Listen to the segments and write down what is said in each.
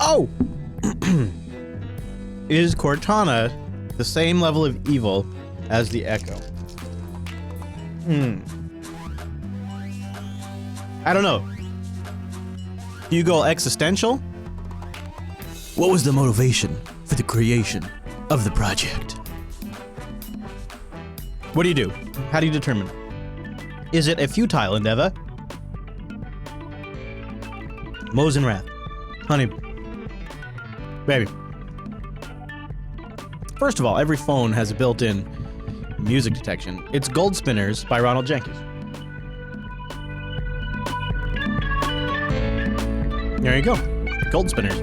Oh! Is Cortana the same level of evil as the Echo? I don't know. Do you go existential? What was the motivation for the creation of the project? What do you do? How do you determine? Is it a futile endeavor? Mo's and Wrath. Honey. Baby. First of all, every phone has a built-in music detection. It's Gold Spinners by Ronald Jenkins. There you go. Gold Spinners.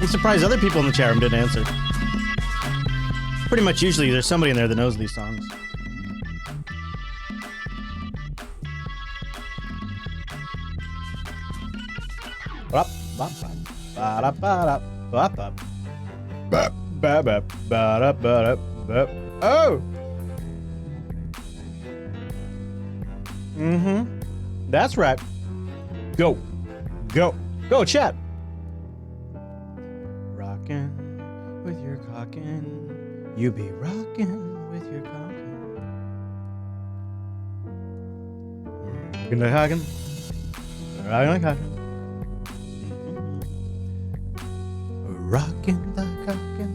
I'm surprised other people in the chat room didn't answer. Pretty much usually there's somebody in there that knows these songs. Oh! That's right. Go. Go. Go, chat. Rockin' with your cockin'. You be rockin' with your cockin'. Rockin' the cockin'. Rockin' the cockin'. Rockin' the cockin'.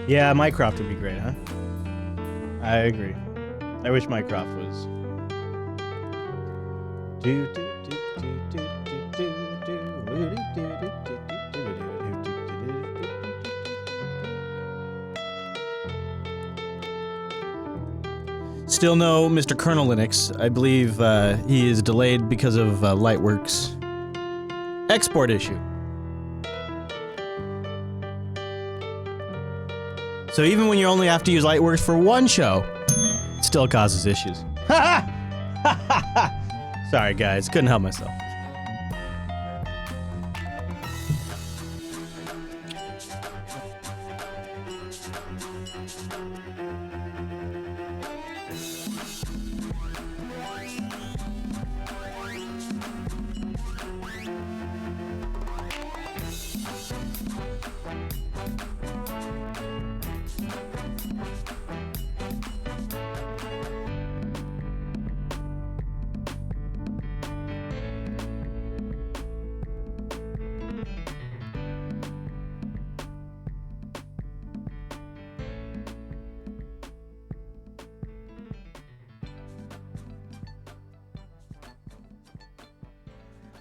Yeah, Mycroft would be great, huh? I agree. I wish Mycroft was. Still no Mr. Kernel Linux. I believe he is delayed because of Lightworks export issue. So even when you only have to use Lightworks for one show, it still causes issues. Sorry guys, couldn't help myself.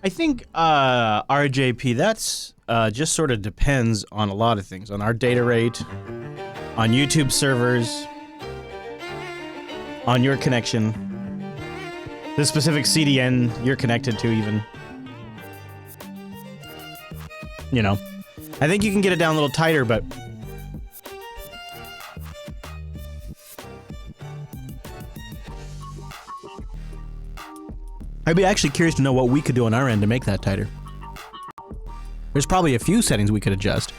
I think RJP, that's just sort of depends on a lot of things, on our data rate, on YouTube servers, on your connection, the specific CDN you're connected to even. You know, I think you can get it down a little tighter, but I'd be actually curious to know what we could do on our end to make that tighter. There's probably a few settings we could adjust,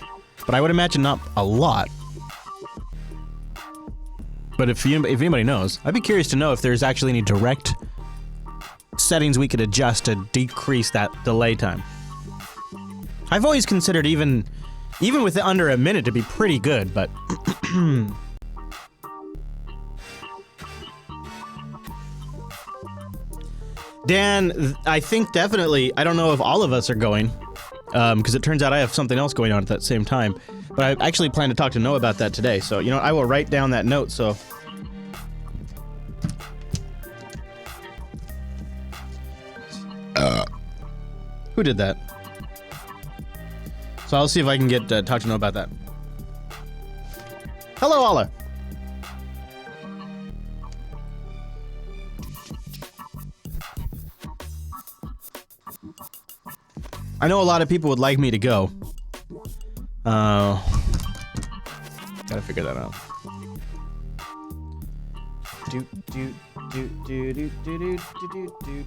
but I would imagine not a lot. But if anybody knows, I'd be curious to know if there's actually any direct settings we could adjust to decrease that delay time. I've always considered even with under a minute to be pretty good, but Dan, I think definitely, I don't know if all of us are going, because it turns out I have something else going on at that same time, but I actually plan to talk to Noah about that today, so, you know, I will write down that note, so. Who did that? So I'll see if I can get talk to Noah about that. Hello, Allah. I know a lot of people would like me to go. Gotta figure that out. do do do do do do do do do.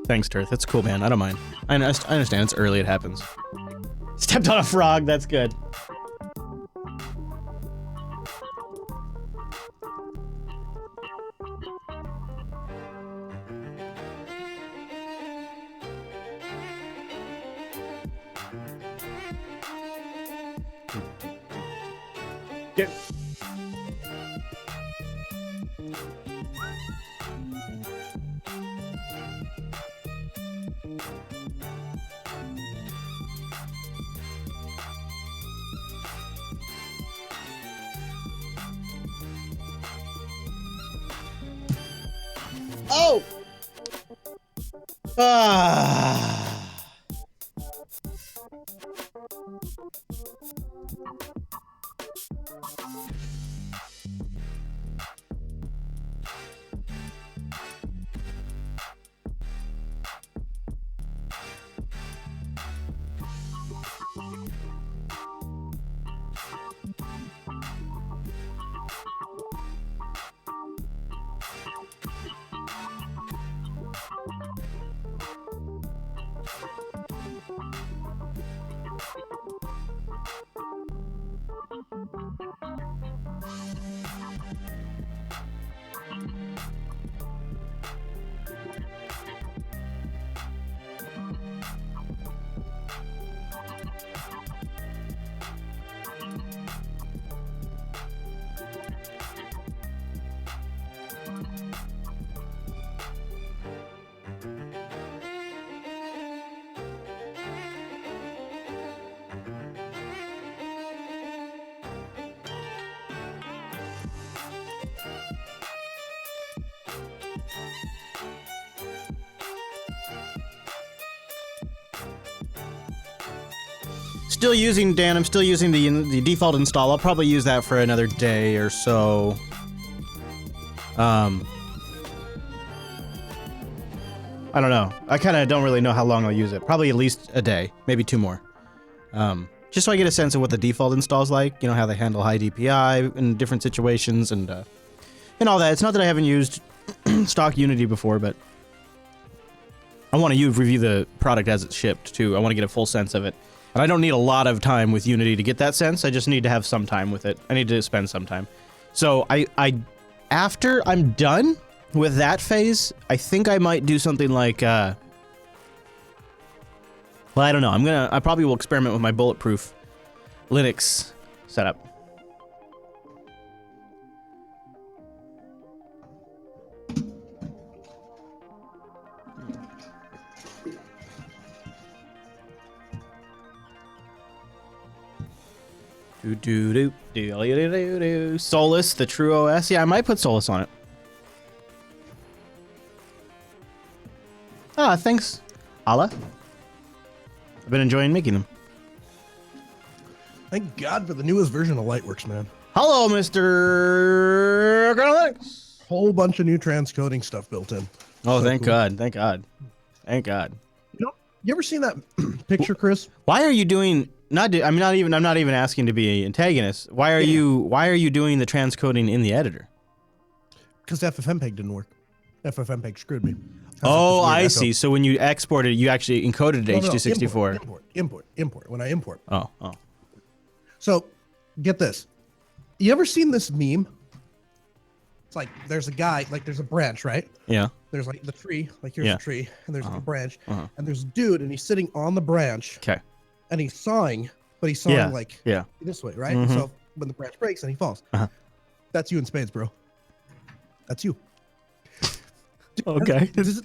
Thanks, Turth. That's cool, man. I don't mind. I understand. It's early. It happens. Stepped on a frog. That's good. Get. Oh! Ah! Still using, Dan, I'm still using the default install. I'll probably use that for another day or so. I don't know. I kind of don't really know how long I'll use it. Probably at least a day, maybe 2 more. Just so I get a sense of what the default install's like, you know, how they handle high DPI in different situations and all that. It's not that I haven't used stock Unity before, but I want to review the product as it's shipped, too. I want to get a full sense of it. And I don't need a lot of time with Unity to get that sense. I just need to have some time with it. I need to spend some time. So after I'm done with that phase, I think I might do something like, well, I don't know. I probably will experiment with my bulletproof Linux setup. Solus, the true OS. Yeah, I might put Solus on it. Ah, thanks, Allah. I've been enjoying making them. Thank God for the newest version of Lightworks, man. Hello, Mr. Linux. Whole bunch of new transcoding stuff built in. Oh, so thank cool. God. Thank God. Thank God. You know, you ever seen that picture, Chris? Why are you doing... I'm not even asking to be an antagonist. Why are you doing the transcoding in the editor? Because FFmpeg didn't work. FFmpeg screwed me. Oh, I see. So when you exported it, you actually encoded it H.264. Import. When I import. Oh. So, get this. You ever seen this meme? It's like there's a guy, like there's a branch, right? Yeah. There's like the tree, like here's a tree, and there's like a branch, and there's a dude, and he's sitting on the branch. Okay. And he's sawing, but he's sawing like this way, right? Mm-hmm. So when the branch breaks and he falls, that's you in spades, bro. That's you. Okay. Has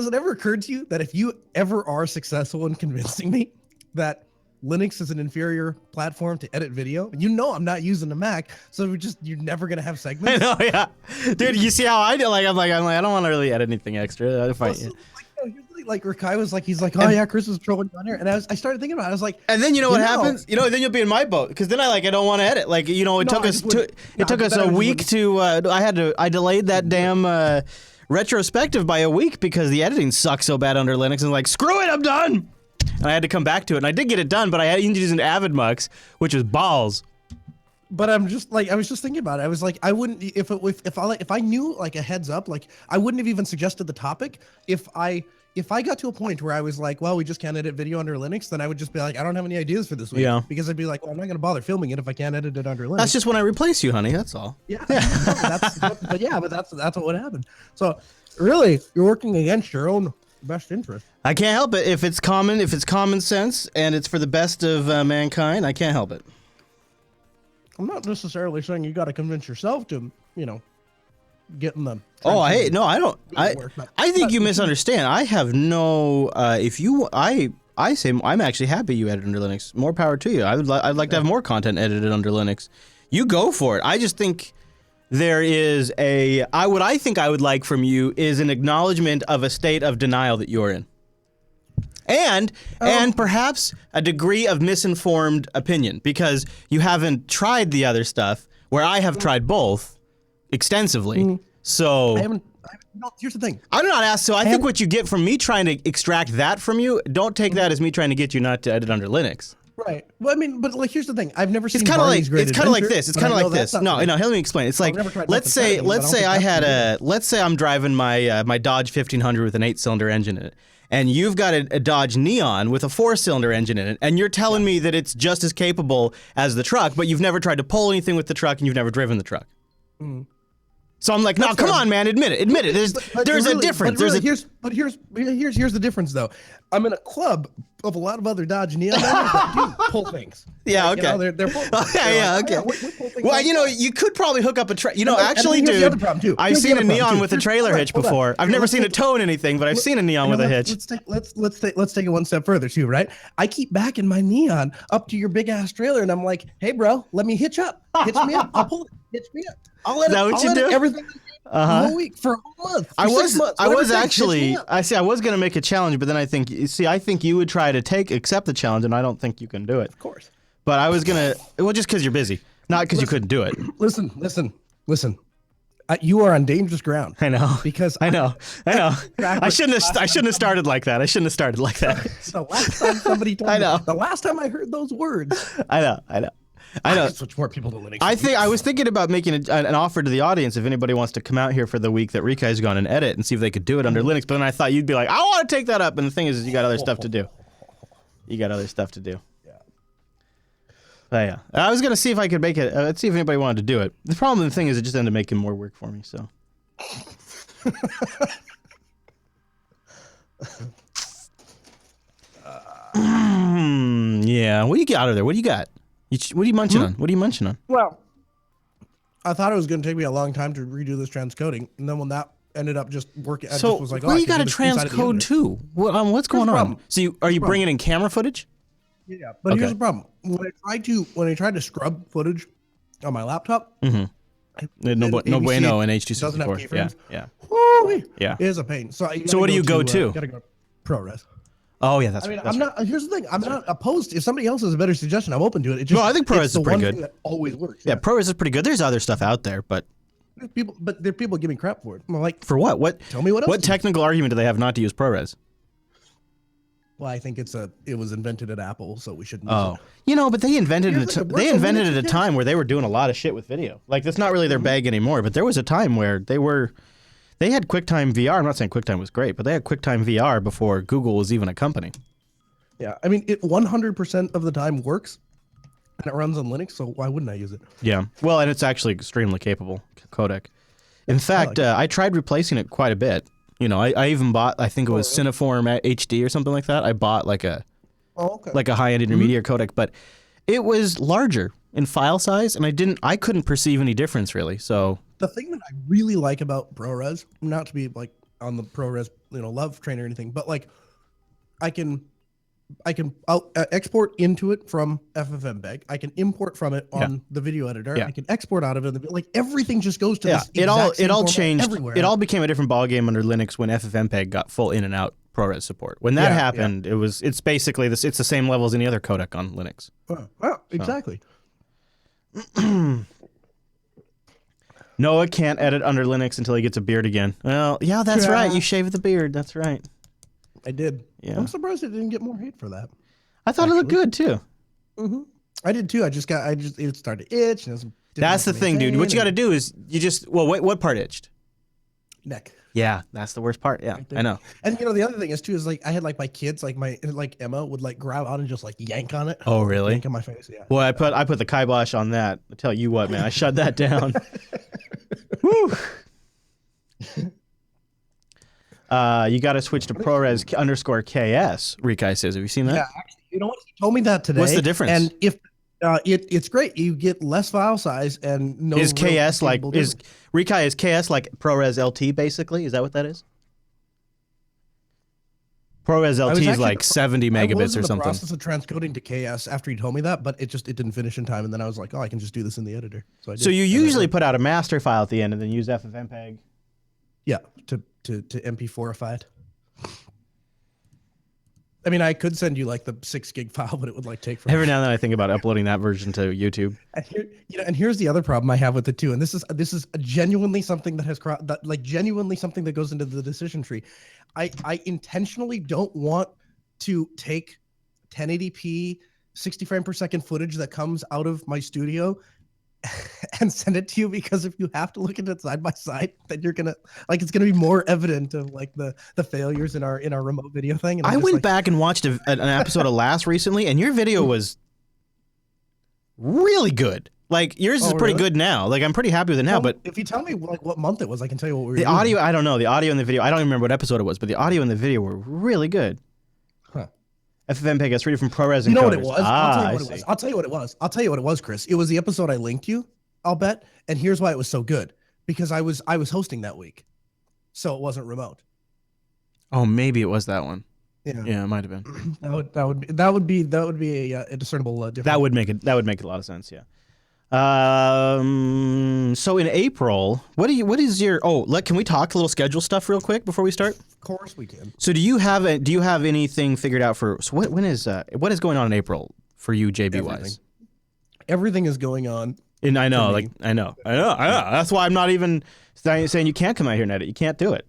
it ever occurred to you that if you ever are successful in convincing me that Linux is an inferior platform to edit video, you know I'm not using a Mac, so you're never gonna have segments. I know, yeah, dude. You see how I do? I'm like, I don't want to really edit anything extra. I fight you. Like Rakai was like, he's like, oh yeah, Chris was trolling down here, and I started thinking about it. I was like, and then you know what happens? You know, then you'll be in my boat because then I don't want to edit. Like, you know, it took us a week to. I delayed that damn retrospective by a week because the editing sucks so bad under Linux. And like, screw it, I'm done. And I had to come back to it, and I did get it done, but I had to use an AvidMux, which was balls. But I'm just like, I was just thinking about it. I was like, I wouldn't if I knew like a heads up, like I wouldn't have even suggested the topic. If I got to a point where I was like, well, we just can't edit video under Linux, then I would just be like, I don't have any ideas for this week. Yeah. Because I'd be like, well, I'm not going to bother filming it if I can't edit it under Linux. That's just when I replace you, honey. That's all. Yeah. but that's what would happen. So really, you're working against your own best interest. I can't help it. If it's common sense and it's for the best of mankind, I can't help it. I'm not necessarily saying you got to convince yourself to, get in them. Oh, I don't. I think you misunderstand. I have no. I say I'm actually happy you edit under Linux. More power to you. I'd like to have more content edited under Linux. You go for it. I just think there is what I think I would like from you is an acknowledgement of a state of denial that you're in. And perhaps a degree of misinformed opinion because you haven't tried the other stuff where I have tried both extensively. So here's the thing. I'm not asked. So I think what you get from me trying to extract that from you, don't take that as me trying to get you not to edit under Linux. Right. Well, I mean, but like, here's the thing. I've never seen. It's kind of like this. It's kind of like this. No, let me explain. It's like let's say I'm driving my Dodge 1500 with an 8-cylinder engine in it. And you've got a Dodge Neon with a 4-cylinder engine in it, and you're telling me that it's just as capable as the truck, but you've never tried to pull anything with the truck, and you've never driven the truck. Mm. So I'm like, no, come on, man, admit it. There's a difference. Here's the difference, though. I'm in a club of a lot of other Dodge Neon owners that do pull things. Yeah, okay. They're pull things. Okay. Well, you could probably hook up a actually, dude, I've seen a Neon with a trailer hitch before. I've never seen a tow in anything, but I've seen a Neon with a hitch. Let's take it one step further too, right? I keep backing my Neon up to your big ass trailer, and I'm like, hey, bro, let me hitch up. Hitch me up. I'll pull it. Hitch me up. I'll let everything for a week, for a whole month. I was gonna make a challenge, but then I think you would try to accept the challenge, and I don't think you can do it. Of course. But I was gonna, just because you're busy, not because you couldn't do it. Listen. You are on dangerous ground. I know. Because I know. I shouldn't have started like that. The last time somebody told me. The last time I heard those words. I know. I know. Switch more people to Linux. I was thinking about making an offer to the audience if anybody wants to come out here for the week that Rikai's gone and edit and see if they could do it under Linux. But then I thought you'd be like, I want to take that up. And the thing is you got other stuff to do. Yeah. But yeah. I was gonna see if I could make it. Let's see if anybody wanted to do it. The problem, the thing is, it just ended up making more work for me. So. Yeah. What do you got out of there? What do you got? What are you munching on? Well, I thought it was going to take me a long time to redo this transcoding, and then when that ended up just working, I just was like, where you got to transcode to? What's going on? So are you bringing in camera footage? Yeah, but here's the problem. When I tried to scrub footage on my laptop, no bueno in H.264. Yeah. It is a pain. So what do you go to? Gotta go ProRes. Oh yeah, that's. I'm not. Here's the thing. I'm not opposed. If somebody else has a better suggestion, I'm open to it. I think ProRes is pretty good. That always works. Yeah, ProRes is pretty good. There's other stuff out there, but there are people giving crap for it. I'm like, for what? What? Tell me what else. What technical argument do they have not to use ProRes? Well, I think it was invented at Apple, so we shouldn't. But they invented it. They invented it at a time where they were doing a lot of shit with video. Like that's not really their bag anymore. But there was a time where they had QuickTime VR. I'm not saying QuickTime was great, but they had QuickTime VR before Google was even a company. Yeah, I mean, it 100% of the time works, and it runs on Linux, so why wouldn't I use it? Yeah, well, and it's actually extremely capable codec. In fact, I tried replacing it quite a bit. I even bought, I think it was Cineform HD or something like that. I bought like a high-end intermediate codec, but it was larger in file size, and I couldn't perceive any difference really. So the thing that I really like about ProRes, not to be like on the ProRes love train or anything, but like I'll export into it from FFmpeg. I can import from it on the video editor. Yeah. I can export out of it. Like everything just goes to this. It all changed. Everywhere. It all became a different ballgame under Linux when FFmpeg got full in and out ProRes support. When that happened, it's basically this. It's the same level as any other codec on Linux. Well, exactly. Noah can't edit under Linux until he gets a beard again. Well, yeah, that's Yeah. right. You shaved the beard. That's right. I did. Yeah. I'm surprised it didn't get more hate for that. I thought it looked good too. Mm-hmm. I did too. It started to itch. And it was That's the thing, dude. What you got to do is you just what part itched? neck. Yeah, that's the worst part. Yeah, I know. And the other thing is too is like I had like my kids like Emma would like grab out and just like yank on it. Oh, really? Yank on my face. Yeah. Well, I put the kibosh on that. I tell you what, man, I shut that down. Woo. You got to switch to ProRes _KS. Rikai says, have you seen that? Yeah, actually, you know what? He told me that today. What's the difference? And if it's great, you get less file size and no. Is KS like real is Rikai is KS like ProRes LT basically? Is that what that is? ProRes LT is like 70 megabits or I was in the something. process of transcoding to KS after he told me that, but it didn't finish in time. And then I was like, oh, I can just do this in the editor. So I did. So you usually put out a master file at the end and then use FFmpeg. Yeah, to MP4ified. I mean, I could send you like the 6 gig file, but it would like take forever. Every now and then I think about uploading that version to YouTube. And here, and here's the other problem I have with it too. And this is genuinely something genuinely something that goes into the decision tree. I intentionally don't want to take 1080p 60 frame per second footage that comes out of my studio and send it to you, because if you have to look at it side by side, then you're gonna it's gonna be more evident of like the failures in our remote video thing. And I went back and watched an episode of Last recently, and your video was really good. Like yours is pretty good now. Like I'm pretty happy with it now. But if you tell me like what month it was, I can tell you what we were the doing. audio, I don't know. The audio and the video, I don't even remember what episode it was, but the audio and the video were really good. Huh. FFmpeg has 3 different ProRes encoders. You know what it was? I'll tell you what it was, Chris. It was the episode I linked you, I'll bet. And here's why it was so good. Because I was hosting that week. So it wasn't remote. Oh, maybe it was that one. Yeah. Yeah, it might have been. that would be a discernible difference. That would make a lot of sense, yeah. So in April, can we talk a little schedule stuff real quick before we start? Of course we can. So do you have anything figured out for what is going on in April for you, JB wise? Everything is going on. And I know. That's why I'm not even saying you can't come out here and edit. You can't do it.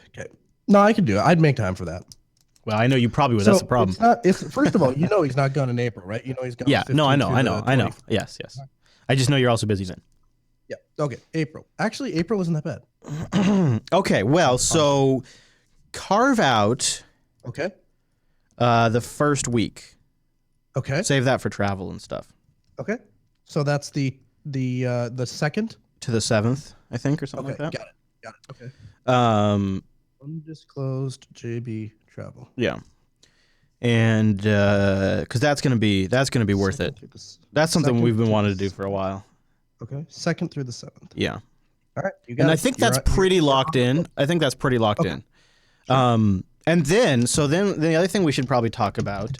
Okay. No, I can do it. I'd make time for that. Well, I know you probably would. That's the problem. First of all, he's not gone in April, right? He's gone. Yeah. No, I know. Yes. I just know you're also busy then. Yeah. Okay. April. Actually, April isn't that bad. Okay. Well, so carve out. Okay. The first week. Okay. Save that for travel and stuff. Okay. So that's the 2nd to the 7th, I think, or something like that. Got it. Okay. Undisclosed JB travel. Yeah. And because that's gonna be worth it. That's something we've been wanting to do for a while. Okay. 2nd through the 7th. Yeah. All right. And I think that's pretty locked in. I think that's pretty locked in. And then the other thing we should probably talk about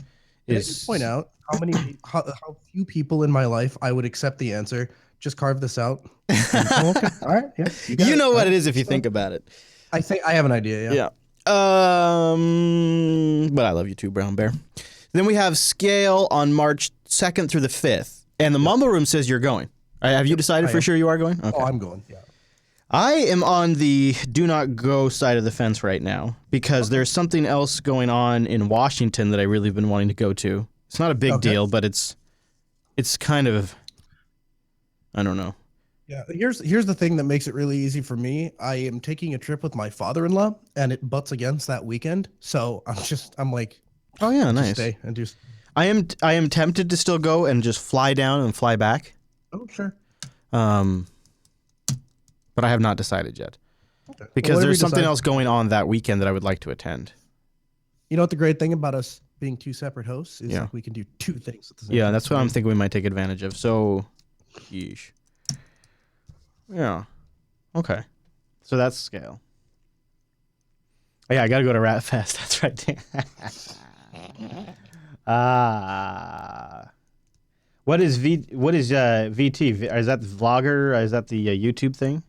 is just point out how few people in my life I would accept the answer. Just carve this out. Okay. All right. Yeah. You know what it is if you think about it. I have an idea. Yeah. But I love you too, Brown Bear. Then we have Scale on March 2nd through the 5th. And the Mumble Room says you're going. Have you decided for sure you are going? Okay. Oh, I'm going. Yeah. I am on the do not go side of the fence right now because there's something else going on in Washington that I really have been wanting to go to. It's not a big deal, but it's kind of, I don't know. Yeah, here's the thing that makes it really easy for me. I am taking a trip with my father-in-law, and it butts against that weekend. So I'm like, oh yeah, nice. Stay and do. I am tempted to still go and just fly down and fly back. Oh sure. But I have not decided yet because there's something else going on that weekend that I would like to attend. You know what the great thing about us being 2 separate hosts is like we can do 2 things at the same time. Yeah, that's what I'm thinking we might take advantage of. So, yeesh. Yeah. Okay. So that's Scale. Oh, yeah, I got to go to Rat Fest. That's right. What is VT? Is that the vlogger? Is that the YouTube thing?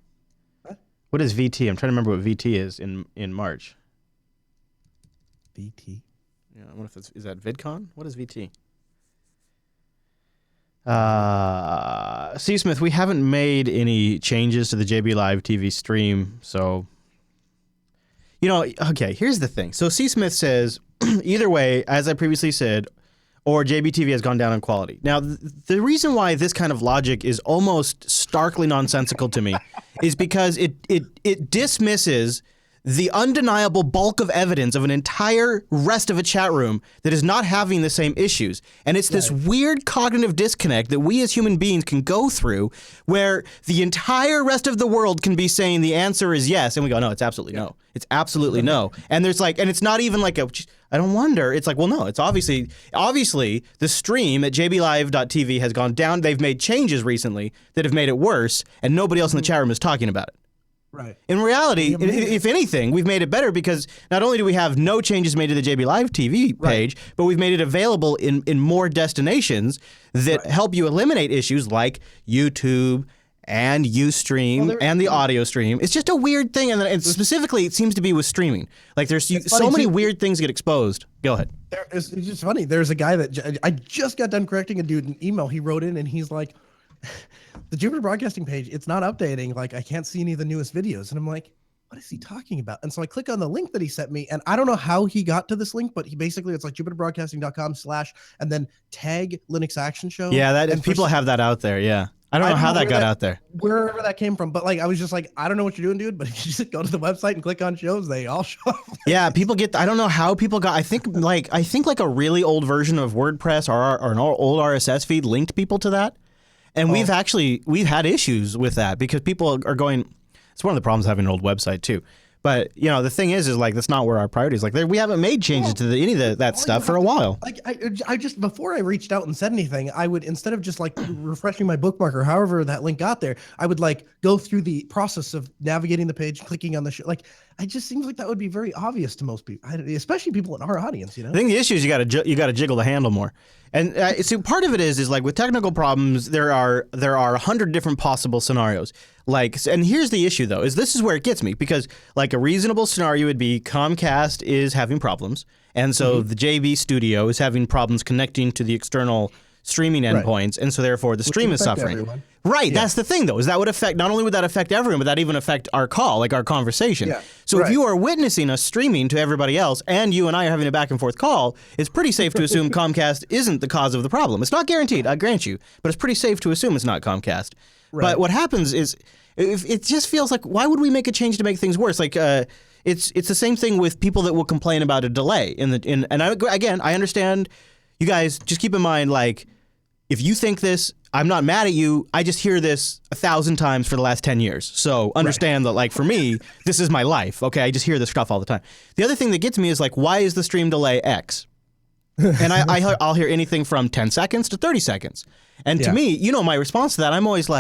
What is VT? I'm trying to remember what VT is in March. VT. Yeah, I wonder if is that VidCon? What is VT? C. Smith, we haven't made any changes to the JB Live TV stream, so okay, here's the thing. So C. Smith says, either way, as I previously said, or JBTV has gone down in quality. Now, the reason why this kind of logic is almost starkly nonsensical to me is because it dismisses the undeniable bulk of evidence of an entire rest of a chat room that is not having the same issues. And it's this weird cognitive disconnect that we as human beings can go through where the entire rest of the world can be saying the answer is yes. And we go, no, it's absolutely no. It's absolutely no. And there's and it's not even like I don't wonder. It's like, well, no, it's obviously the stream at jblive.tv has gone down. They've made changes recently that have made it worse. And nobody else in the chat room is talking about it. Right. In reality, if anything, we've made it better because not only do we have no changes made to the JB Live TV page, but we've made it available in more destinations that help you eliminate issues like YouTube and Ustream and the audio stream. It's just a weird thing, and specifically, it seems to be with streaming. Like there's so many weird things get exposed. Go ahead. It's just funny. There's a guy that I just got done correcting a dude an email he wrote in, and he's like, the Jupiter Broadcasting page, it's not updating. Like, I can't see any of the newest videos. And I'm like, what is he talking about? And so I click on the link that he sent me, and I don't know how he got to this link, but it's like jupiterbroadcasting.com/ and then tag Linux Action Show. Yeah, and people have that out there. Yeah. I don't know how that got out there. Wherever that came from. But I was just like, I don't know what you're doing, dude. But if you just go to the website and click on shows, they all show up. Yeah, people I don't know how people got, I think a really old version of WordPress or an old RSS feed linked people to that. And we've had issues with that because people are going, it's one of the problems having an old website too. But the thing is that's not where our priority is. We haven't made changes to any of that stuff for a while. I just, before I reached out and said anything, I would, instead of just refreshing my bookmark or however that link got there, I would go through the process of navigating the page, clicking on the show. It just seems like that would be very obvious to most people, especially people in our audience. I think the issue is you got to jiggle the handle more. And so part of it is with technical problems, there are 100 different possible scenarios. And here's the issue though, this is where it gets me, because a reasonable scenario would be Comcast is having problems, and so the JB Studio is having problems connecting to the external streaming endpoints, and so therefore the stream is suffering. Everyone. Right, that's the thing though, is that would affect, not only would that affect everyone, but that even affect our call, our conversation. Yeah. So if you are witnessing us streaming to everybody else and you and I are having a back and forth call, it's pretty safe to assume Comcast isn't the cause of the problem. It's not guaranteed, I grant you, but it's pretty safe to assume it's not Comcast. Right. But what happens is, it just feels like, why would we make a change to make things worse? It's the same thing with people that will complain about a delay I understand. You guys just keep in mind, if you think this, I'm not mad at you. I just hear this 1,000 times for the last 10 years. So understand that, for me, this is my life. Okay, I just hear this stuff all the time. The other thing that gets me is why is the stream delay X? And I'll hear anything from 10 seconds to 30 seconds. And to me, my response to that, I'm always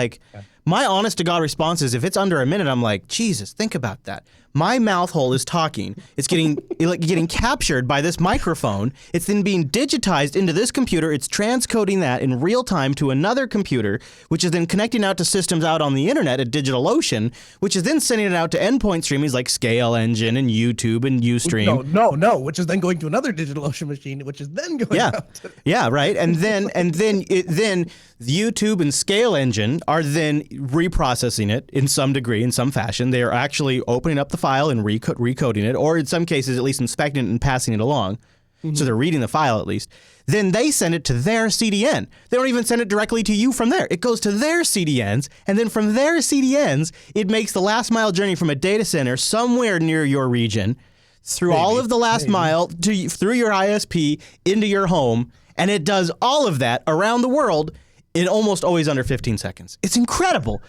my honest to God response is, if it's under a minute, I'm like, Jesus, think about that. My mouth hole is talking. It's getting captured by this microphone. It's then being digitized into this computer. It's transcoding that in real time to another computer, which is then connecting out to systems out on the internet at DigitalOcean, which is then sending it out to endpoint streamings like Scale Engine and YouTube and Ustream. No, which is then going to another DigitalOcean machine, which is then going out to... Yeah, right. And then YouTube and Scale Engine are then reprocessing it in some degree, in some fashion. They are actually opening up the file and recoding it, or in some cases at least inspecting it and passing it along. So they're reading the file at least. Then they send it to their CDN. They don't even send it directly to you from there. It goes to their CDNs, and then from their CDNs, it makes the last mile journey from a data center somewhere near your region, through all of the last mile, through your ISP, into your home, and it does all of that around the world in almost always under 15 seconds. It's incredible.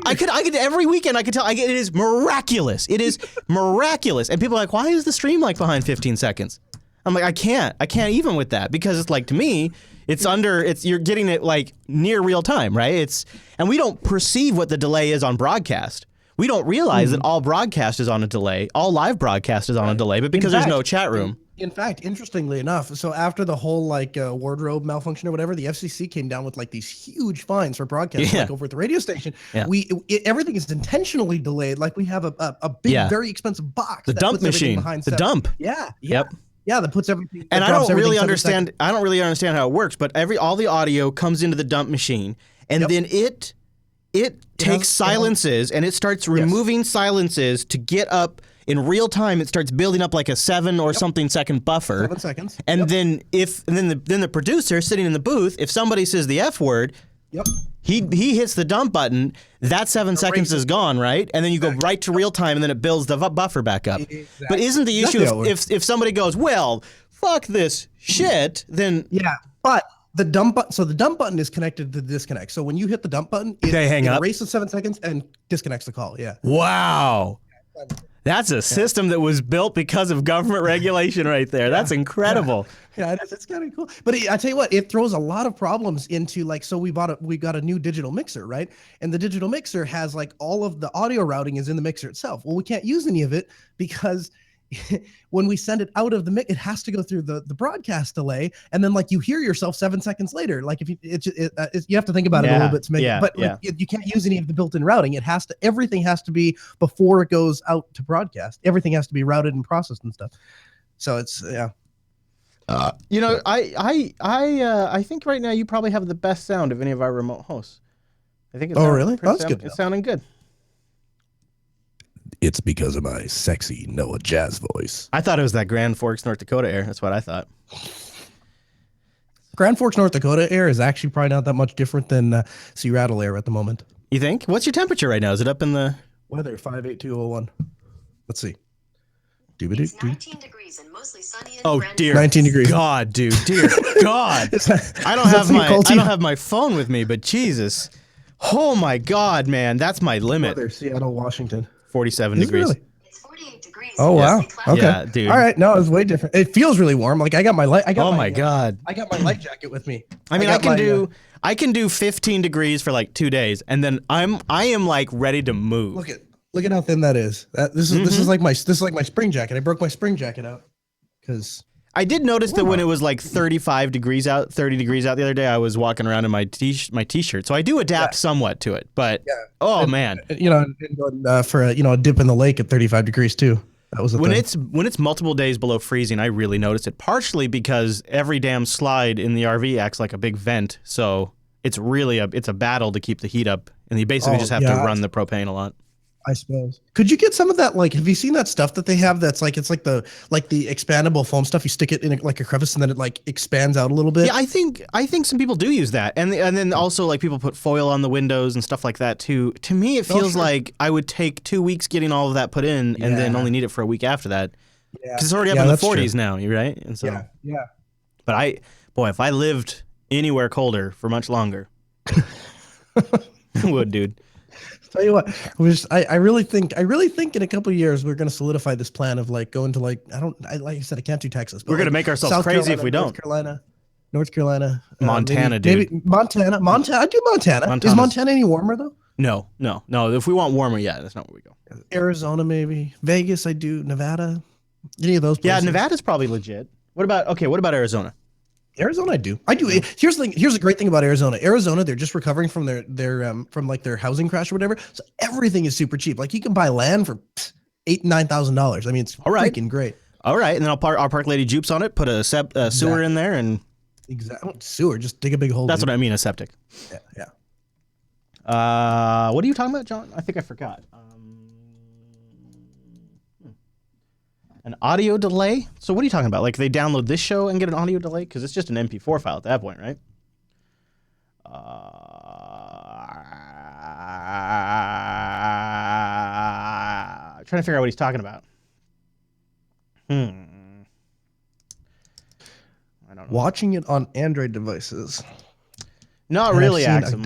I could every weekend I could tell, it is miraculous. It is miraculous. And people are like, why is the stream behind 15 seconds? I'm like, I can't even with that, because it's to me, you're getting it near real time, right? And we don't perceive what the delay is on broadcast. We don't realize that all broadcast is on a delay, all live broadcast is on a delay, but because there's no chat room. In fact, interestingly enough, so after the whole wardrobe malfunction or whatever, the FCC came down with these huge fines for broadcasting over at the radio station. Yeah. Everything is intentionally delayed. We have a big, very expensive box. The dump machine. The dump. Yeah. Yep. Yeah, that puts everything. And That I drops don't everything really 7 seconds. understand. I don't really understand how it works. But all the audio comes into the dump machine, and Yep. then it takes silences and it starts removing silences to get up in real time. It starts building up like a 7 or something second buffer. 7 seconds. And Yep. then the producer sitting in the booth, if somebody says the F word, Yep. he hits the dump button. That 7 seconds is gone, right? And then you go right to real time, and then it builds the buffer back up. Exactly. But isn't the issue Exactly how it if somebody goes, well, fuck this shit, then Yeah, but the dump button. So the dump button is connected to the disconnect. So when you hit the dump button, They hang it up? erases 7 seconds and disconnects the call. Yeah. wow. That's a system that was built because of government regulation right there. That's incredible. Yeah, it's kind of cool. But I tell you what, it throws a lot of problems into like, so we got a new digital mixer, right? And the digital mixer has like all of the audio routing is in the mixer itself. Well, we can't use any of it because when we send it out of the mix, it has to go through the broadcast delay, and then like you hear yourself 7 seconds later. Like if you you have to think about it a little bit to make it, but like, you can't use any of the built-in routing. It has to, everything has to be before it goes out to broadcast. Everything has to be routed and processed and stuff. So it's You know, I think right now you probably have the best sound of any of our remote hosts. I think it's really? Oh, that's good. It's sounding good. It's because of my sexy Noah Jazz voice. I thought it was that Grand Forks, North Dakota air. That's what I thought. Grand Forks, North Dakota air is actually probably not that much different than Seattle air at the moment. You think? What's your temperature right now? Is it up in the Weather 58201? Let's see. It's 19 degrees and mostly sunny in Oh Grand dear 19 degrees. God, dude. Dear God. I don't have my phone with me, but Jesus. Oh my God, man. That's my limit. Weather, Seattle, Washington. 47 Is it degrees. really? It's 48 degrees. Oh wow. mostly cloudy. Okay. Yeah, dude. All right. No, it's way different. It feels really warm. Like I got my light. Oh my God. I got my light jacket with me. I mean, got I can do 15 degrees for like 2 days, and then I am like ready to move. Look at how thin that is. This is like my spring jacket. I broke my spring jacket out because I did notice that when it was like 30 degrees out the other day, I was walking around in my t-shirt. So I do adapt somewhat to it. But oh man, for a dip in the lake at 35 degrees too. That was when it's multiple days below freezing, I really notice it. Partially because every damn slide in the RV acts like a big vent, so it's really a battle to keep the heat up, and you basically just have to run the propane a lot. I suppose. Could you get some of that? Like, have you seen that stuff that they have? That's like, it's like the expandable foam stuff. You stick it in like a crevice and then it like expands out a little bit. Yeah, I think some people do use that, and then also like people put foil on the windows and stuff like that too. To me, it feels like I would take 2 weeks getting all of that put in, and then only need it for a week after that. Yeah, because it's already up in the 40s now. You're right, and so yeah. But if I lived anywhere colder for much longer, I would, dude. Tell you what, I really think in a couple of years we're going to solidify this plan of like going to like like I said, I can't do Texas. But We're going to make ourselves South crazy Carolina, if we don't. North Carolina, Montana, maybe dude. Montana. I do Montana. Is Montana any warmer though? No. If we want warmer, that's not where we go. Arizona, maybe Vegas. I do Nevada. Any of those places? Yeah, Nevada's probably legit. What about Arizona? Arizona, I do. Here's the thing. Here's the great thing about Arizona. Arizona, they're just recovering from their housing crash or whatever. So everything is super cheap. Like you can buy land for $8,000-9,000. I mean, it's freaking great. All right, and then I'll park Lady Jupes on it. Put a sewer in there, and sewer. Just dig a big hole. That's what I mean, a septic. Yeah. What are you talking about, John? I think I forgot. An audio delay? So what are you talking about? Like they download this show and get an audio delay? Because it's just an MP4 file at that point, right? Trying to figure out what he's talking about. I don't know. Watching it on Android devices. Not really, Axum.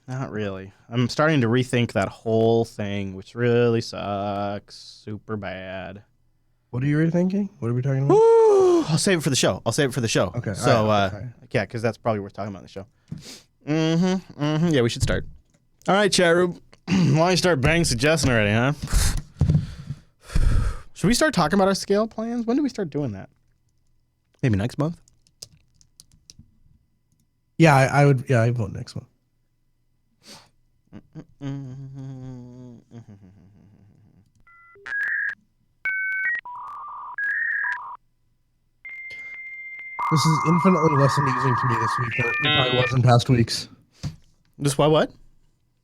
Not really. I'm starting to rethink that whole thing, which really sucks. Super bad. What are you rethinking? What are we talking about? Woo! I'll save it for the show. Okay. So, right. yeah, because that's probably worth talking about in the show. Yeah, we should start. All right, chat room. Why don't you start banging suggesting already, huh? Should we start talking about our scale plans? When do we start doing that? Maybe next month? Yeah, I would. Yeah, I vote next month. This is infinitely less amusing to me this week than it probably was in past weeks. Just what?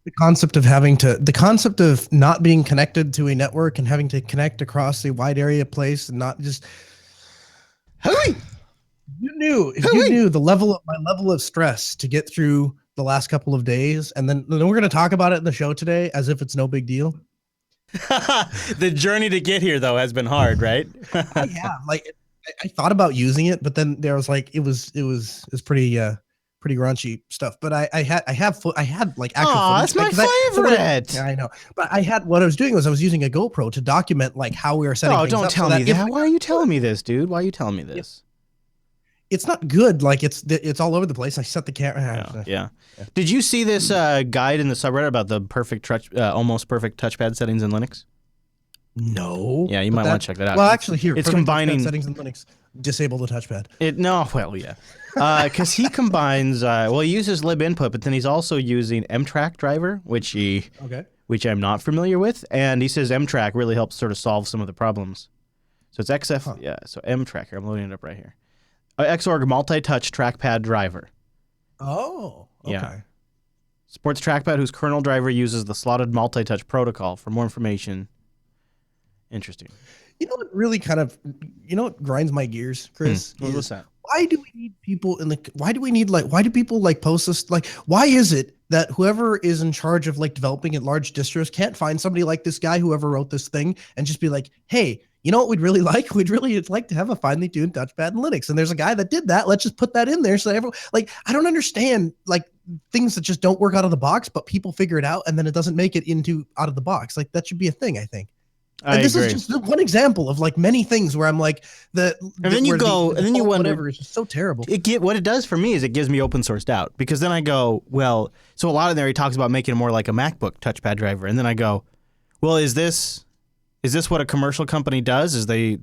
The concept of not being connected to a network and having to connect across a wide area place and not just. Hooey! If you knew my level of stress to get through the last couple of days, and then we're going to talk about it in the show today as if it's no big deal. The journey to get here though has been hard, right? Yeah, like I thought about using it, but then there was like it was pretty raunchy stuff. But I had like actual. Oh, that's my favorite. Yeah, I know. But what I was doing was I was using a GoPro to document like how we were setting things up. Oh, don't tell me that. Why are you telling me this, dude? Why are you telling me this? It's not good. Like it's all over the place. I set the camera. Yeah. Did you see this guide in the subreddit about the almost perfect touchpad settings in Linux? No. Yeah, you might want to check that out. Well, actually, here it's combining settings in Linux. Disable the touchpad. Because he combines. He uses libinput, but then he's also using mtrack driver, which I'm not familiar with, and he says mtrack really helps sort of solve some of the problems. So it's XF. Huh. Yeah. So mtrack here. I'm loading it up right here. Xorg multi-touch trackpad driver. Oh, okay. Yeah. Supports trackpad whose kernel driver uses the slotted multi-touch protocol. For more information. Interesting. You know what really what grinds my gears, Chris? What's that? Why do we need people why do people like post this? Like, why is it that whoever is in charge of like developing at large distros can't find somebody like this guy, whoever wrote this thing, and just be like, hey, you know what we'd really like? We'd really like to have a finely tuned touchpad in Linux. And there's a guy that did that. Let's just put that in there. So everyone, like, I don't understand like things that just don't work out of the box, but people figure it out and then it doesn't make it into out of the box. Like that should be a thing, I think. And this is just one example of like many things where I'm like and then you wonder, whatever, it's just so terrible. What it does for me is it gives me open sourced out, because then I go, well, so a lot in there he talks about making it more like a MacBook touchpad driver, and then I go, well, is this what a commercial company does? Is they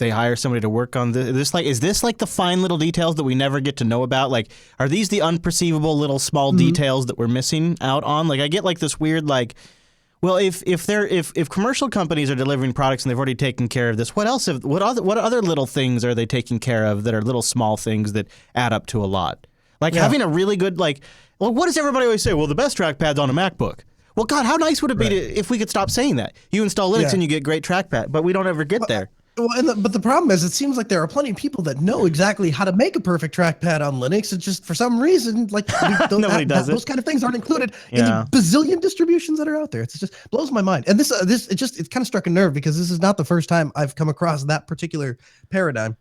hire somebody to work on this? Is this like the fine little details that we never get to know about? Like, are these the unperceivable little small details that we're missing out on? Like, I get like this weird like. Well, if commercial companies are delivering products and they've already taken care of this, what other little things are they taking care of that are little small things that add up to a lot? Like having a really good what does everybody always say? Well, the best trackpad's on a MacBook. Well, God, how nice would it be if we could stop saying that? You install Linux and you get great trackpad, but we don't ever get there. Well, but the problem is, it seems like there are plenty of people that know exactly how to make a perfect trackpad on Linux. It's just for some reason, like nobody does it. Those kind of things aren't included in the bazillion distributions that are out there. It just blows my mind. And it kind of struck a nerve, because this is not the first time I've come across that particular paradigm.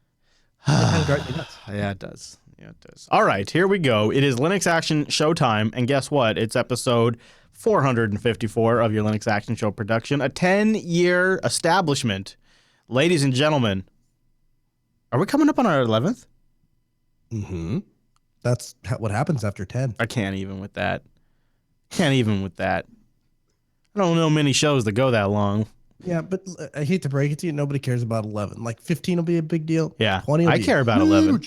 It kind of drives me nuts. Yeah, it does. Yeah, it does. All right, here we go. It is Linux Action Showtime, and guess what? It's episode 454 of your Linux Action Show production, a 10-year establishment. Ladies and gentlemen, are we coming up on our 11th? Mm-hmm. That's what happens after 10. I can't even with that. I don't know many shows that go that long. Yeah, but I hate to break it to you, nobody cares about 11. Like 15 will be a big deal. Yeah, 20 will I care about 11.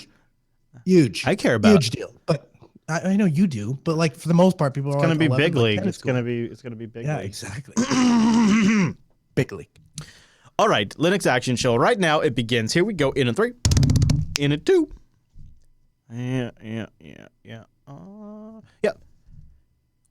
Huge. I care about huge deal. But I know you do. But like for the most part, people are. It's gonna like be 11, big league. It's cool. gonna be big league. Yeah, exactly. Big league. All right, Linux Action Show. Right now it begins. Here we go. In a 3, in a 2. Yeah.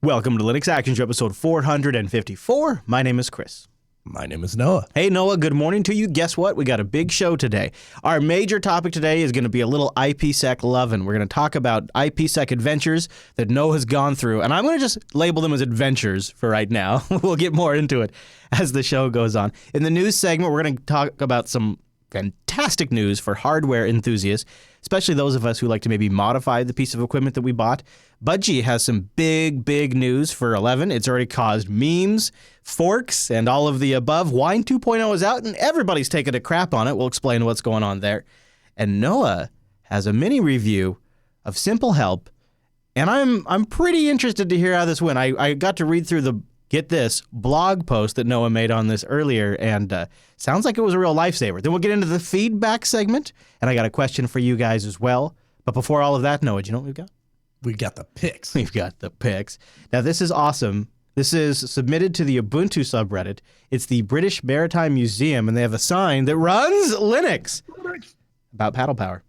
Welcome to Linux Action Show, episode 454. My name is Chris. My name is Noah. Hey, Noah, good morning to you. Guess what? We got a big show today. Our major topic today is going to be a little IPsec lovin'. We're going to talk about IPsec adventures that Noah has gone through, and I'm going to just label them as adventures for right now. We'll get more into it as the show goes on. In the news segment, we're going to talk about some fantastic news for hardware enthusiasts, especially those of us who like to maybe modify the piece of equipment that we bought. Budgie has some big news for 11. It's already caused memes, forks, and all of the above. Wine 2.0 is out, and everybody's taking a crap on it. We'll explain what's going on there. And Noah has a mini review of Simple Help, and I'm pretty interested to hear how this went. I got to read through the, get this, blog post that Noah made on this earlier, and sounds like it was a real lifesaver. Then we'll get into the feedback segment, and I got a question for you guys as well. But before all of that, Noah, do you know what we've got? We got the picks. We've got the picks. Now, this is awesome. This is submitted to the Ubuntu subreddit. It's the British Maritime Museum, and they have a sign that runs Linux about paddle power.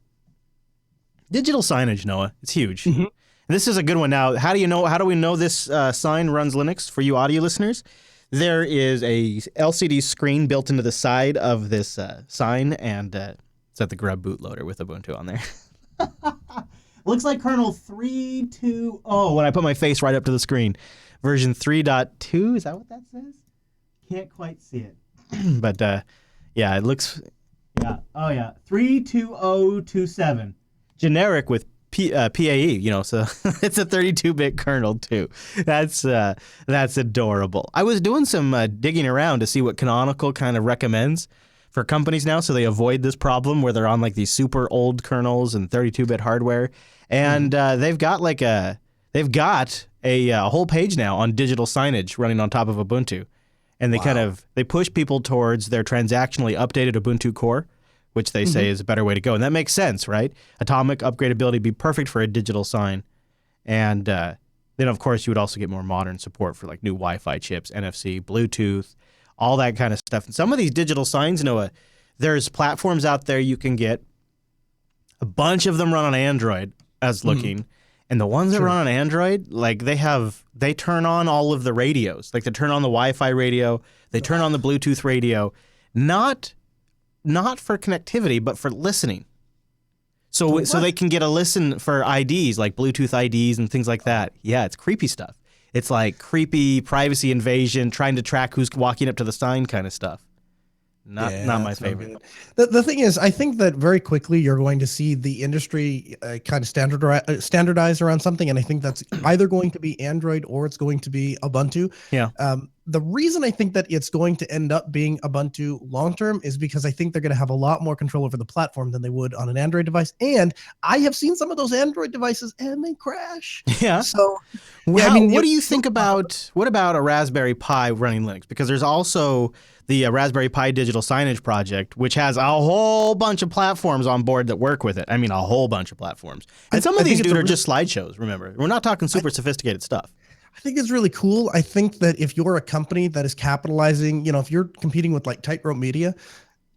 Digital signage, Noah. It's huge. Mhm. And this is a good one. Now, how do we know this sign runs Linux for you audio listeners? There is a LCD screen built into the side of this sign, and it's at the Grub bootloader with Ubuntu on there. Looks like kernel 3.2.0 when I put my face right up to the screen. Version 3.2, is that what that says? Can't quite see it. But yeah, it looks, yeah. Oh yeah, 3.2.0.27. Generic with PAE, so it's a 32-bit kernel too. That's adorable. I was doing some digging around to see what Canonical kind of recommends for companies now, so they avoid this problem where they're on like these super old kernels and 32-bit hardware, and they've got a whole page now on digital signage running on top of Ubuntu, and they push people towards their transactionally updated Ubuntu Core, which they say is a better way to go. And that makes sense, right? Atomic upgradability would be perfect for a digital sign. And then, of course, you would also get more modern support for like new Wi-Fi chips, NFC, Bluetooth, all that kind of stuff. And some of these digital signs, Noah, there's platforms out there you can get. A bunch of them run on Android as looking. And the ones that run on Android, like they turn on all of the radios. Like they turn on the Wi-Fi radio, they turn on the Bluetooth radio, not for connectivity, but for listening. So they can get a listen for IDs, like Bluetooth IDs and things like that. Yeah, it's creepy stuff. It's like creepy privacy invasion, trying to track who's walking up to the sign kind of stuff. Not my favorite. The thing is, I think that very quickly you're going to see the industry kind of standardize around something, and I think that's either going to be Android or it's going to be Ubuntu. Yeah. The reason I think that it's going to end up being Ubuntu long term is because I think they're going to have a lot more control over the platform than they would on an Android device. And I have seen some of those Android devices and they crash. Yeah. So, what do you think about a Raspberry Pi running Linux? Because there's also the Raspberry Pi digital signage project, which has a whole bunch of platforms on board that work with it. I mean, a whole bunch of platforms. And some of these, dude, are just slideshows, remember. We're not talking super sophisticated stuff. I think it's really cool. I think that if you're a company that is capitalizing, if you're competing with like Tightrope Media,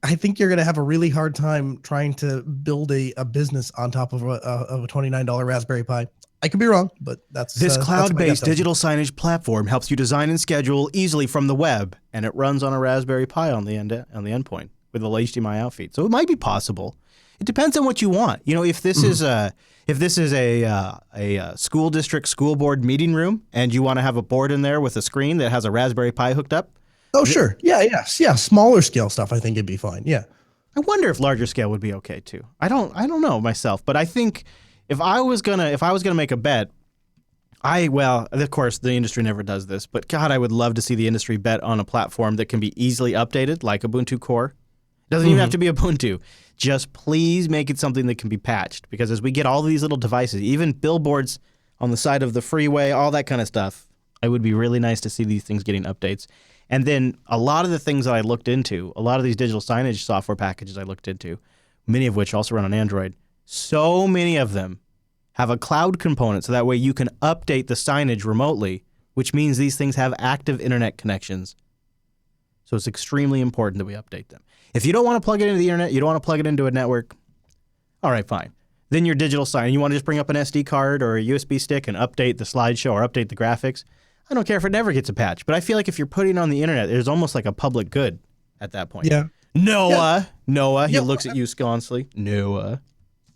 I think you're going to have a really hard time trying to build a business on top of a $29 Raspberry Pi. I could be wrong, but that's this cloud-based digital signage platform helps you design and schedule easily from the web, and it runs on a Raspberry Pi on the endpoint with a HDMI out feed. So it might be possible. It depends on what you want. If this is a school district school board meeting room and you want to have a board in there with a screen that has a Raspberry Pi hooked up. Oh, sure. Yeah. Smaller scale stuff, I think it'd be fine. Yeah. I wonder if larger scale would be okay too. I don't know myself, but I think if I was gonna make a bet, of course the industry never does this, but God, I would love to see the industry bet on a platform that can be easily updated, like Ubuntu Core. It doesn't even have to be Ubuntu. Just please make it something that can be patched, because as we get all these little devices, even billboards on the side of the freeway, all that kind of stuff, it would be really nice to see these things getting updates. And then a lot of the things that I looked into, a lot of these digital signage software packages I looked into, many of which also run on Android, so many of them have a cloud component, so that way you can update the signage remotely, which means these things have active internet connections. So it's extremely important that we update them. If you don't want to plug it into the internet, you don't want to plug it into a network, all right, fine. Then your digital sign, you want to just bring up an SD card or a USB stick and update the slideshow or update the graphics. I don't care if it never gets a patch, but I feel like if you're putting it on the internet, there's almost like a public good at that point. Yeah. Noah, he looks at you scornfully. Noah.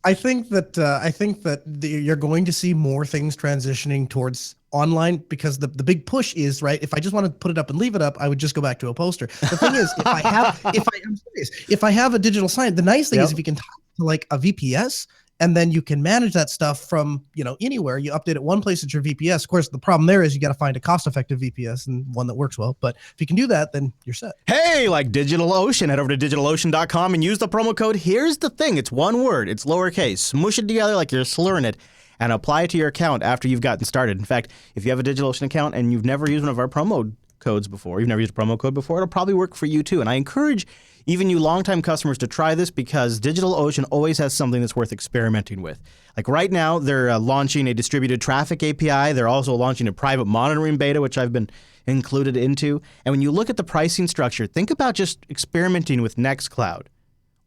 I think that you're going to see more things transitioning towards online, because the big push is, right, if I just want to put it up and leave it up, I would just go back to a poster. The thing is, if I have a digital sign, the nice thing is if you can talk to like a VPS, and then you can manage that stuff from anywhere. You update it one place at your VPS. Of course, the problem there is you got to find a cost-effective VPS and one that works well. But if you can do that, then you're set. Hey, like DigitalOcean, head over to DigitalOcean.com and use the promo code. Here's the thing: it's one word, it's lowercase. Smush it together like you're slurring it, and apply it to your account after you've gotten started. In fact, if you have a DigitalOcean account and you've never used one of our promo codes before, you've never used a promo code before, it'll probably work for you too. And I encourage even you longtime customers to try this, because DigitalOcean always has something that's worth experimenting with. Like right now, they're launching a distributed traffic API. They're also launching a private monitoring beta, which I've been included into. And when you look at the pricing structure, think about just experimenting with Nextcloud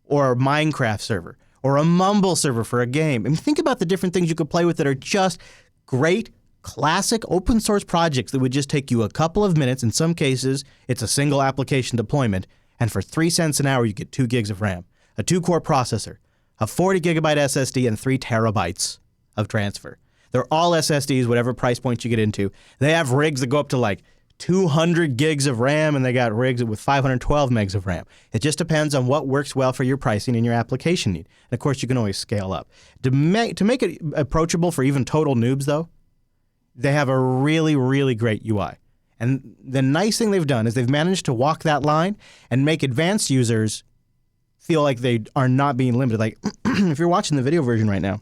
or Minecraft server or a Mumble server for a game. I mean, think about the different things you could play with that are just great, classic open source projects that would just take you a couple of minutes. In some cases, it's a single application deployment. And for 3 cents an hour, you get 2 gigs of RAM, a 2-core processor, a 40 gigabyte SSD, and 3 terabytes of transfer. They're all SSDs, whatever price point you get into. They have rigs that go up to like 200 gigs of RAM, and they got rigs with 512 megs of RAM. It just depends on what works well for your pricing and your application need. And of course, you can always scale up. To make it approachable for even total noobs, though, they have a really, really great UI. And the nice thing they've done is they've managed to walk that line and make advanced users feel like they are not being limited. Like, if you're watching the video version right now,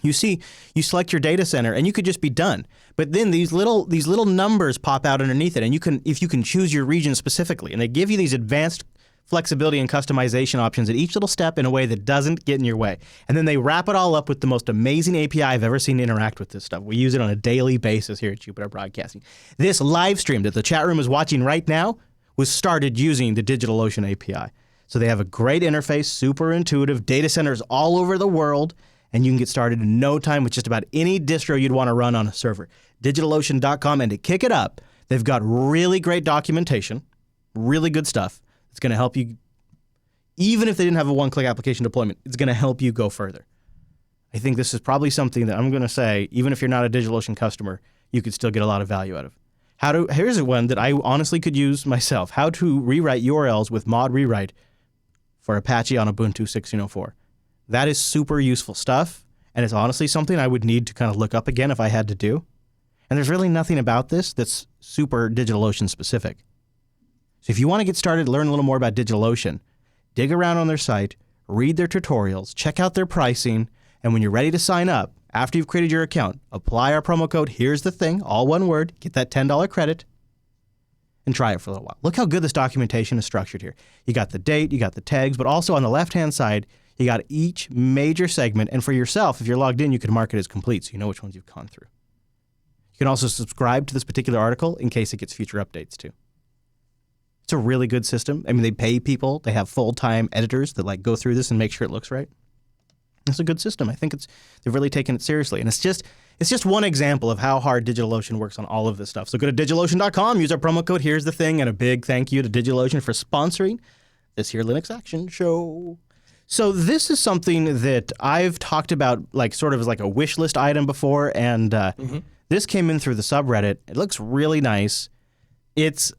you see, you select your data center and you could just be done. But then these little numbers pop out underneath it, and if you can choose your region specifically, and they give you these advanced flexibility and customization options at each little step in a way that doesn't get in your way. And then they wrap it all up with the most amazing API I've ever seen interact with this stuff. We use it on a daily basis here at Jupiter Broadcasting. This live stream that the chat room is watching right now was started using the DigitalOcean API. So they have a great interface, super intuitive, data centers all over the world, and you can get started in no time with just about any distro you'd want to run on a server. DigitalOcean.com, and to kick it up, they've got really great documentation, really good stuff. It's going to help you, even if they didn't have a one-click application deployment, it's going to help you go further. I think this is probably something that I'm going to say, even if you're not a DigitalOcean customer, you could still get a lot of value out of. Here's one that I honestly could use myself. How to rewrite URLs with mod rewrite for Apache on Ubuntu 16.04. That is super useful stuff, and it's honestly something I would need to kind of look up again if I had to do. And there's really nothing about this that's super DigitalOcean specific. So if you want to get started, learn a little more about DigitalOcean, dig around on their site, read their tutorials, check out their pricing, and when you're ready to sign up, after you've created your account, apply our promo code, here's the thing, all one word, get that $10 credit, and try it for a little while. Look how good this documentation is structured here. You got the date, you got the tags, but also on the left-hand side, you got each major segment, and for yourself, if you're logged in, you can mark it as complete so you know which ones you've gone through. You can also subscribe to this particular article in case it gets future updates too. It's a really good system. I mean, they pay people. They have full-time editors that like go through this and make sure it looks right. It's a good system. I think they've really taken it seriously. And it's just one example of how hard DigitalOcean works on all of this stuff. So go to DigitalOcean.com, use our promo code, here's the thing, and a big thank you to DigitalOcean for sponsoring this here Linux Action Show. So this is something that I've talked about like sort of as like a wish list item before, and this came in through the subreddit. It looks really nice. It's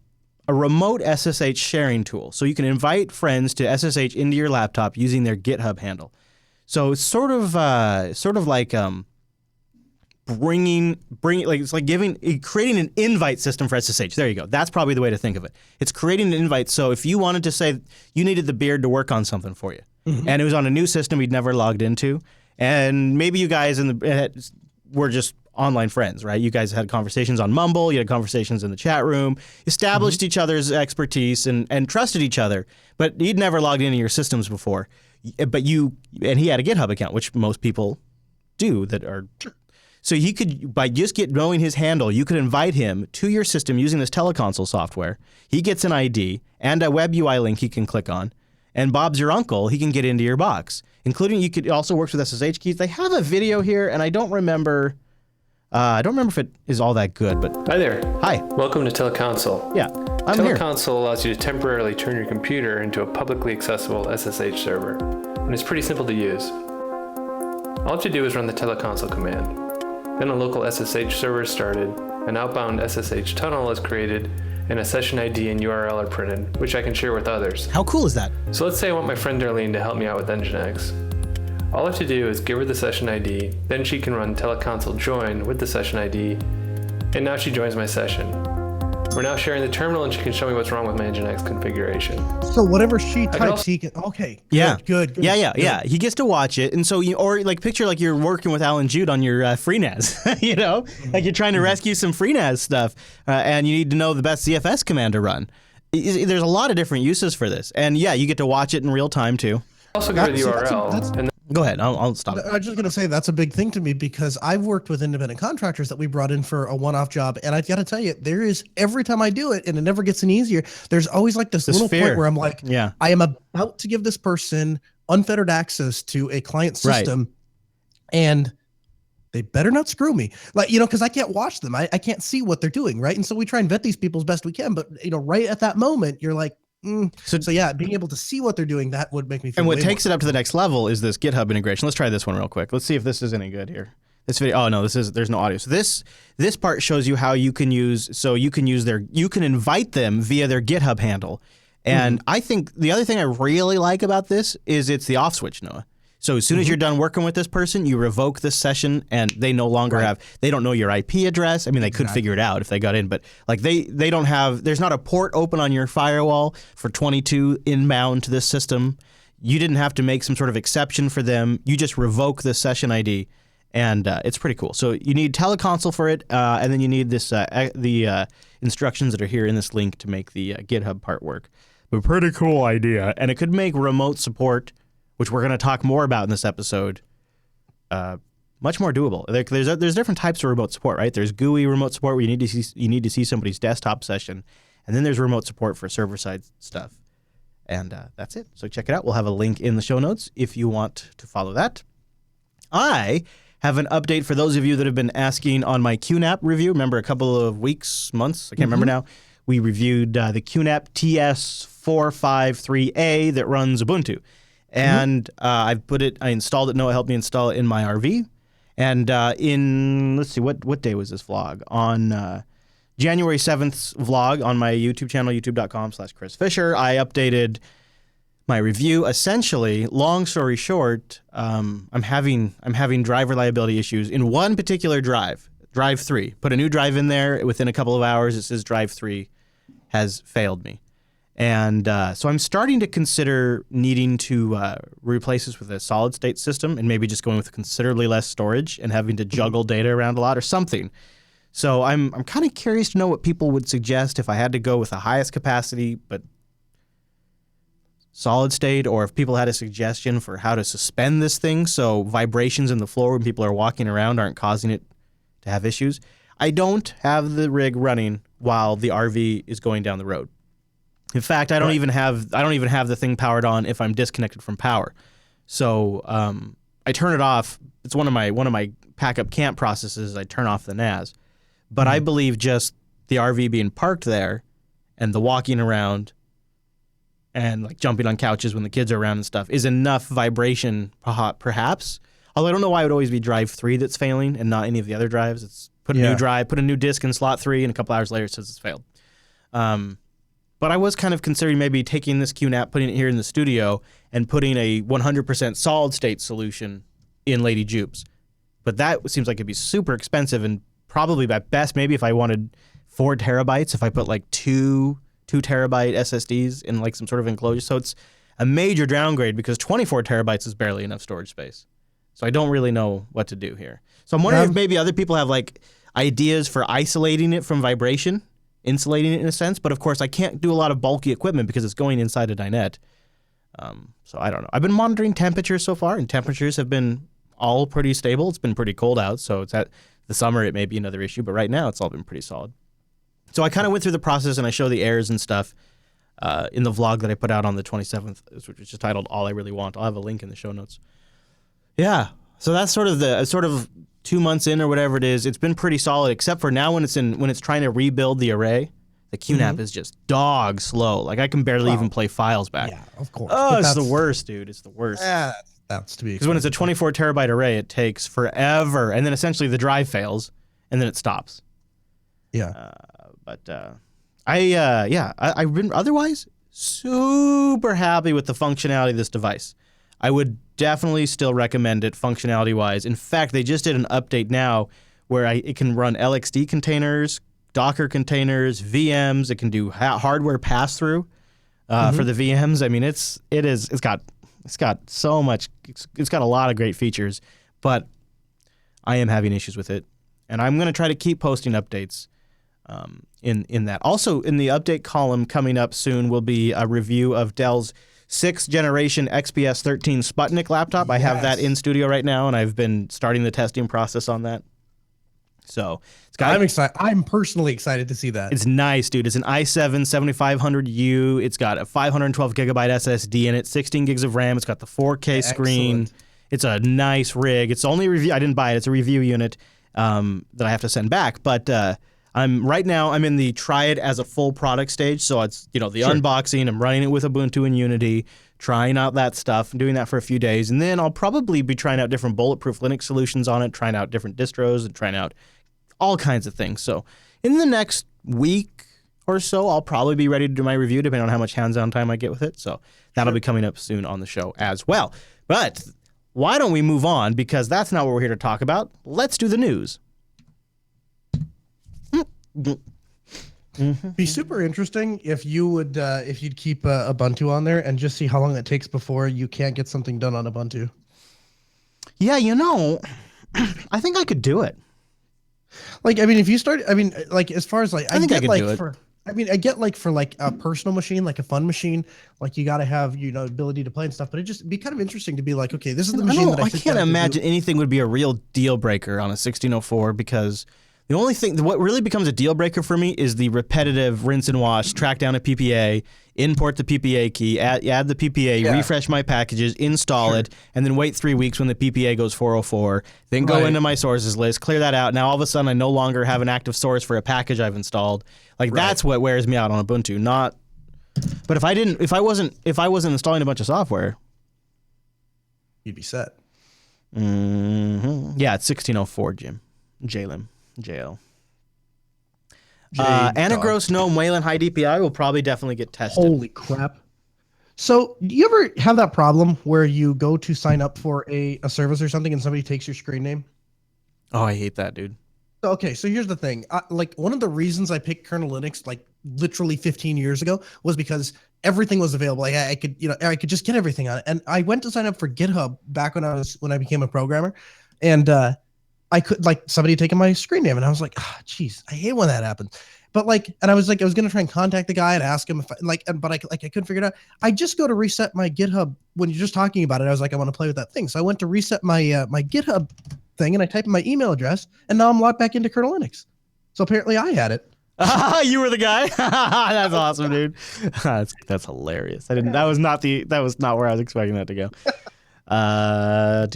a remote SSH sharing tool. So you can invite friends to SSH into your laptop using their GitHub handle. So it's sort of like creating an invite system for SSH. There you go. That's probably the way to think of it. It's creating an invite. So if you wanted to say you needed the beard to work on something for you, and it was on a new system you'd never logged into, and maybe you guys were just online friends, right? You guys had conversations on Mumble, you had conversations in the chat room, established each other's expertise and trusted each other, but he'd never logged into your systems before. But he had a GitHub account, which most people do that are. So he could, by just knowing his handle, you could invite him to your system using this teleconsole software. He gets an ID and a web UI link he can click on. And Bob's your uncle, he can get into your box. Including, it also works with SSH keys. They have a video here, and I don't remember if it is all that good, but... Hi there. Hi. Welcome to Teleconsole. Yeah, I'm here. Teleconsole allows you to temporarily turn your computer into a publicly accessible SSH server, and it's pretty simple to use. All you have to do is run the teleconsole command. Then a local SSH server is started, an outbound SSH tunnel is created, and a session ID and URL are printed, which I can share with others. How cool is that? So let's say I want my friend Darlene to help me out with Nginx. All I have to do is give her the session ID, then she can run teleconsole join with the session ID, and now she joins my session. We're now sharing the terminal, and she can show me what's wrong with my Nginx configuration. So whatever she types, he can. Okay. Good. Yeah. He gets to watch it, and so or like picture like you're working with Alan Jude on your FreeNAS, you know, like you're trying to rescue some FreeNAS stuff, and you need to know the best CFS command to run. There's a lot of different uses for this, and yeah, you get to watch it in real time too. Also go to the URL. Go ahead. I'll stop. I was just going to say that's a big thing to me because I've worked with independent contractors that we brought in for a one-off job. And I've got to tell you, there is every time I do it, and it never gets any easier, there's always like this little fear. point where I'm like, I am about to give this person unfettered access to a client Right. system, and they better not screw me. Like, because I can't watch them. I can't see what they're doing, right? And so we try and vet these people as best we can. But, right at that moment, you're like, So yeah, being able to see what they're doing, that would make me feel. And what way takes more it up to the next level is this GitHub integration. Let's try this one real quick. Let's see if this is any good here. This video. Oh no, there's no audio. So this part shows you how you can use. So you can invite them via their GitHub handle. And I think the other thing I really like about this is it's the off switch, Noah. So as soon as you're done working with this person, you revoke this session, and they no longer they don't know your IP address. I mean, they could figure it out if they got in, but like they don't have, there's not a port open on your firewall for 22 inbound to this system. You didn't have to make some sort of exception for them. You just revoke the session ID, and it's pretty cool. So you need teleconsole for it, and then you need this the instructions that are here in this link to make the GitHub part work. But pretty cool idea, and it could make remote support, which we're going to talk more about in this episode, much more doable. There's different types of remote support, right? There's GUI remote support where you need to see somebody's desktop session, and then there's remote support for server-side stuff. And that's it. So check it out. We'll have a link in the show notes if you want to follow that. I have an update for those of you that have been asking on my QNAP review. Remember a couple of weeks, months, I can't remember now. We reviewed the QNAP TS453A that runs Ubuntu. And I installed it. Noah helped me install it in my RV. And let's see, what day was this vlog? On January 7th's vlog on my YouTube channel, youtube.com/Chris Fisher, I updated my review. Essentially, long story short, I'm having drive reliability issues in one particular drive 3. Put a new drive in there. Within a couple of hours, it says drive 3 has failed me. And so I'm starting to consider needing to replace this with a solid state system, and maybe just going with considerably less storage and having to juggle data around a lot or something. So I'm kind of curious to know what people would suggest if I had to go with the highest capacity but solid state, or if people had a suggestion for how to suspend this thing so vibrations in the floor when people are walking around aren't causing it to have issues. I don't have the rig running while the RV is going down the road. In fact, I don't even have the thing powered on if I'm disconnected from power. So I turn it off. It's one of my pack up camp processes. I turn off the NAS. But I believe just the RV being parked there and the walking around and like jumping on couches when the kids are around and stuff is enough vibration, perhaps. Although I don't know why it would always be drive 3 that's failing and not any of the other drives. It's put a new drive, put a new disk in slot 3, and a couple hours later it says it's failed. But I was kind of considering maybe taking this QNAP, putting it here in the studio, and putting a 100% solid state solution in Lady Jupes. But that seems like it'd be super expensive, and probably at best, maybe if I wanted 4 terabytes, if I put like two terabyte SSDs in like some sort of enclosure. So it's a major downgrade because 24 terabytes is barely enough storage space. So I don't really know what to do here. So I'm wondering if maybe other people have like ideas for isolating it from vibration, insulating it in a sense. But of course, I can't do a lot of bulky equipment because it's going inside a dinette. So I don't know. I've been monitoring temperatures so far, and temperatures have been all pretty stable. It's been pretty cold out, so it's at the summer it may be another issue, but right now it's all been pretty solid. So I kind of went through the process, and I show the errors and stuff in the vlog that I put out on the 27th, which is just titled "All I Really Want." I'll have a link in the show notes. Yeah, so that's sort of 2 months in or whatever it is. It's been pretty solid, except for now when it's trying to rebuild the array. The QNAP is just dog slow. Like I can barely even play files back. Yeah, of course. Oh, it's the worst, dude. It's the worst. Yeah, that's to be Because when it's a 24 terabyte array, it takes forever, and then essentially the drive fails, and then it stops. Yeah. I've been otherwise super happy with the functionality of this device. I would definitely still recommend it functionality-wise. In fact, they just did an update now where it can run LXD containers, Docker containers, VMs. It can do hardware pass-through for the VMs. I mean, it's got so much. It's got a lot of great features, but I am having issues with it, and I'm going to try to keep posting updates in that. Also, in the update column coming up soon will be a review of Dell's 6th generation XPS 13 Sputnik laptop. I have that in studio right now, and I've been starting the testing process on that. So it's got. I'm excited. I'm personally excited to see that. It's nice, dude. It's an i7 7500U. It's got a 512 gigabyte SSD in it, 16 gigs of RAM. It's got the 4K screen. Excellent. It's a nice rig. It's only review. I didn't buy it. It's a review unit that I have to send back. But I'm in the try it as a full product stage. So it's the unboxing. I'm running it with Ubuntu and Unity, trying out that stuff, and doing that for a few days, and then I'll probably be trying out different bulletproof Linux solutions on it, trying out different distros, and trying out all kinds of things. So in the next week or so, I'll probably be ready to do my review, depending on how much hands-on time I get with it. So that'll be coming up soon on the show as well. But why don't we move on? Because that's not what we're here to talk about. Let's do the news. Be super interesting if you would if you'd keep Ubuntu on there and just see how long it takes before you can't get something done on Ubuntu. Yeah, I think I could do it. Like, I mean, if you start, I mean, like, as far as like, I think I could do it. I get like for like a personal machine, like a fun machine, like you got to have, ability to play and stuff, but it'd be kind of interesting to be like, okay, this is the machine that I sit can't down to imagine do. anything would be a real deal breaker on a 1604, because the only thing, what really becomes a deal breaker for me is the repetitive rinse and wash, track down a PPA, import the PPA key, add the PPA, refresh my packages, install it, and then wait 3 weeks when the PPA goes 404, then go into my sources list, clear that out. Now all of a sudden I no longer have an active source for a package I've installed. Like that's what wears me out on Ubuntu. But if I wasn't installing a bunch of software, You'd be set. Yeah, it's 1604, Jim. JLM. JL. Anagross, GNOME, Wayland, high DPI will probably definitely get tested. Holy crap. So do you ever have that problem where you go to sign up for a service or something and somebody takes your screen name? Oh, I hate that, dude. Okay, so here's the thing. Like one of the reasons I picked kernel Linux like literally 15 years ago was because everything was available. Like I could just get everything on it. And I went to sign up for GitHub back when I became a programmer, and I could somebody had taken my screen name, and I was like, geez, I hate when that happens. But I was gonna try and contact the guy and ask him if I couldn't figure it out. I just go to reset my GitHub when you're just talking about it. I was like, I want to play with that thing, so I went to reset my my GitHub thing, and I typed in my email address, and now I'm logged back into kernel Linux. So apparently I had it. You were the guy. That's awesome, dude. That's hilarious. That was not where I was expecting that to go. I'm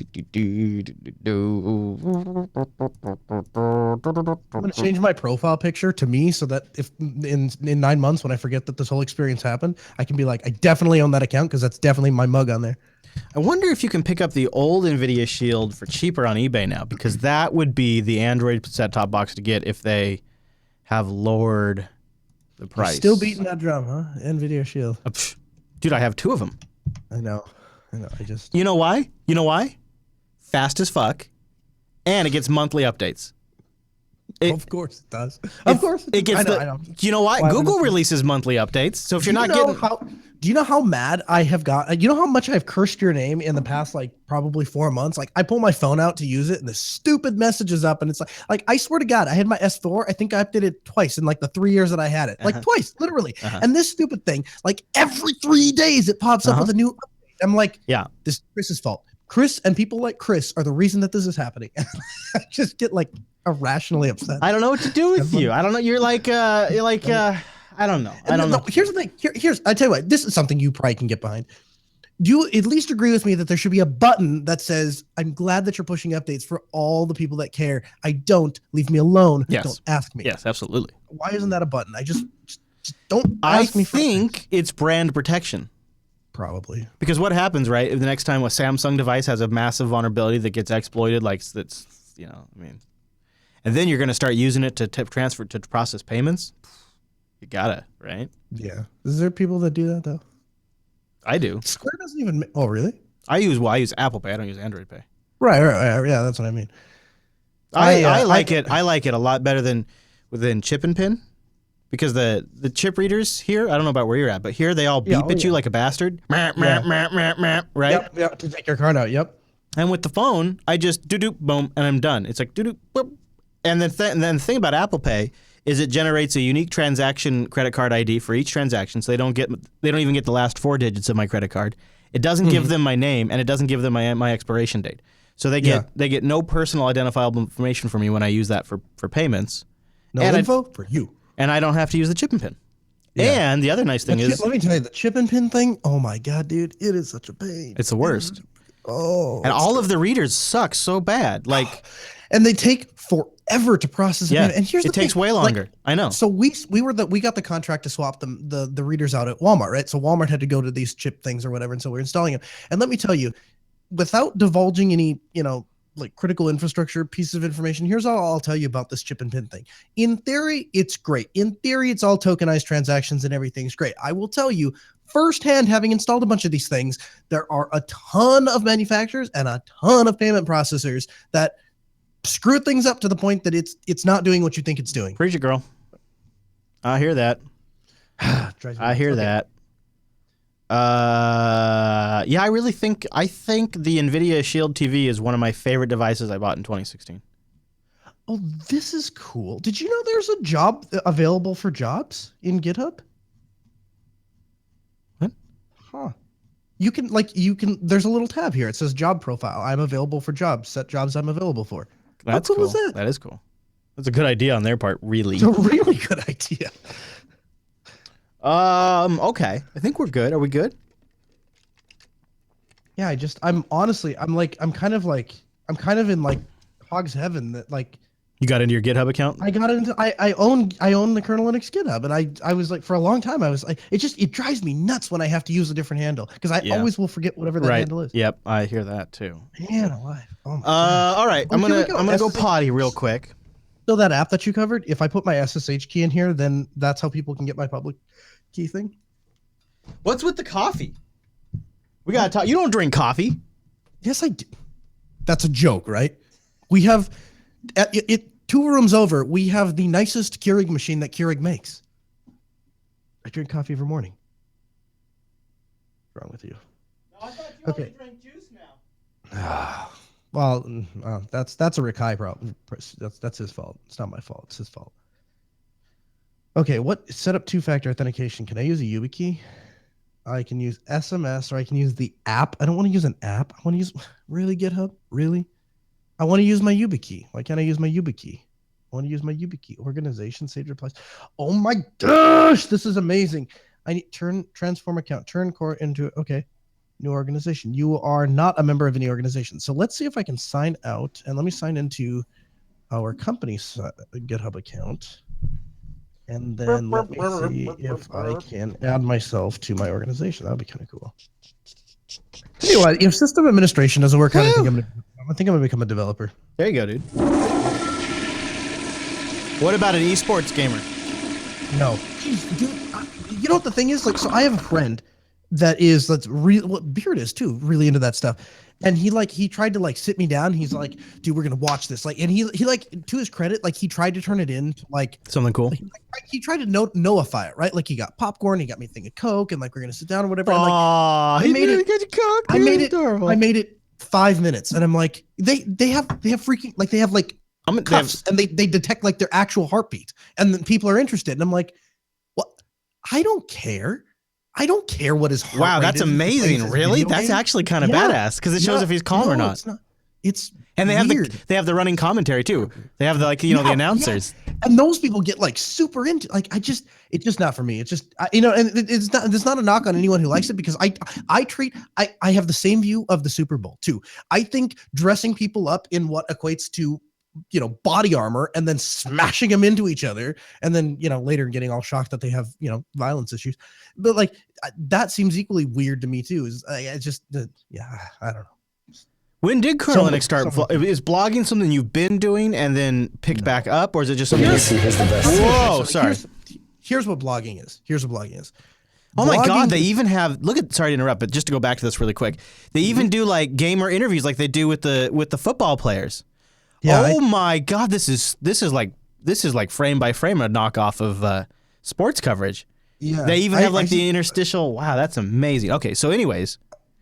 gonna change my profile picture to me so that if in 9 months when I forget that this whole experience happened, I can be like, I definitely own that account because that's definitely my mug on there. I wonder if you can pick up the old NVIDIA Shield for cheaper on eBay now, because that would be the Android set-top box to get if they have lowered the price. Still beating that drum, huh? NVIDIA Shield. Dude, I have 2 of them. I know. You know why? Fast as fuck, and it gets monthly updates. Of course it does. Of course it gets. I know. You know why? Google releases monthly updates. So if you're not getting, do you know how mad I have got? You know how much I've cursed your name in the past probably 4 months? I pull my phone out to use it, and the stupid message is up, and it's like I swear to God, I had my S4. I think I updated it twice in the 3 years that I had it, twice, literally. And this stupid thing, every 3 days, it pops up with a new update. I'm like, yeah, this is Chris's fault. Chris and people like Chris are the reason that this is happening. I just get irrationally upset. I don't know what to do with you. I don't know. You're I don't know. I don't know. Here's the thing. Here's I tell you what. This is something you probably can get behind. Do you at least agree with me that there should be a button that says, "I'm glad that you're pushing updates for all the people that care. I don't. Leave me alone. Yes. Don't ask me." Yes, absolutely. Why isn't that a button? I just don't ask me. I think it's brand protection. Probably. Because what happens, right? The next time a Samsung device has a massive vulnerability that gets exploited, and then you're going to start using it to transfer to process payments. You gotta, right? Yeah. Is there people that do that though? I do. Square doesn't even. Oh, really? I use Apple Pay. I don't use Android Pay. Right. Yeah, that's what I mean. I like it. I like it a lot better than chip and pin. Because the chip readers here, I don't know about where you're at, but here they all beep at you like a bastard. Right? Yep, to take your card out, yep. And with the phone, I just do-do, boom, and I'm done. It's like do-do, boop. And then the thing about Apple Pay is it generates a unique transaction credit card ID for each transaction, so they don't even get the last 4 digits of my credit card. It doesn't give them my name, and it doesn't give them my expiration date. So they get no personal identifiable information from me when I use that for payments. No and info for you. And I don't have to use the chip and pin. Yeah. And the other nice thing is, let me tell you, the chip and pin thing. Oh my god, dude, it is such a pain. it's the worst. Oh, And all of the readers suck so bad. Like, and they take forever to process. yeah, And here's it takes way longer. I know. So we got the contract to swap the readers out at Walmart, right? So Walmart had to go to these chip things or whatever, and so we're installing them. And let me tell you, without divulging any, like critical infrastructure pieces of information, here's all I'll tell you about this chip and pin thing. In theory, it's great. In theory, it's all tokenized transactions and everything's great. I will tell you firsthand, having installed a bunch of these things, there are a ton of manufacturers and a ton of payment processors that screw things up to the point that it's not doing what you think it's doing. Preach it, girl. I hear that. I hear that. Yeah, I think the NVIDIA Shield TV is one of my favorite devices I bought in 2016. Oh, this is cool. Did you know there's a job available for jobs in GitHub? What? Huh. You can, there's a little tab here. It says job profile. I'm available for jobs. Set jobs I'm available for. That's How cool cool. is that? That is cool. That's a good idea on their part, really. It's a really good idea. Okay. I think we're good. Are we good? Yeah, I'm kind of in like hog's heaven that like You got into your GitHub account? I own the kernel Linux GitHub, and I was like, for a long time I was like, it drives me nuts when I have to use a different handle because I always will forget whatever that handle is. Yep, I hear that too. Man alive. Oh my God. All right, I'm gonna go potty real quick. So that app that you covered, if I put my SSH key in here, then that's how people can get my public key thing. What's with the coffee? We gotta talk. You don't drink coffee. Yes, I do. That's a joke, right? We have it 2 rooms over. We have the nicest Keurig machine that Keurig makes. I drink coffee every morning. What's wrong with you? No, I thought you only drink juice now. Well, that's a Rikai problem. That's his fault. It's not my fault. It's his fault. Okay, what set up 2-factor authentication? Can I use a YubiKey? I can use SMS, or I can use the app. I don't want to use an app. I want to use really GitHub. Really, I want to use my YubiKey. Why can't I use my YubiKey? I want to use my YubiKey. Organization Sage replies. Oh my gosh, this is amazing. I need transform account, turn core into new organization. You are not a member of any organization. So let's see if I can sign out, and let me sign into our company's GitHub account. And then let me see if I can add myself to my organization. That would be kind of cool. Tell you what, if system administration doesn't work out, I think I'm gonna become a developer. There you go, dude. What about an esports gamer? No, jeez, dude. You know what the thing is? Like, so I have a friend that's real. Well, Beard is too, really into that stuff. And he tried to like sit me down. He's like, dude, we're gonna watch this. Like, and he like, to his credit, like he tried to turn it into like Something cool. he tried to Noahify it, right? Like he got popcorn, he got me a thing of Coke, and like we're gonna sit down or whatever. And, like, I made it 5 minutes, and I'm like, they have freaking like they have like cuffs, and they detect like their actual heartbeat, and then people are interested, and I'm like, what? I don't care what his heart Wow, rate that's is amazing. Really? That's game. actually kind of badass because it shows if he's calm or not. It's not. It's And they weird. have the running commentary too. They have the the announcers. Yeah. And those people get like super into like it's just not for me. It's just and it's not a knock on anyone who likes it because I have the same view of the Super Bowl too. I think dressing people up in what equates to body armor and then smashing them into each other and then later getting all shocked that they have violence issues, but like that seems equally weird to me too. It's just I don't know. When did Kernel Linux start? Is blogging something you've been doing and then picked back up, or is it just something? Whoa, sorry. Here's what blogging is. Oh my God, they even have sorry to interrupt, but just to go back to this really quick. They even do like gamer interviews like they do with the football players. Yeah. My God, this is like frame by frame a knockoff of sports coverage. Yeah. They even have like the interstitial. Wow, that's amazing. Okay, so anyways,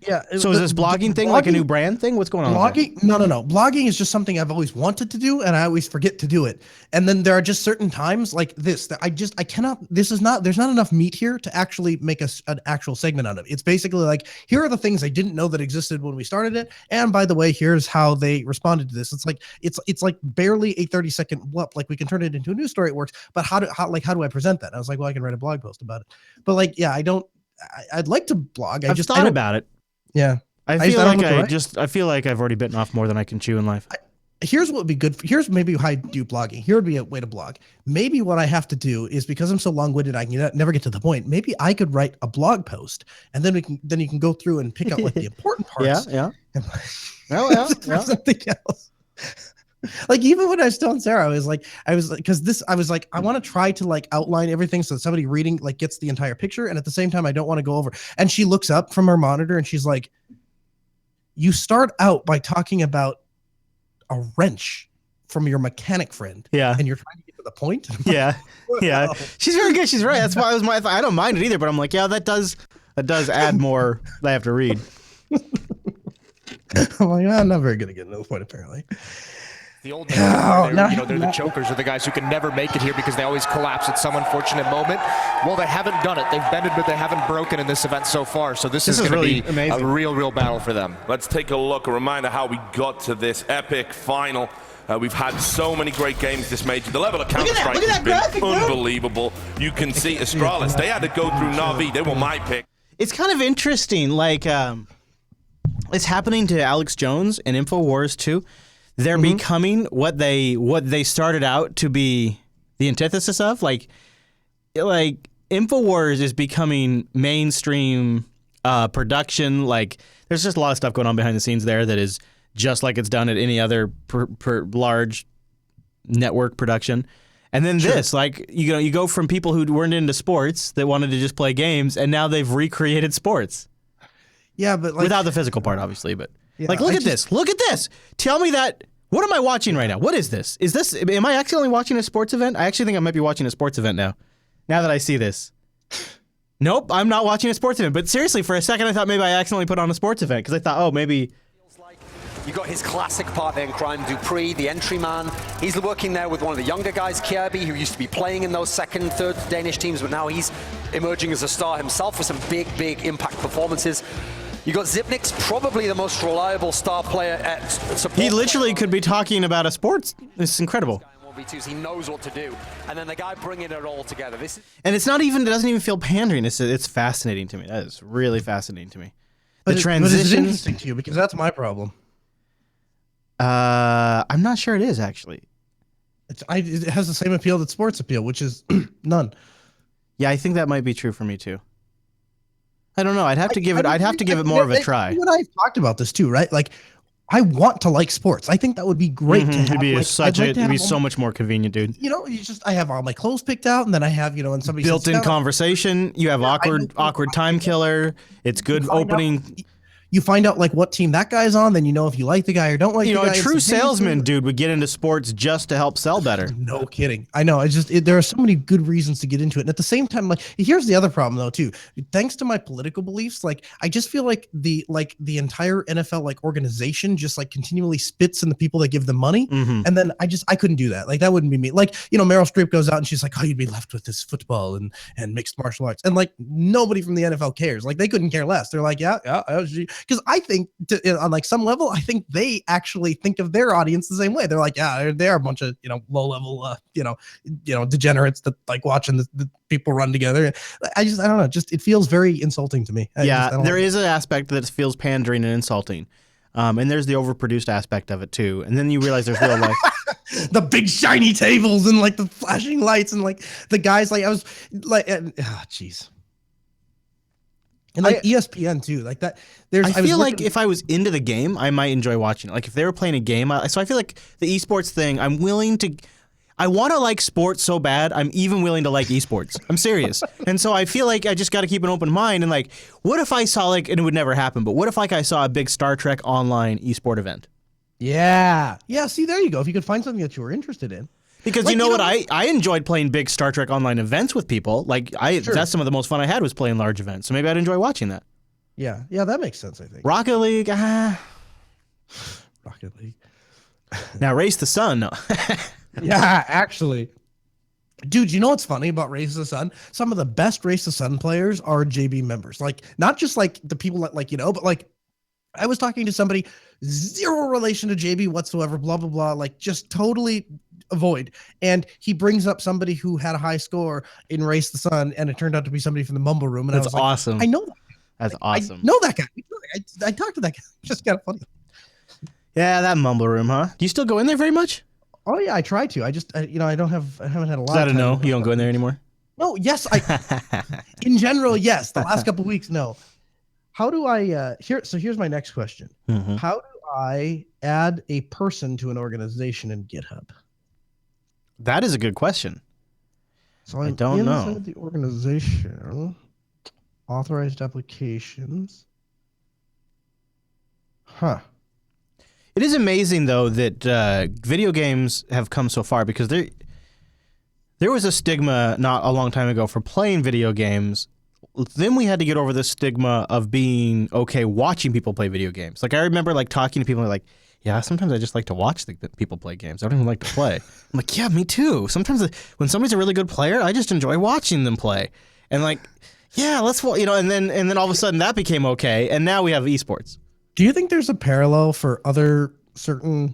Yeah. So is this blogging thing like a new brand thing? What's going on? Blogging? No. Blogging is just something I've always wanted to do, and I always forget to do it. And then there are just certain times like this that I cannot. There's not enough meat here to actually make an actual segment out of it. It's basically like, here are the things I didn't know that existed when we started it, and by the way, here's how they responded to this. It's like barely a 30-second whoop. Like, we can turn it into a news story. It works, but how do I present that? And I was like, well, I can write a blog post about it. But like, yeah, I'd like to blog. I've thought about it. Yeah. I feel like I've already bitten off more than I can chew in life. Here's what would be good. Here's maybe how I do blogging. Here would be a way to blog. Maybe what I have to do is, because I'm so long-winded, I can never get to the point. Maybe I could write a blog post, and then you can go through and pick out like the important parts. Yeah. Yeah. Something else. Like, even when I was telling Sarah, I was like, I want to try to like outline everything so that somebody reading like gets the entire picture. And at the same time, I don't want to go over. And she looks up from her monitor and she's like, you start out by talking about a wrench from your mechanic friend. Yeah. And you're trying to get to the point. Yeah. Yeah. She's very good. She's right. That's why I don't mind it either, but I'm like, yeah, that does add more that I have to read. I'm like, I'm not very good at getting to the point, apparently. The old they're the chokers, are the guys who can never make it here because they always collapse at some unfortunate moment. Well, they haven't done it. They've bended, but they haven't broken in this event so far. So this is going to really be amazing. A real battle for them. Let's take a look, a reminder how we got to this epic final. We've had so many great games this major. The level of Counter-Strike has been unbelievable. You can see Astralis, they had to go through Na'Vi. They were my pick. It's kind of interesting, like, it's happening to Alex Jones and InfoWars too. They're becoming what they started out to be the antithesis of. Like InfoWars is becoming mainstream production. Like, there's just a lot of stuff going on behind the scenes there that is just like it's done at any other large network production. And then this, like, you go from people who weren't into sports that wanted to just play games, and now they've recreated sports. Yeah, but like, without the physical part, obviously, but yeah, like, look at this. Look at this. Tell me that. What am I watching right now? What is this? Am I accidentally watching a sports event? I actually think I might be watching a sports event now that I see this. Nope, I'm not watching a sports event. But seriously, for a second, I thought maybe I accidentally put on a sports event because I thought, oh, maybe. You got his classic partner in crime, Dupree, the entry man. He's working there with one of the younger guys, Kjærby, who used to be playing in those second, third Danish teams, but now he's emerging as a star himself with some big impact performances. You got Zipnik's probably the most reliable star player at support. He literally could be talking about a sports. It's incredible. He knows what to do, and then the guy bringing it all together. And it doesn't even feel pandering. It's fascinating to me. That is really fascinating to me. The transitions. But it's interesting to you because that's my problem. I'm not sure it is actually. It has the same appeal that sports appeal, which is none. Yeah, I think that might be true for me too. I don't know. I'd have to give it more of a try. You and I have talked about this too, right? Like, I want to like sports. I think that would be great to have. It'd be so much more convenient, dude. You know, I have all my clothes picked out, and then I have, and somebody built-in conversation. You have awkward time killer. It's good opening. You find out like what team that guy's on, then you know if you like the guy or don't like the guy. A true salesman, dude, would get into sports just to help sell better. No kidding. I know. There are so many good reasons to get into it. And at the same time, like, here's the other problem though, too. Thanks to my political beliefs, like, I just feel like the entire NFL like organization just like continually spits in the people that give them money. And then I couldn't do that. Like, that wouldn't be me. Like, Meryl Streep goes out and she's like, oh, you'd be left with this football and mixed martial arts. And like, nobody from the NFL cares. Like, they couldn't care less. They're like, yeah. Because I think on like some level, I think they actually think of their audience the same way. They're like, yeah, they're a bunch of low level degenerates that like watching the people run together. I don't know. Just it feels very insulting to me. There is an aspect that feels pandering and insulting. And there's the overproduced aspect of it too. And then you realize there's real life. The big shiny tables and like the flashing lights and like the guys like I was like, jeez. And like ESPN too, like that. I feel like if I was into the game, I might enjoy watching it. Like if they were playing a game, so I feel like the esports thing. I want to like sports so bad. I'm even willing to like esports. I'm serious. And so I feel like I just got to keep an open mind. And like, what if I saw and it would never happen, but what if like I saw a big Star Trek online esport event? Yeah. See, there you go. If you could find something that you were interested in. Because like, what? I enjoyed playing big Star Trek online events with people. Like that's some of the most fun I had was playing large events. So maybe I'd enjoy watching that. Yeah, that makes sense, I think. Rocket League, Rocket League. Now Race the Sun. No. Yeah, actually. Dude, you know what's funny about Race the Sun? Some of the best Race the Sun players are JB members. Like, not just like the people that like, but like I was talking to somebody, zero relation to JB whatsoever, blah, blah, blah, like just totally avoid. And he brings up somebody who had a high score in Race the Sun, and it turned out to be somebody from the Mumble Room. And That's I was like, awesome. I know that. That's awesome. I know that guy. I talked to that guy. It's just kind of funny. Yeah, that Mumble Room, huh? Do you still go in there very much? Oh yeah, I try to. I just, I haven't had a lot. Is that of a time no? to- You don't go in there anymore? No, yes, in general, yes. The last couple weeks, no. How do I here's my next question. Mhm. How do I add a person to an organization in GitHub? That is a good question. So I don't know. inside the organization, authorized applications. Huh. It is amazing, though, that video games have come so far, because there was a stigma not a long time ago for playing video games. Then we had to get over the stigma of being okay watching people play video games. Like, I remember like talking to people like, yeah, sometimes I just like to watch people play games. I don't even like to play. I'm like, yeah, me too. Sometimes when somebody's a really good player, I just enjoy watching them play. And like, yeah, and then all of a sudden that became okay, and now we have esports. Do you think there's a parallel for other certain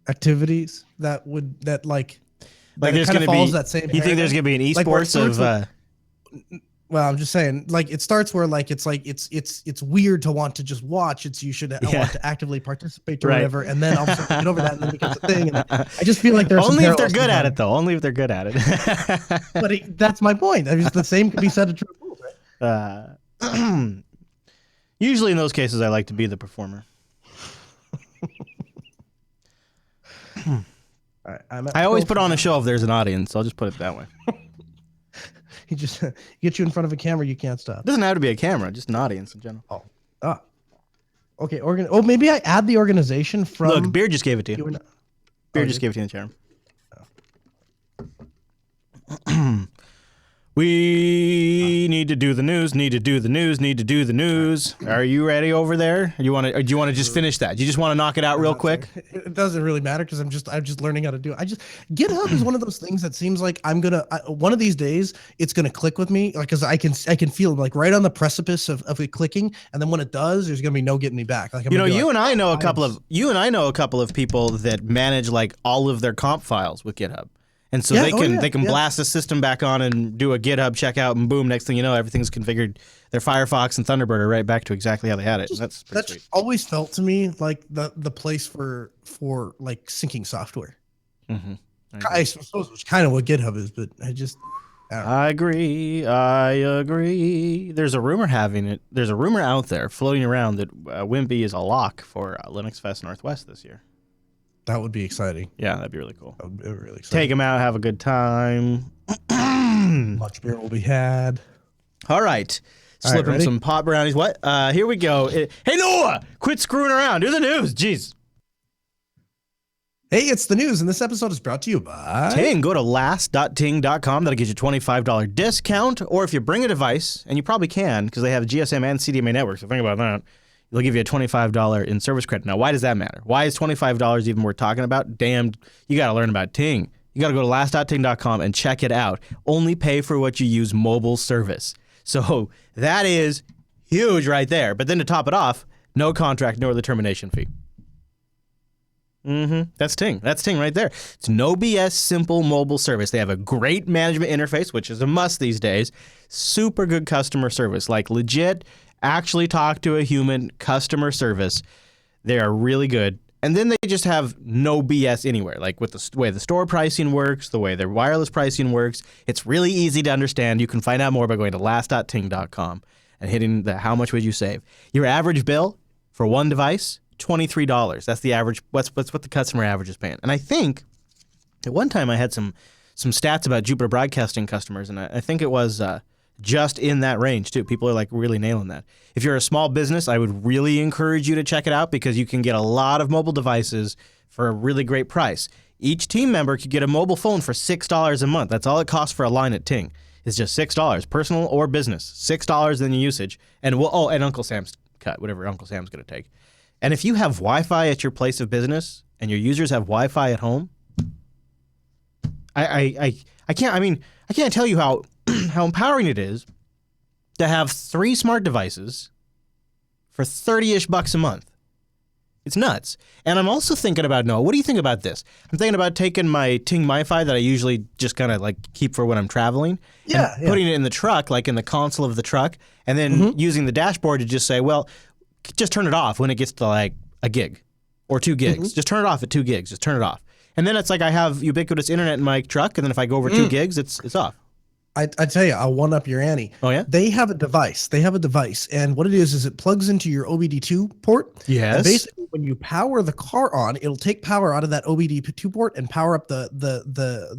activities that Like kind there's going of to follows be. that same You think there's going to be an Like, where it esports starts of? Well, I'm just saying, like it starts where like it's weird to want to just watch. You should want to actively participate or Right. whatever, and then all of a sudden get over that, and then it becomes a thing. And I just feel like there's Only some if they're parallels good at to it, though. Only if they're good at it. that. But that's my point. I mean, the same can be said to true rules, right? Usually in those cases, I like to be the performer. All right, I always put on a show if there's an audience. I'll just put it that way. He just get you in front of a camera, you can't stop. It doesn't have to be a camera, just an audience in general. Okay. Maybe I add the organization from. Look, Beard just gave it to you. Beard Oh, just gave it to you in the chat. We need to do the news. Need to do the news. Need to do the news. Are you ready over there? Or do you want to just finish that? Do you just want to knock it out real quick? It doesn't really matter because I'm just learning how to do it. GitHub is one of those things that seems like one of these days it's gonna click with me, like because I can feel like right on the precipice of it clicking, and then when it does, there's gonna be no getting me back. Like You and I know a couple of people that manage like all of their comp files with GitHub. And so they can blast the system back on and do a GitHub checkout, and boom, next thing you know, everything's configured. Their Firefox and Thunderbird are right back to exactly how they had it. That's sweet. always felt to me like the place for like syncing software. Mm-hmm. I suppose it's kind of what GitHub is, but I agree. There's a rumor out there floating around that Wimpy is a lock for Linux Fest Northwest this year. that would be exciting. Yeah, that'd be really cool. That would be really exciting. Take them out, have a good time. Much beer will be had. All right. Slip him ready? some pot brownies. What? Here we go. Hey, Noah! Quit screwing around. Do the news. Jeez. Hey, it's the news, and this episode is brought to you by Ting. Go to last.ting.com. That'll get you a $25 discount. Or if you bring a device, and you probably can, because they have GSM and CDMA networks, so think about that, they'll give you a $25 in service credit. Now, why does that matter? Why is $25 even worth talking about? Damn, you got to learn about Ting. You got to go to last.ting.com and check it out. Only pay for what you use mobile service. So that is huge right there. But then to top it off, no contract, no early termination fee. That's Ting. That's Ting right there. It's no BS, simple mobile service. They have a great management interface, which is a must these days. Super good customer service, like legit, actually talk to a human customer service. They are really good. And then they just have no BS anywhere, like with the way the store pricing works, the way their wireless pricing works. It's really easy to understand. You can find out more by going to last.ting.com and hitting the how much would you save. Your average bill for one device, $23. That's the average. What's what the customer average is paying. And I think at one time I had some stats about Jupiter Broadcasting customers, and I think it was just in that range too. People are like really nailing that. If you're a small business, I would really encourage you to check it out because you can get a lot of mobile devices for a really great price. Each team member could get a mobile phone for $6 a month. That's all it costs for a line at Ting. is just $6, personal or business, $6 in the usage, and and Uncle Sam's cut, whatever Uncle Sam's going to take. And if you have Wi-Fi at your place of business and your users have Wi-Fi at home, I can't tell you how how empowering it is to have 3 smart devices for $30-ish a month. It's nuts. And I'm also thinking about, Noah, what do you think about this? I'm thinking about taking my Ting MiFi that I usually just kind of like keep for when I'm traveling, and putting it in the truck, like in the console of the truck, and then using the dashboard to just say, well, just turn it off when it gets to like a gig or 2 gigs. Just turn it off at 2 gigs. Just turn it off. And then it's like I have ubiquitous internet in my truck, and then if I go over 2 gigs, it's off. I tell you, I'll one up your Annie. Oh, yeah? They have a device. And what it is it plugs into your OBD2 port. Yes. And basically, when you power the car on, it'll take power out of that OBD2 port and power up the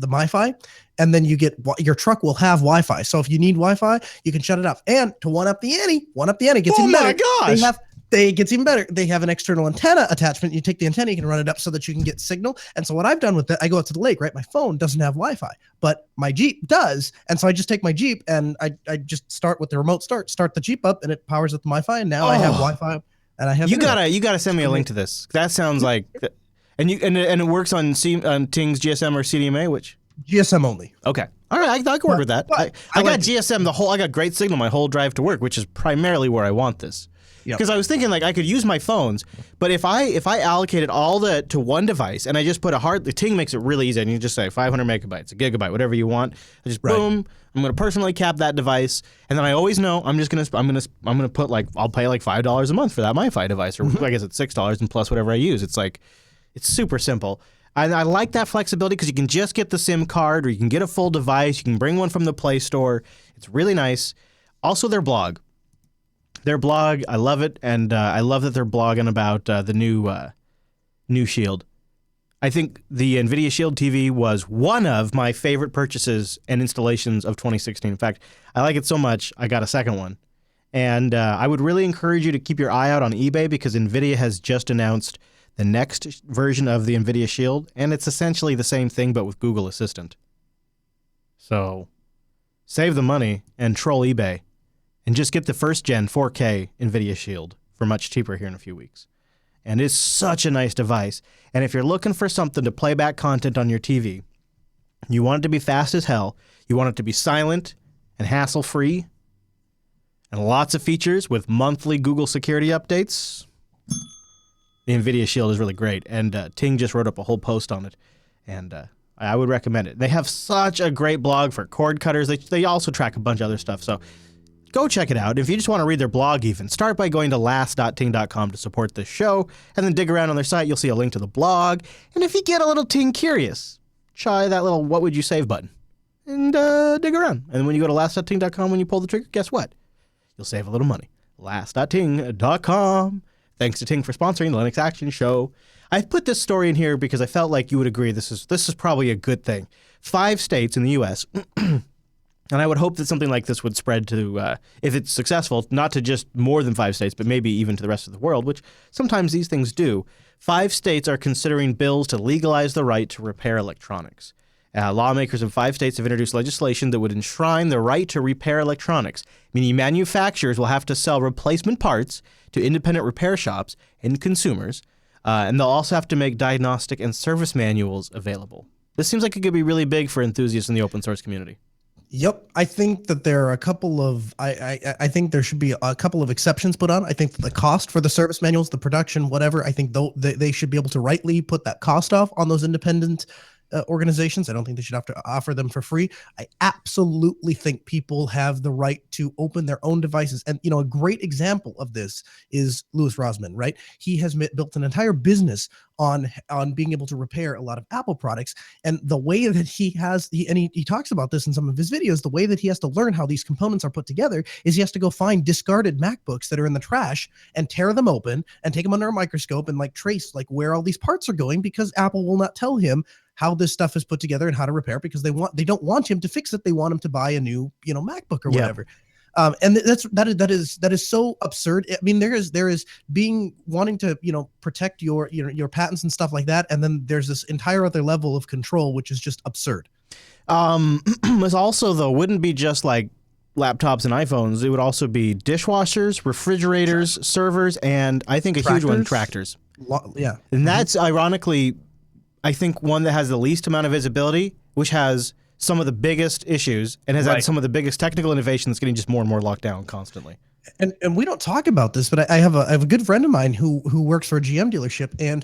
MiFi. And then your truck will have Wi-Fi. So if you need Wi-Fi, you can shut it off. And to one up the Annie, gets even better. Oh my gosh. It gets even better. They have an external antenna attachment. You take the antenna, you can run it up so that you can get signal. And so what I've done with that, I go out to the lake, right? My phone doesn't have Wi-Fi, but my Jeep does. And so I just take my Jeep and I just start with the remote start the Jeep up, and it powers up the Wi-Fi. And now I have Wi-Fi and I have you gotta send me a link to this. That sounds like, and it works on Ting's GSM or CDMA, which GSM only. Okay. All right, I can work with that. I got GSM I got great signal my whole drive to work, which is primarily where I want this. Because I was thinking like I could use my phones, but if I allocated all to one device and I just put the Ting makes it really easy, and you just say 500 megabytes, a gigabyte, whatever you want. I just boom. I'm gonna personally cap that device, and then I always know I'm gonna put like I'll pay like $5 a month for that MiFi device, or I guess it's $6 and plus whatever I use. It's like it's super simple. I like that flexibility because you can just get the SIM card, or you can get a full device. You can bring one from the Play Store. It's really nice. Also, their blog. I love it, and I love that they're blogging about the new Shield. I think the NVIDIA Shield TV was one of my favorite purchases and installations of 2016. In fact, I like it so much, I got a second one. And I would really encourage you to keep your eye out on eBay, because NVIDIA has just announced the next version of the NVIDIA Shield, and it's essentially the same thing but with Google Assistant. So save the money and troll eBay. And just get the first-gen 4K NVIDIA Shield for much cheaper here in a few weeks. And it's such a nice device. And if you're looking for something to play back content on your TV, you want it to be fast as hell, you want it to be silent and hassle-free, and lots of features with monthly Google security updates, the NVIDIA Shield is really great. And Ting just wrote up a whole post on it. And I would recommend it. They have such a great blog for cord cutters. They also track a bunch of other stuff. So go check it out. If you just want to read their blog even, start by going to last.ting.com to support this show, and then dig around on their site. You'll see a link to the blog. And if you get a little Ting curious, try that little what would you save button and dig around. And when you go to last.ting.com, when you pull the trigger, guess what? You'll save a little money. Last.ting.com. Thanks to Ting for sponsoring the Linux Action Show. I put this story in here because I felt like you would agree this is probably a good thing. 5 states in the U.S., and I would hope that something like this would spread to, if it's successful, not to just more than 5 states, but maybe even to the rest of the world, which sometimes these things do. 5 states are considering bills to legalize the right to repair electronics. Lawmakers in 5 states have introduced legislation that would enshrine the right to repair electronics, meaning manufacturers will have to sell replacement parts to independent repair shops and consumers, and they'll also have to make diagnostic and service manuals available. This seems like it could be really big for enthusiasts in the open source community. Yep, I think that there are a couple of I think there should be a couple of exceptions put on. I think that the cost for the service manuals, the production, whatever, I think they should be able to rightly put that cost off on those independent organizations. I don't think they should have to offer them for free. I absolutely think people have the right to open their own devices. And, a great example of this is Louis Rossmann, right? He has built an entire business on being able to repair a lot of Apple products. And the way that he talks about this in some of his videos, the way that he has to learn how these components are put together is he has to go find discarded MacBooks that are in the trash and tear them open and take them under a microscope and trace where all these parts are going, because Apple will not tell him how this stuff is put together and how to repair, because they don't want him to fix it. They want him to buy a new, MacBook or whatever. And that is so absurd. I mean, there is wanting to, protect your patents and stuff like that. And then there's this entire other level of control, which is just absurd. Was also, though, wouldn't be just like laptops and iPhones. It would also be dishwashers, refrigerators, servers, and I think a huge one, tractors. Yeah. And that's ironically, I think, one that has the least amount of visibility, which has some of the biggest issues and has had some of the biggest technical innovation that's getting just more and more locked down constantly. And we don't talk about this, but I have a good friend of mine who works for a GM dealership, and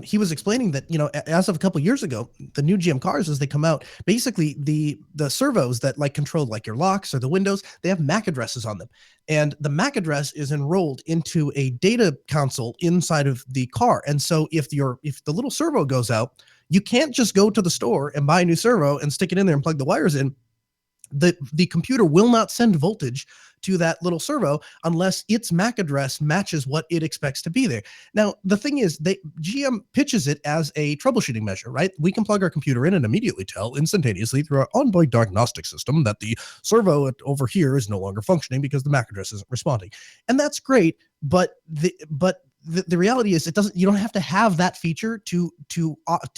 he was explaining that, you know, as of a couple years ago, the new GM cars, as they come out, basically the servos that like control like your locks or the windows, they have MAC addresses on them, and the MAC address is enrolled into a data console inside of the car. And so if the little servo goes out, you can't just go to the store and buy a new servo and stick it in there and plug the wires in. The computer will not send voltage to that little servo unless its MAC address matches what it expects to be there. Now, the thing is, GM pitches it as a troubleshooting measure, right? We can plug our computer in and immediately tell instantaneously through our onboard diagnostic system that the servo over here is no longer functioning because the MAC address isn't responding. And that's great, but the reality is you don't have to have that feature to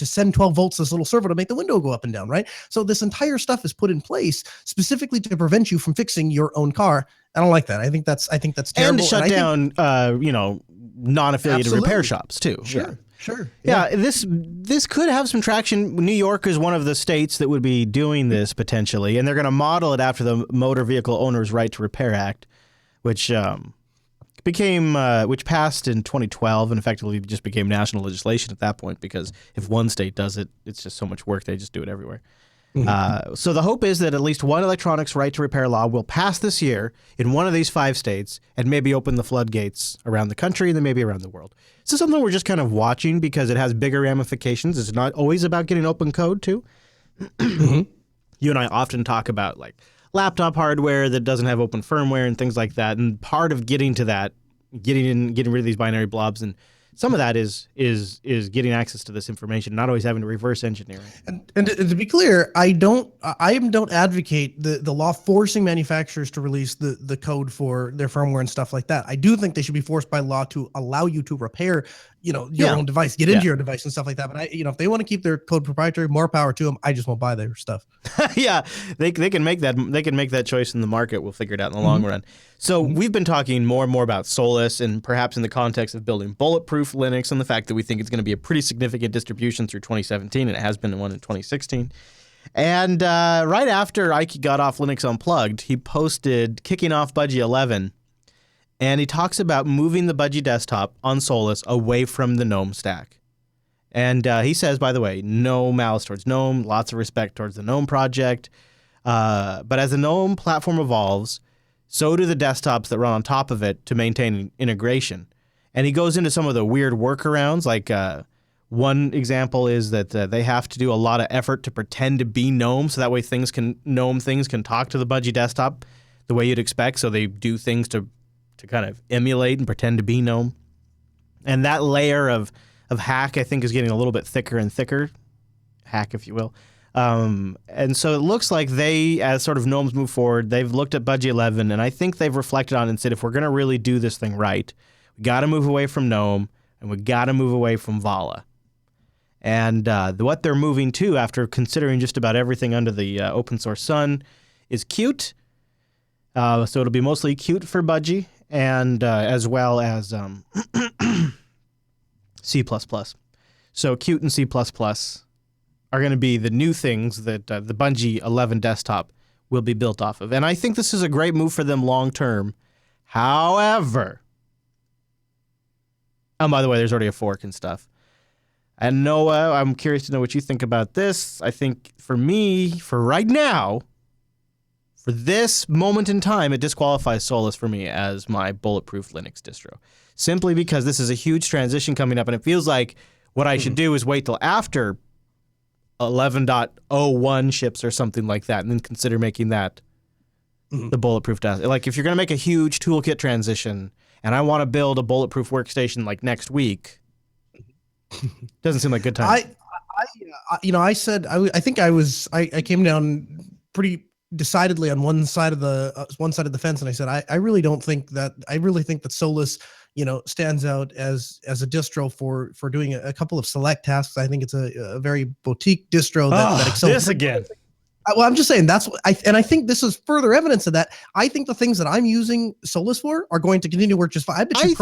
send 12 volts to this little servo to make the window go up and down, right? So this entire stuff is put in place specifically to prevent you from fixing your own car. I don't like that. I think that's terrible. And to shut down, non-affiliated repair shops too. Sure. Yeah, this could have some traction. New York is one of the states that would be doing this potentially, and they're going to model it after the Motor Vehicle Owners' Right to Repair Act, which passed in 2012 and effectively just became national legislation at that point, because if one state does it, it's just so much work, they just do it everywhere. So the hope is that at least one electronics right to repair law will pass this year in one of these 5 states and maybe open the floodgates around the country and then maybe around the world. This is something we're just kind of watching because it has bigger ramifications. It's not always about getting open code too. You and I often talk about like laptop hardware that doesn't have open firmware and things like that. And part of getting to that, getting rid of these binary blobs, and some of that is getting access to this information, not always having to reverse engineer it. And to be clear, I don't advocate the law forcing manufacturers to release the code for their firmware and stuff like that. I do think they should be forced by law to allow you to repair, your own device, get into your device and stuff like that. But if they want to keep their code proprietary, more power to them. I just won't buy their stuff. Yeah, they can make that. They can make that choice in the market. We'll figure it out in the long run. So we've been talking more and more about Solus, and perhaps in the context of building bulletproof Linux, and the fact that we think it's going to be a pretty significant distribution through 2017, and it has been one in 2016. And right after Ike got off Linux Unplugged, he posted kicking off Budgie 11. And he talks about moving the Budgie desktop on Solus away from the GNOME stack. And he says, by the way, no malice towards GNOME, lots of respect towards the GNOME project. But as the GNOME platform evolves, so do the desktops that run on top of it to maintain integration. And he goes into some of the weird workarounds. Like one example is that they have to do a lot of effort to pretend to be GNOME, so that way GNOME things can talk to the Budgie desktop the way you'd expect. So they do things to kind of emulate and pretend to be GNOME. And that layer of hack, I think, is getting a little bit thicker and thicker. Hack, if you will. And so it looks like they, as sort of gnomes move forward, they've looked at Budgie 11, and I think they've reflected on it and said, if we're going to really do this thing right, we got to move away from GNOME, and we got to move away from Vala. And what they're moving to, after considering just about everything under the open source sun, is Qt. So it'll be mostly Qt for Budgie, and as well as C++. So Qt and C++ are going to be the new things that the Budgie 11 desktop will be built off of. And I think this is a great move for them long term. However, by the way, there's already a fork and stuff. And Noah, I'm curious to know what you think about this. I think for me, for right now, for this moment in time, it disqualifies Solus for me as my bulletproof Linux distro. Simply because this is a huge transition coming up, and it feels like what I should do is wait till after 11.01 ships or something like that, and then consider making that the bulletproof desktop. Like, if you're going to make a huge toolkit transition, and I want to build a bulletproof workstation like next week, doesn't seem like a good time. I came down pretty decidedly on one side of the fence, and I said I really think that Solus stands out as a distro for doing a couple of select tasks. I think it's a very boutique distro that excels. This again. Well, I'm just saying that's what I think this is further evidence of that. I think the things that I'm using Solus for are going to continue to work just fine. I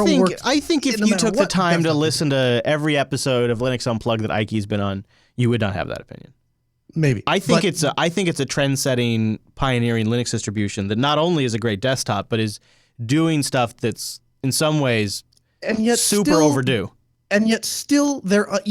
think if you took the time to listen to every episode of Linux Unplugged that Ike's been on, you would not have that opinion. Maybe. I think it's a trend-setting, pioneering Linux distribution that not only is a great desktop, but is doing stuff that's in some ways and yet super overdue. And yet still, there are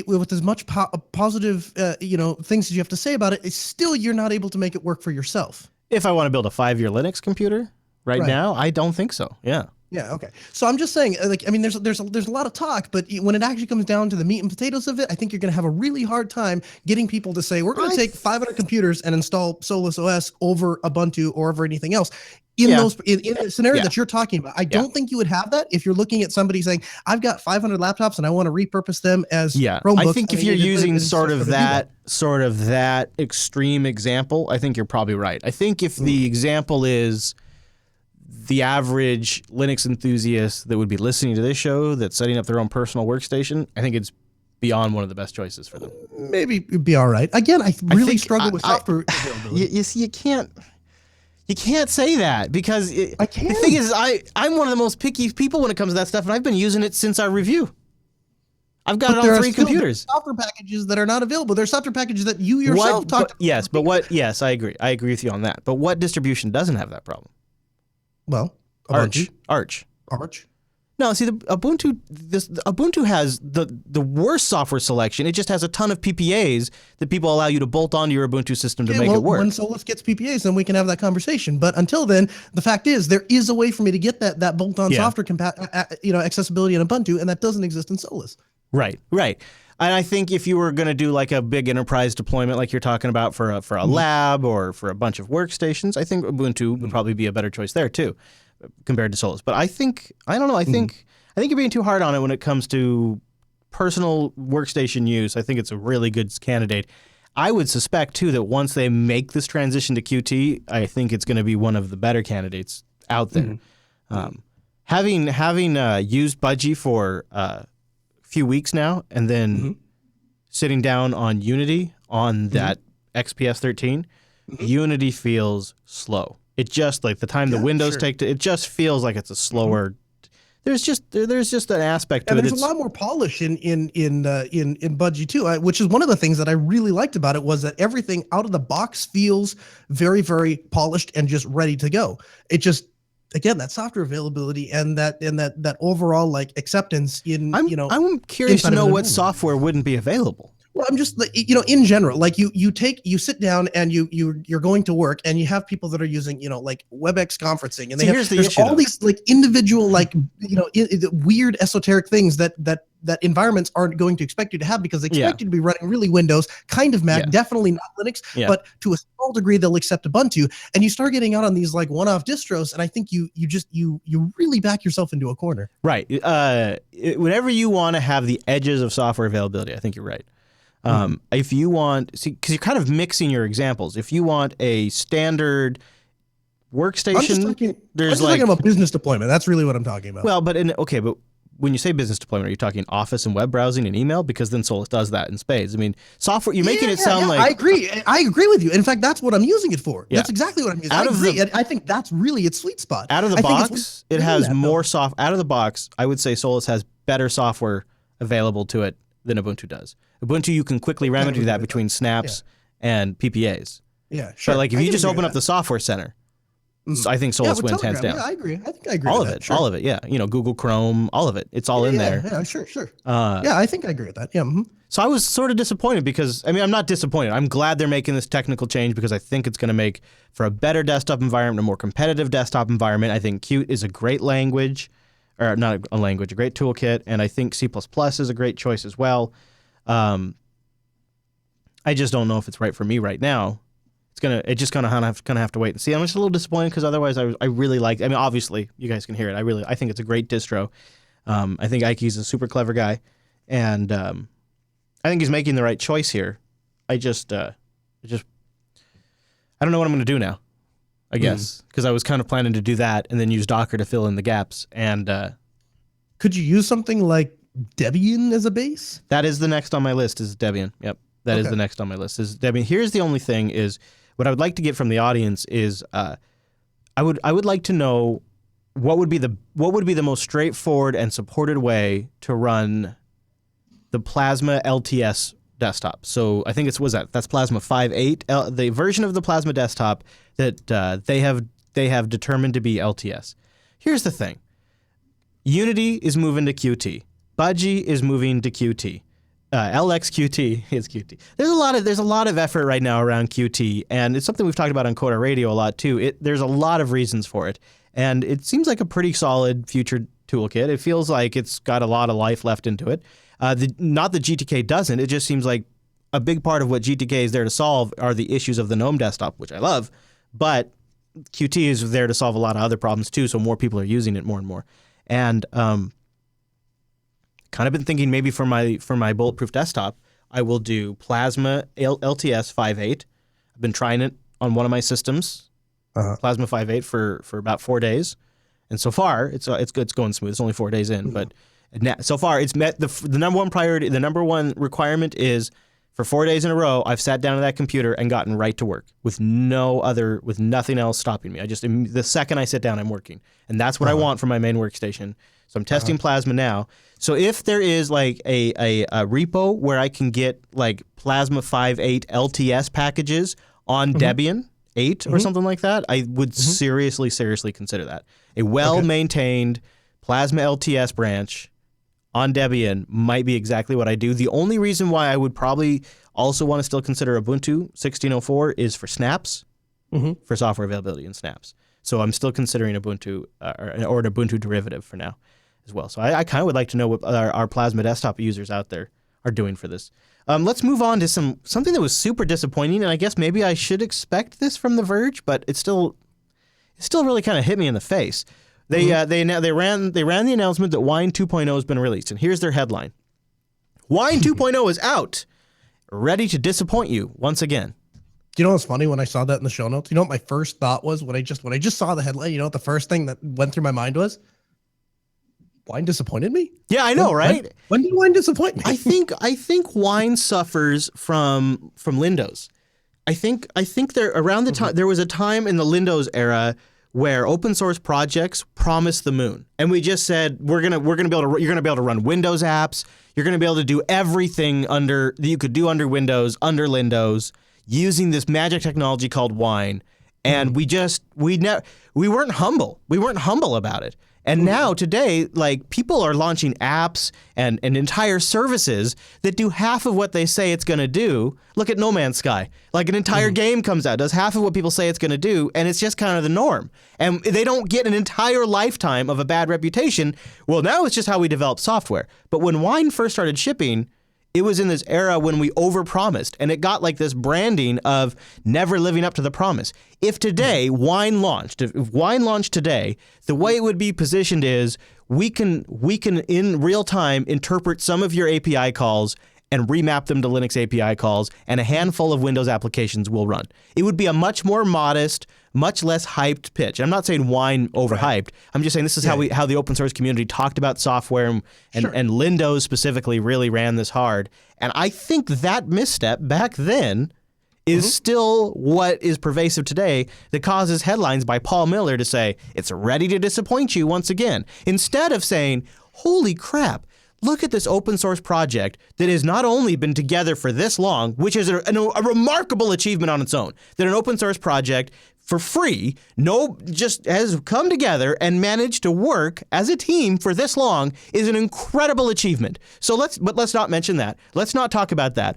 with as much positive, things as you have to say about it, it's still you're not able to make it work for yourself. If I want to build a 5-year Linux computer right now, I don't think so. Yeah. Yeah. Okay. So I'm just saying, there's a lot of talk, but when it actually comes down to the meat and potatoes of it, I think you're going to have a really hard time getting people to say we're going to take 500 computers and install Solus OS over Ubuntu or over anything else. In a scenario that you're talking about, I don't think you would have that if you're looking at somebody saying, "I've got 500 laptops and I want to repurpose them as Chromebooks." I think if you're using sort of that extreme example, I think you're probably right. I think if the example is the average Linux enthusiast that would be listening to this show that's setting up their own personal workstation, I think it's beyond one of the best choices for them. Maybe it'd be all right. Again, I really struggle with software availability. You see, you can't say that because the thing is, I'm one of the most picky people when it comes to that stuff, and I've been using it since our review. I've got it on 3 computers. Software packages that are not available. There's software packages that you yourself talked about. Yes, I agree. I agree with you on that. But what distribution doesn't have that problem? Well, Arch. Arch. No, see, the Ubuntu has the worst software selection. It just has a ton of PPAs that people allow you to bolt onto your Ubuntu system to make it work. When Solus gets PPAs, then we can have that conversation. But until then, the fact is there is a way for me to get that bolt-on software accessibility in Ubuntu, and that doesn't exist in Solus. Right. And I think if you were going to do like a big enterprise deployment like you're talking about for a lab or for a bunch of workstations, I think Ubuntu would probably be a better choice there too, compared to Solus. But I think you're being too hard on it when it comes to personal workstation use. I think it's a really good candidate. I would suspect too that once they make this transition to Qt, I think it's going to be one of the better candidates out there. Having used Budgie for few weeks now, and then sitting down on Unity on that XPS 13, Unity feels slow. It just like the time the windows take to, it just feels like it's a slower. There's just an aspect to it. And there's a lot more polish in Budgie too, which is one of the things that I really liked about it was that everything out of the box feels very, very polished and just ready to go. It just, again, that software availability and that overall like acceptance I'm curious to know what software wouldn't be available. Well, I'm just like, in general, like you sit down and you're going to work and you have people that are using, like WebEx conferencing, and there's all these like individual, like, weird esoteric things that environments aren't going to expect you to have because they expect you to be running really Windows, kind of Mac, definitely not Linux, but to a small degree they'll accept Ubuntu, and you start getting out on these like one-off distros, and I think you really back yourself into a corner. Right. Whenever you want to have the edges of software availability, I think you're right. If you want, because you're kind of mixing your examples. If you want a standard workstation, I'm just talking about business deployment. That's really what I'm talking about. Well, but when you say business deployment, are you talking Office and web browsing and email? Because then Solus does that in spades. I mean, software. You're making it sound like I agree with you. In fact, that's what I'm using it for. That's exactly what I'm using. I think that's really its sweet spot. Out of the box, it has more Out of the box, I would say Solus has better software available to it than Ubuntu does. Ubuntu, you can quickly remedy that between snaps and PPAs. Yeah, sure. But like if you just open up the software center, I think Solus wins hands down. Yeah, I agree. I think I agree. All with of that. it, Sure. all of it. Yeah, Google Chrome, all of it. It's all in there. Yeah, sure. I think I agree with that. Yeah. So I was sort of disappointed because I'm not disappointed. I'm glad they're making this technical change because I think it's going to make for a better desktop environment, a more competitive desktop environment. I think Qt is a great language, or not a language, a great toolkit, and I think C++ is a great choice as well. I just don't know if it's right for me right now. It's just gonna have to wait and see. I'm just a little disappointed because otherwise I really like. I mean, obviously you guys can hear it. I think it's a great distro. I think Ike's a super clever guy, and I think he's making the right choice here. I don't know what I'm gonna do now. I guess because I was kind of planning to do that and then use Docker to fill in the gaps. And could you use something like Debian as a base? That is the next on my list is Debian. Yep. That is the next on my list. Here's the only thing is what I would like to get from the audience is I would like to know what would be the most straightforward and supported way to run the Plasma LTS desktop. So I think that's Plasma 5.8, the version of the Plasma desktop that they have determined to be LTS. Here's the thing. Unity is moving to Qt. Budgie is moving to Qt. LXQT is Qt. There's a lot of effort right now around Qt, and it's something we've talked about on Coda Radio a lot too. There's a lot of reasons for it, and it seems like a pretty solid future toolkit. It feels like it's got a lot of life left into it. Not that GTK doesn't. It just seems like a big part of what GTK is there to solve are the issues of the GNOME desktop, which I love, but Qt is there to solve a lot of other problems too, so more people are using it more and more. And kind of been thinking maybe for my Bulletproof desktop, I will do Plasma LTS 5.8. I've been trying it on one of my systems, Plasma 5.8 for about 4 days, and so far it's good. It's going smooth. It's only 4 days in, but so far it's met the number one priority. The number one requirement is for 4 days in a row, I've sat down at that computer and gotten right to work with nothing else stopping me. The second I sit down, I'm working, and that's what I want from my main workstation. So I'm testing Plasma now. So if there is like a repo where I can get like Plasma 5.8 LTS packages on Debian 8 or something like that, I would seriously consider that. A well-maintained Plasma LTS branch on Debian might be exactly what I do. The only reason why I would probably also want to still consider Ubuntu 16.04 is for snaps, for software availability in snaps. So I'm still considering Ubuntu or an Ubuntu derivative for now as well. So I kind of would like to know what our Plasma desktop users out there are doing for this. Let's move on to something that was super disappointing, and I guess maybe I should expect this from The Verge, but it still really kind of hit me in the face. They ran the announcement that Wine 2.0 has been released, and here's their headline: Wine 2.0 is out, ready to disappoint you once again. Do you know what's funny when I saw that in the show notes? You know what my first thought was when I just saw the headline? You know what the first thing that went through my mind was? Wine disappointed me? Yeah, I know, right? When did Wine disappoint me? I think Wine suffers from Lindows. I think there around the time there was a time in the Lindows era where open source projects promised the moon, and we just said you're gonna be able to run Windows apps, you're gonna be able to do everything that you could do under Windows, under Lindows, using this magic technology called Wine, and we weren't humble. We weren't humble about it. And now today, like, people are launching apps and entire services that do half of what they say it's going to do. Look at No Man's Sky. Like, an entire game comes out, does half of what people say it's going to do, and it's just kind of the norm. And they don't get an entire lifetime of a bad reputation. Well, now it's just how we develop software. But when Wine first started shipping, it was in this era when we overpromised, and it got like this branding of never living up to the promise. If Wine launched today, the way it would be positioned is we can in real time interpret some of your API calls and remap them to Linux API calls, and a handful of Windows applications will run. It would be a much more modest, much less hyped pitch. I'm not saying Wine overhyped. I'm just saying this is how the open source community talked about software, and Lindows specifically really ran this hard. And I think that misstep back then is still what is pervasive today, that causes headlines by Paul Miller to say, it's ready to disappoint you once again. Instead of saying, holy crap, look at this open source project that has not only been together for this long, which is a remarkable achievement on its own, that an open source project for free, just has come together and managed to work as a team for this long is an incredible achievement. So let's not mention that. Let's not talk about that.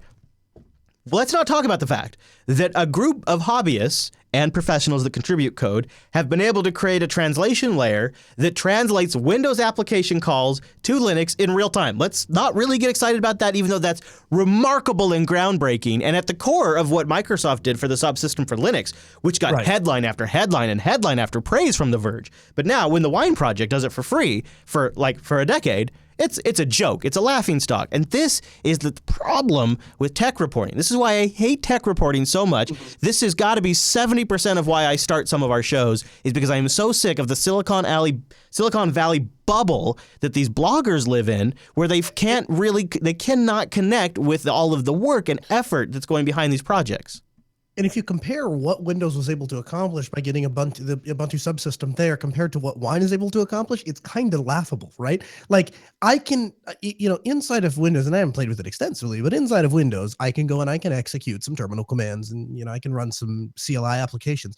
Let's not talk about the fact that a group of hobbyists and professionals that contribute code have been able to create a translation layer that translates Windows application calls to Linux in real time. Let's not really get excited about that, even though that's remarkable and groundbreaking and at the core of what Microsoft did for the subsystem for Linux, which got headline after headline and headline after praise from The Verge. But now when the Wine project does it for free for a decade, It's a joke. It's a laughingstock. And this is the problem with tech reporting. This is why I hate tech reporting so much. This has got to be 70% of why I start some of our shows, is because I am so sick of the Silicon Valley bubble that these bloggers live in, where they cannot connect with all of the work and effort that's going behind these projects. And if you compare what Windows was able to accomplish by getting the Ubuntu subsystem there compared to what Wine is able to accomplish, it's kind of laughable, right? Like, I can, inside of Windows, and I haven't played with it extensively, but inside of Windows, I can go and I can execute some terminal commands, and, I can run some CLI applications.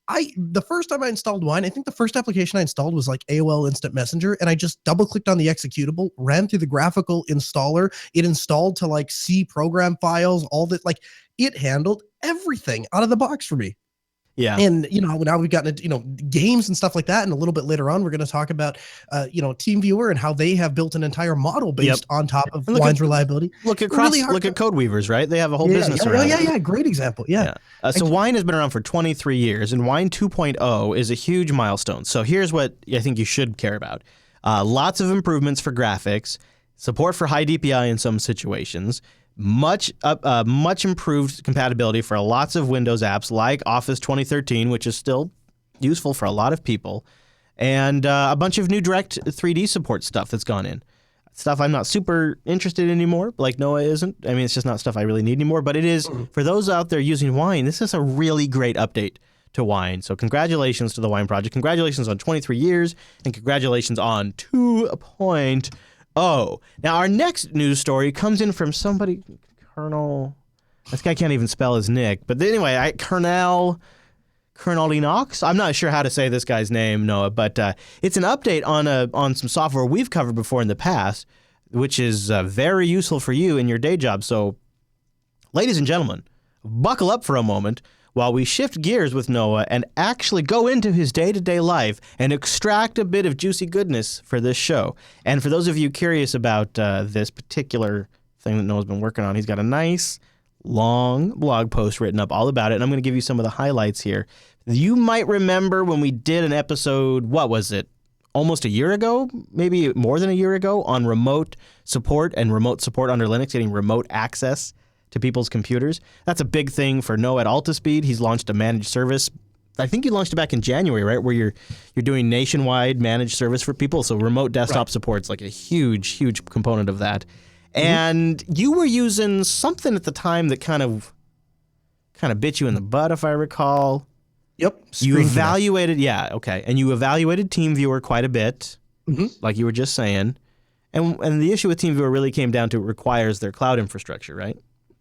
The first time I installed Wine, I think the first application I installed was like AOL Instant Messenger, and I just double-clicked on the executable, ran through the graphical installer. It installed to like C program files, all that. Like, it handled everything out of the box for me. Yeah. And, now we've gotten into, games and stuff like that. And a little bit later on, we're going to talk about, TeamViewer and how they have built an entire model based on top of Wine's reliability. Look at Codeweavers, right? They have a whole business around it. Yeah. Great example. Yeah. So Wine has been around for 23 years, and Wine 2.0 is a huge milestone. So here's what I think you should care about. Lots of improvements for graphics, support for high DPI in some situations, much improved compatibility for lots of Windows apps like Office 2013, which is still useful for a lot of people, and a bunch of new Direct 3D support stuff that's gone in. Stuff I'm not super interested in anymore, like Noah isn't. I mean, it's just not stuff I really need anymore, but it is, for those out there using Wine, this is a really great update to Wine. So congratulations to the Wine project. Congratulations on 23 years, and congratulations on 2.0. Now, our next news story comes in from somebody, Colonel, this guy can't even spell his nick, but anyway, Colonel Enox. I'm not sure how to say this guy's name, Noah, but it's an update on some software we've covered before in the past, which is very useful for you in your day job. So, ladies and gentlemen, buckle up for a moment while we shift gears with Noah and actually go into his day-to-day life and extract a bit of juicy goodness for this show. And for those of you curious about this particular thing that Noah's been working on, he's got a nice, long blog post written up all about it, and I'm going to give you some of the highlights here. You might remember when we did an episode, what was it, almost a year ago, maybe more than a year ago, on remote support and remote support under Linux, getting remote access to people's computers. That's a big thing for Noah at Altispeed. He's launched a managed service. I think you launched it back in January, right? Where you're doing nationwide managed service for people. So remote desktop support's like a huge component of that. And you were using something at the time that kind of bit you in the butt, if I recall. Yep. You evaluated, and you evaluated TeamViewer quite a bit, like you were just saying. And the issue with TeamViewer really came down to it requires their cloud infrastructure, right?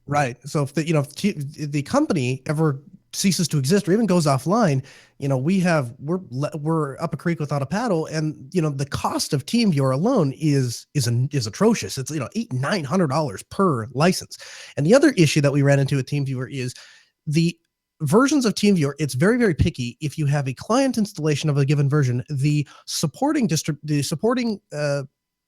Right. So if the company ever ceases to exist or even goes offline, we're up a creek without a paddle, and the cost of TeamViewer alone is atrocious. It's $800-900 per license. And the other issue that we ran into with TeamViewer is the versions of TeamViewer. It's very, very picky. If you have a client installation of a given version, the supporting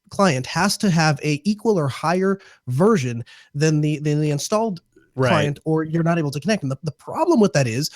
client has to have a equal or higher version than the installed client, or you're not able to connect. And the problem with that is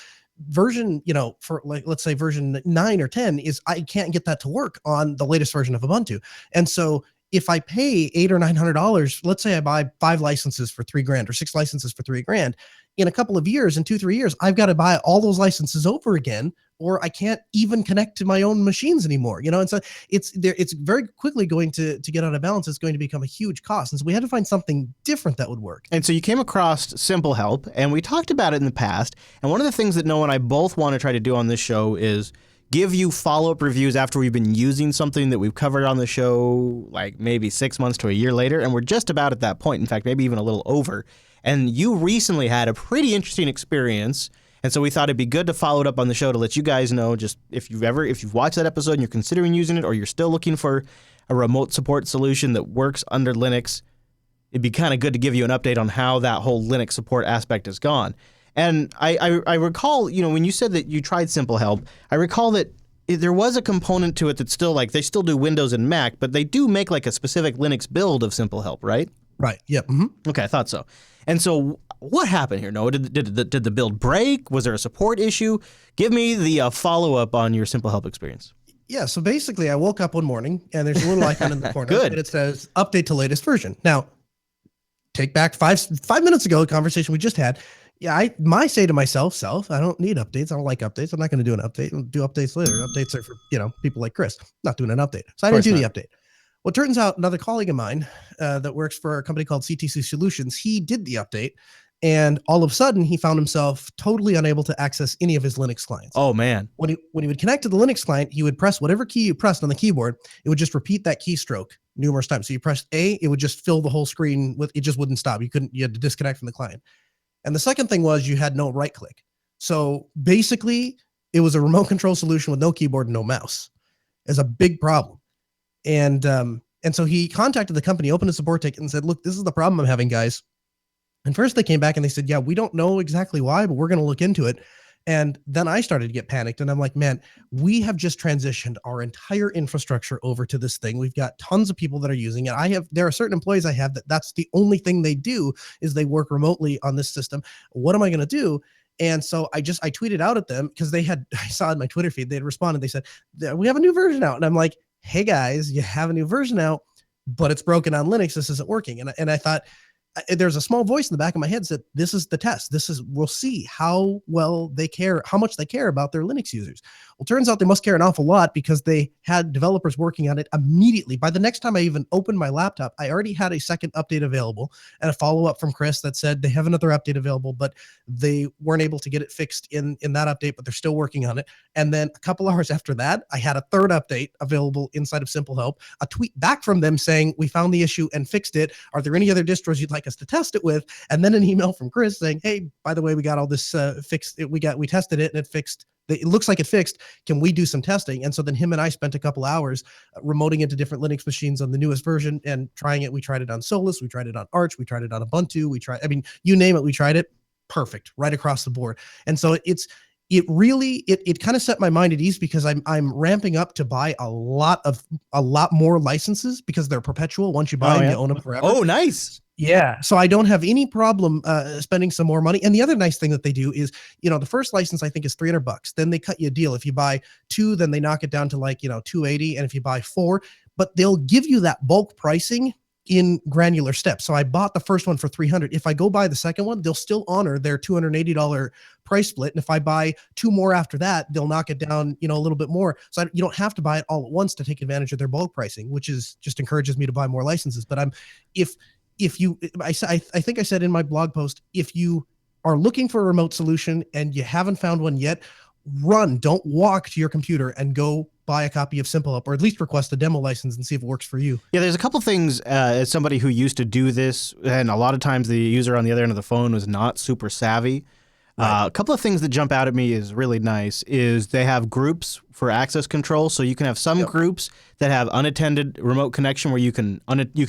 version, for let's say version 9 or 10 is I can't get that to work on the latest version of Ubuntu. And so if I pay $800 or $900, let's say I buy 5 licenses for $3,000 or 6 licenses for $3,000, in a couple of years, in 2-3 years, I've got to buy all those licenses over again, or I can't even connect to my own machines anymore. And so it's very quickly going to get out of balance. It's going to become a huge cost. And so we had to find something different that would work. And so you came across Simple Help, and we talked about it in the past. And one of the things that Noah and I both want to try to do on this show is give you follow-up reviews after we've been using something that we've covered on the show, like maybe 6 months to a year later. And we're just about at that point. In fact, maybe even a little over. And you recently had a pretty interesting experience, and so we thought it'd be good to follow it up on the show to let you guys know, just if you've watched that episode and you're considering using it, or you're still looking for a remote support solution that works under Linux, it'd be kind of good to give you an update on how that whole Linux support aspect has gone. And I recall, when you said that you tried Simple Help, I recall that there was a component to it that's still they still do Windows and Mac, but they do make like a specific Linux build of Simple Help, right? Right. Yep. Mm-hmm. Okay, I thought so. And so what happened here, Noah? Did the build break? Was there a support issue? Give me the follow-up on your Simple Help experience. Yeah, so basically I woke up one morning and there's a little icon in the corner Good. and it says update to latest version. Now, take back five minutes ago, the conversation we just had. Yeah, I might say to myself, I don't need updates. I don't like updates. I'm not going to do an update. I'll do updates later. Updates are for, people like Chris. Not doing an update. So I didn't do the update. Well, it turns out another colleague of mine that works for a company called CTC Solutions, he did the update. And all of a sudden, he found himself totally unable to access any of his Linux clients. Oh, man. When he would connect to the Linux client, he would press whatever key you pressed on the keyboard. It would just repeat that keystroke numerous times. So you pressed A, it would just fill the whole screen with, it just wouldn't stop. You had to disconnect from the client. And the second thing was you had no right click. So basically, it was a remote control solution with no keyboard and no mouse. It's a big problem. And so he contacted the company, opened a support ticket and said, look, this is the problem I'm having, guys. And first they came back and they said, yeah, we don't know exactly why, but we're going to look into it. And then I started to get panicked and I'm like, man, we have just transitioned our entire infrastructure over to this thing. We've got tons of people that are using it. There are certain employees I have that's the only thing they do is they work remotely on this system. What am I going to do? And so I tweeted out at them because I saw in my Twitter feed, they had responded. They said, we have a new version out. And I'm like, hey guys, you have a new version out, but it's broken on Linux. This isn't working. And I thought, there's a small voice in the back of my head said, this is the test. We'll see how well they care, how much they care about their Linux users. Well, turns out they must care an awful lot because they had developers working on it immediately. By the next time I even opened my laptop, I already had a second update available and a follow-up from Chris that said they have another update available, but they weren't able to get it fixed in that update, but they're still working on it. And then a couple hours after that, I had a third update available inside of Simple Help, a tweet back from them saying, we found the issue and fixed it. Are there any other distros you'd like us to test it with? And then an email from Chris saying, hey, by the way, we got all this fixed. We tested it and it fixed. It looks like it fixed. Can we do some testing? And so then him and I spent a couple hours remoting into different Linux machines on the newest version and trying it. We tried it on Solus. We tried it on Arch. We tried it on Ubuntu. You name it, we tried it. Perfect, right across the board. And so it really kind of set my mind at ease because I'm ramping up to buy a lot more licenses because they're perpetual. Once you buy them, you own them forever. Oh, nice. Yeah. So I don't have any problem spending some more money. And the other nice thing that they do is, the first license I think is $300. Then they cut you a deal. If you buy 2, then they knock it down to like, $280. And if you buy 4, but they'll give you that bulk pricing in granular steps. So I bought the first one for $300. If I go buy the second one, they'll still honor their $280 price split. And if I buy 2 more after that, they'll knock it down, a little bit more. So you don't have to buy it all at once to take advantage of their bulk pricing, which is just encourages me to buy more licenses. But I think I said in my blog post, if you are looking for a remote solution and you haven't found one yet, don't walk to your computer and go buy a copy of Simple Help, or at least request a demo license and see if it works for you. Yeah, there's a couple things as somebody who used to do this, and a lot of times the user on the other end of the phone was not super savvy. Right. A couple of things that jump out at me is really nice is they have groups for access control. So you can have some groups that have unattended remote connection where you can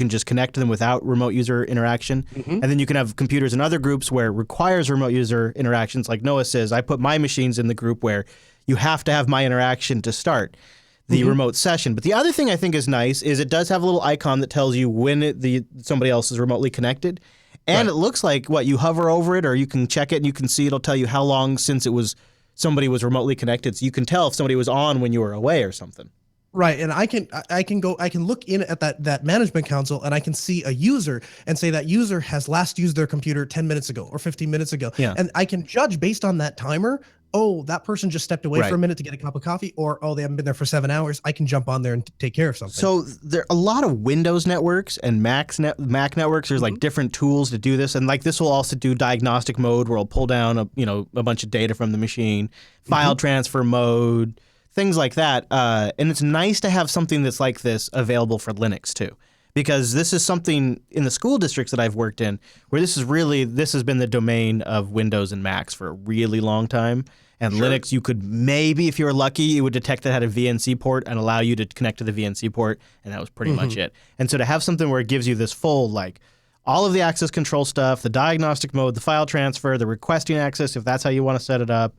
just connect to them without remote user interaction. Mm-hmm. And then you can have computers in other groups where it requires remote user interactions. Like Noah says, I put my machines in the group where you have to have my interaction to start the remote session. But the other thing I think is nice is it does have a little icon that tells you when somebody else is remotely connected. And it looks like you hover over it, or you can check it and you can see it'll tell you how long since somebody was remotely connected. So you can tell if somebody was on when you were away or something. Right. And I can look in at that management console and I can see a user and say that user has last used their computer 10 minutes ago or 15 minutes ago. Yeah. And I can judge based on that timer. Oh, that person just stepped away for a minute to get a cup of coffee, or, oh, they haven't been there for 7 hours. I can jump on there and take care of something. So there are a lot of Windows networks and Mac networks. There's like different tools to do this. And like this will also do diagnostic mode where it'll pull down a bunch of data from the machine, file transfer mode, things like that. And it's nice to have something that's like this available for Linux too. Because this is something in the school districts that I've worked in where this has been the domain of Windows and Macs for a really long time. And Linux, you could maybe, if you were lucky, it would detect that it had a VNC port and allow you to connect to the VNC port, and that was pretty much it. And so to have something where it gives you this full, all of the access control stuff, the diagnostic mode, the file transfer, the requesting access, if that's how you want to set it up,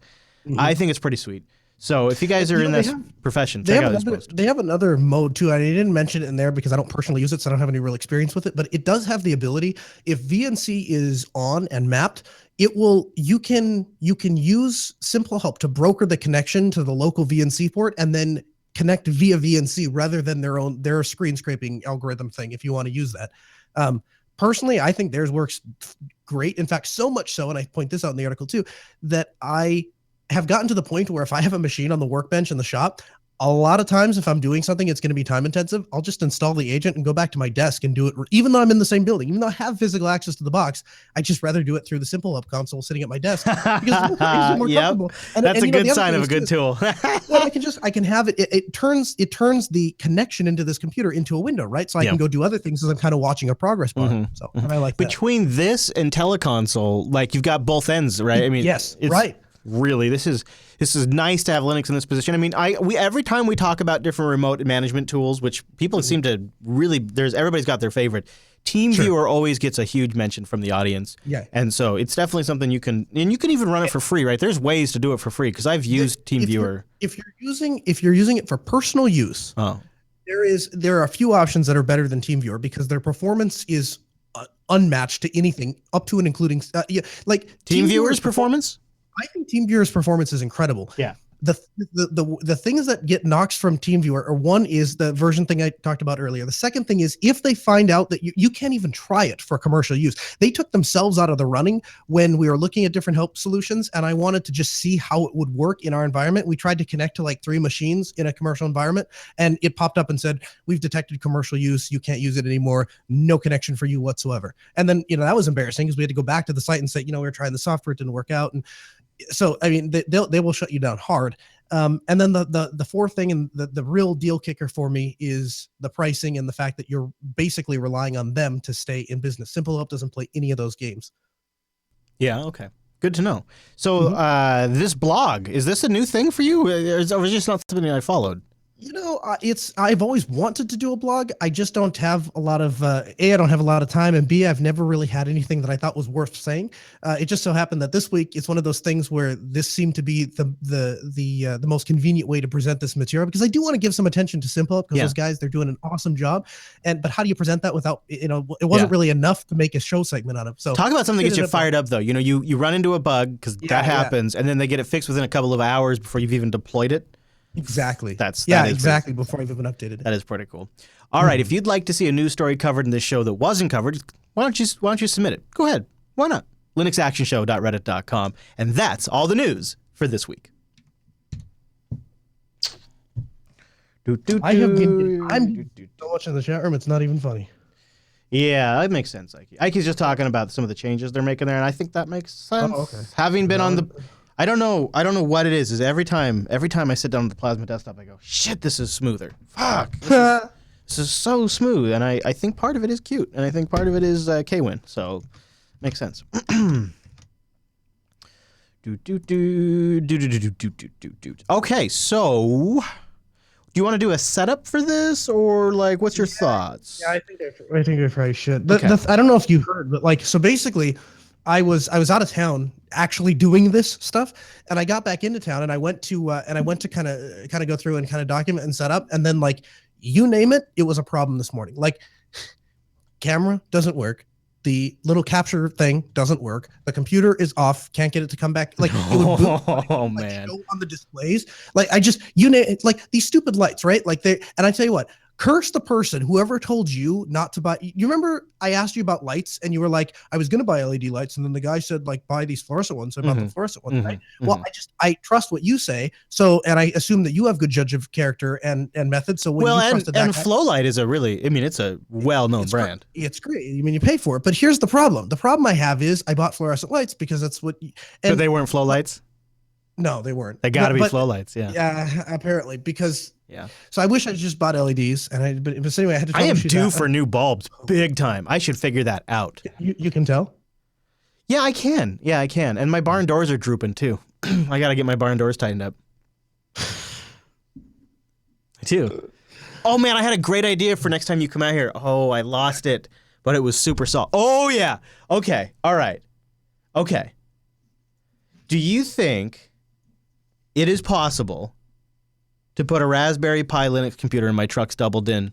I think it's pretty sweet. So if you guys are in this profession, check out this post. They have another mode too. I didn't mention it in there because I don't personally use it, so I don't have any real experience with it. But it does have the ability, if VNC is on and mapped, you can use Simple Help to broker the connection to the local VNC port and then connect via VNC rather than their screen scraping algorithm thing, if you want to use that. Personally, I think theirs works great. In fact, so much so, and I point this out in the article too, that I have gotten to the point where if I have a machine on the workbench in the shop, a lot of times if I'm doing something, it's going to be time intensive. I'll just install the agent and go back to my desk and do it. Even though I'm in the same building, even though I have physical access to the box, I just rather do it through the Simple Hub console sitting at my desk because it's more comfortable. That's a good sign of a good tool. I can have it. It turns the connection into this computer into a window, right? So I can go do other things as I'm kind of watching a progress bar. So and I like that. Between this and teleconsole, like you've got both ends, right? I mean, yes, right. Really, this is nice to have Linux in this position. I mean, every time we talk about different remote management tools, which people seem to really, everybody's got their favorite. TeamViewer always gets a huge mention from the audience. Yeah. And so it's definitely something you can even run it for free, right? There's ways to do it for free because I've used TeamViewer. If you're using it for personal use, there are a few options that are better than TeamViewer because their performance is unmatched to anything up to and including like TeamViewer's performance. I think TeamViewer's performance is incredible. Yeah. The things that get knocks from TeamViewer are, one is the version thing I talked about earlier. The second thing is if they find out that you can't even try it for commercial use. They took themselves out of the running when we were looking at different help solutions, and I wanted to just see how it would work in our environment. We tried to connect to like 3 machines in a commercial environment, and it popped up and said, we've detected commercial use. You can't use it anymore. No connection for you whatsoever. And then, that was embarrassing because we had to go back to the site and say, we were trying the software, it didn't work out. And so, I mean, they will shut you down hard. And then the fourth thing and the real deal kicker for me is the pricing and the fact that you're basically relying on them to stay in business. Simple Help doesn't play any of those games. Yeah. Okay. Good to know. So this blog, is this a new thing for you? Or is it just not something I followed? I've always wanted to do a blog. I just don't have a lot of, I don't have a lot of time, and B, I've never really had anything that I thought was worth saying. It just so happened that this week it's one of those things where this seemed to be the most convenient way to present this material, because I do want to give some attention to Simple Help because those guys, they're doing an awesome job. But how do you present that without, it wasn't really enough to make a show segment out of. So talk about something that gets you fired up though. You run into a bug because that happens, and then they get it fixed within a couple of hours before you've even deployed it. Exactly. That is exactly. Before I've even updated it. That is pretty cool. All right. If you'd like to see a news story covered in this show that wasn't covered, why don't you submit it? Go ahead. Why not? linuxactionshow.reddit.com. And that's all the news for this week. I'm so much in the chat room, it's not even funny. Yeah, that makes sense, Ike. Ike's just talking about some of the changes they're making there, and I think that makes sense. Oh, okay. Having been on the... I don't know what it is. Is every time I sit down on the Plasma desktop, I go, shit, this is smoother. Fuck. This is so smooth. And I think part of it is cute. And I think part of it is Kwin. So makes sense. Okay, so do you want to do a setup for this, or like what's your thoughts? Yeah, I think I probably should. I don't know if you heard, but so basically I was out of town actually doing this stuff, and I got back into town, and I went to kind of go through and kind of document and set up, and then you name it, it was a problem this morning. Camera doesn't work, the little capture thing doesn't work, the computer is off, can't get it to come back. It would boot, man, show on the displays. You name it, these stupid lights, right? And I tell you what. Curse the person, whoever told you not to buy. You remember I asked you about lights and you were like, I was going to buy LED lights. And then the guy said, buy these fluorescent ones. So I bought the fluorescent ones, right? Well, I trust what you say. So, and I assume that you have good judge of character and method. So when you trusted and Flowlight is it's a well-known brand. It's great. You pay for it. But here's the problem. The problem I have is I bought fluorescent lights because that's what. But they weren't Flowlights? No, they weren't. They got to be Flowlights, yeah. Yeah, apparently, because... Yeah. So I wish I just bought LEDs, but anyway, I had to. I am due for new bulbs, big time. I should figure that out. You can tell. Yeah, I can. Yeah, I can. And my barn doors are drooping too. I got to get my barn doors tightened up. I do. Oh man, I had a great idea for next time you come out here. Oh, I lost it, but it was super soft. Oh yeah. Okay. All right. Okay. Do you think it is possible to put a Raspberry Pi Linux computer in my truck's double din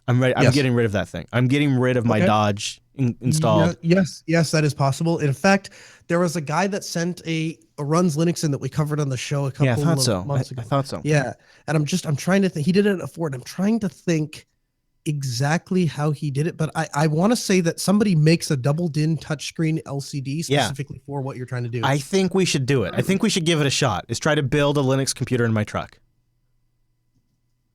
I'm ready. I'm Yes. getting rid of that thing. I'm getting rid of my Okay. Dodge installed. Yes, that is possible. In fact, there was a guy that sent a runs Linux in that we covered on the show a couple Yeah, I thought of so. months ago. I thought so. Yeah, and I'm trying to think. He did it at Ford. I'm trying to think exactly how he did it, but I want to say that somebody makes a double DIN touchscreen LCD specifically for what you're trying to do. I think we should do it. I think we should give it a shot. Is try to build a Linux computer in my truck.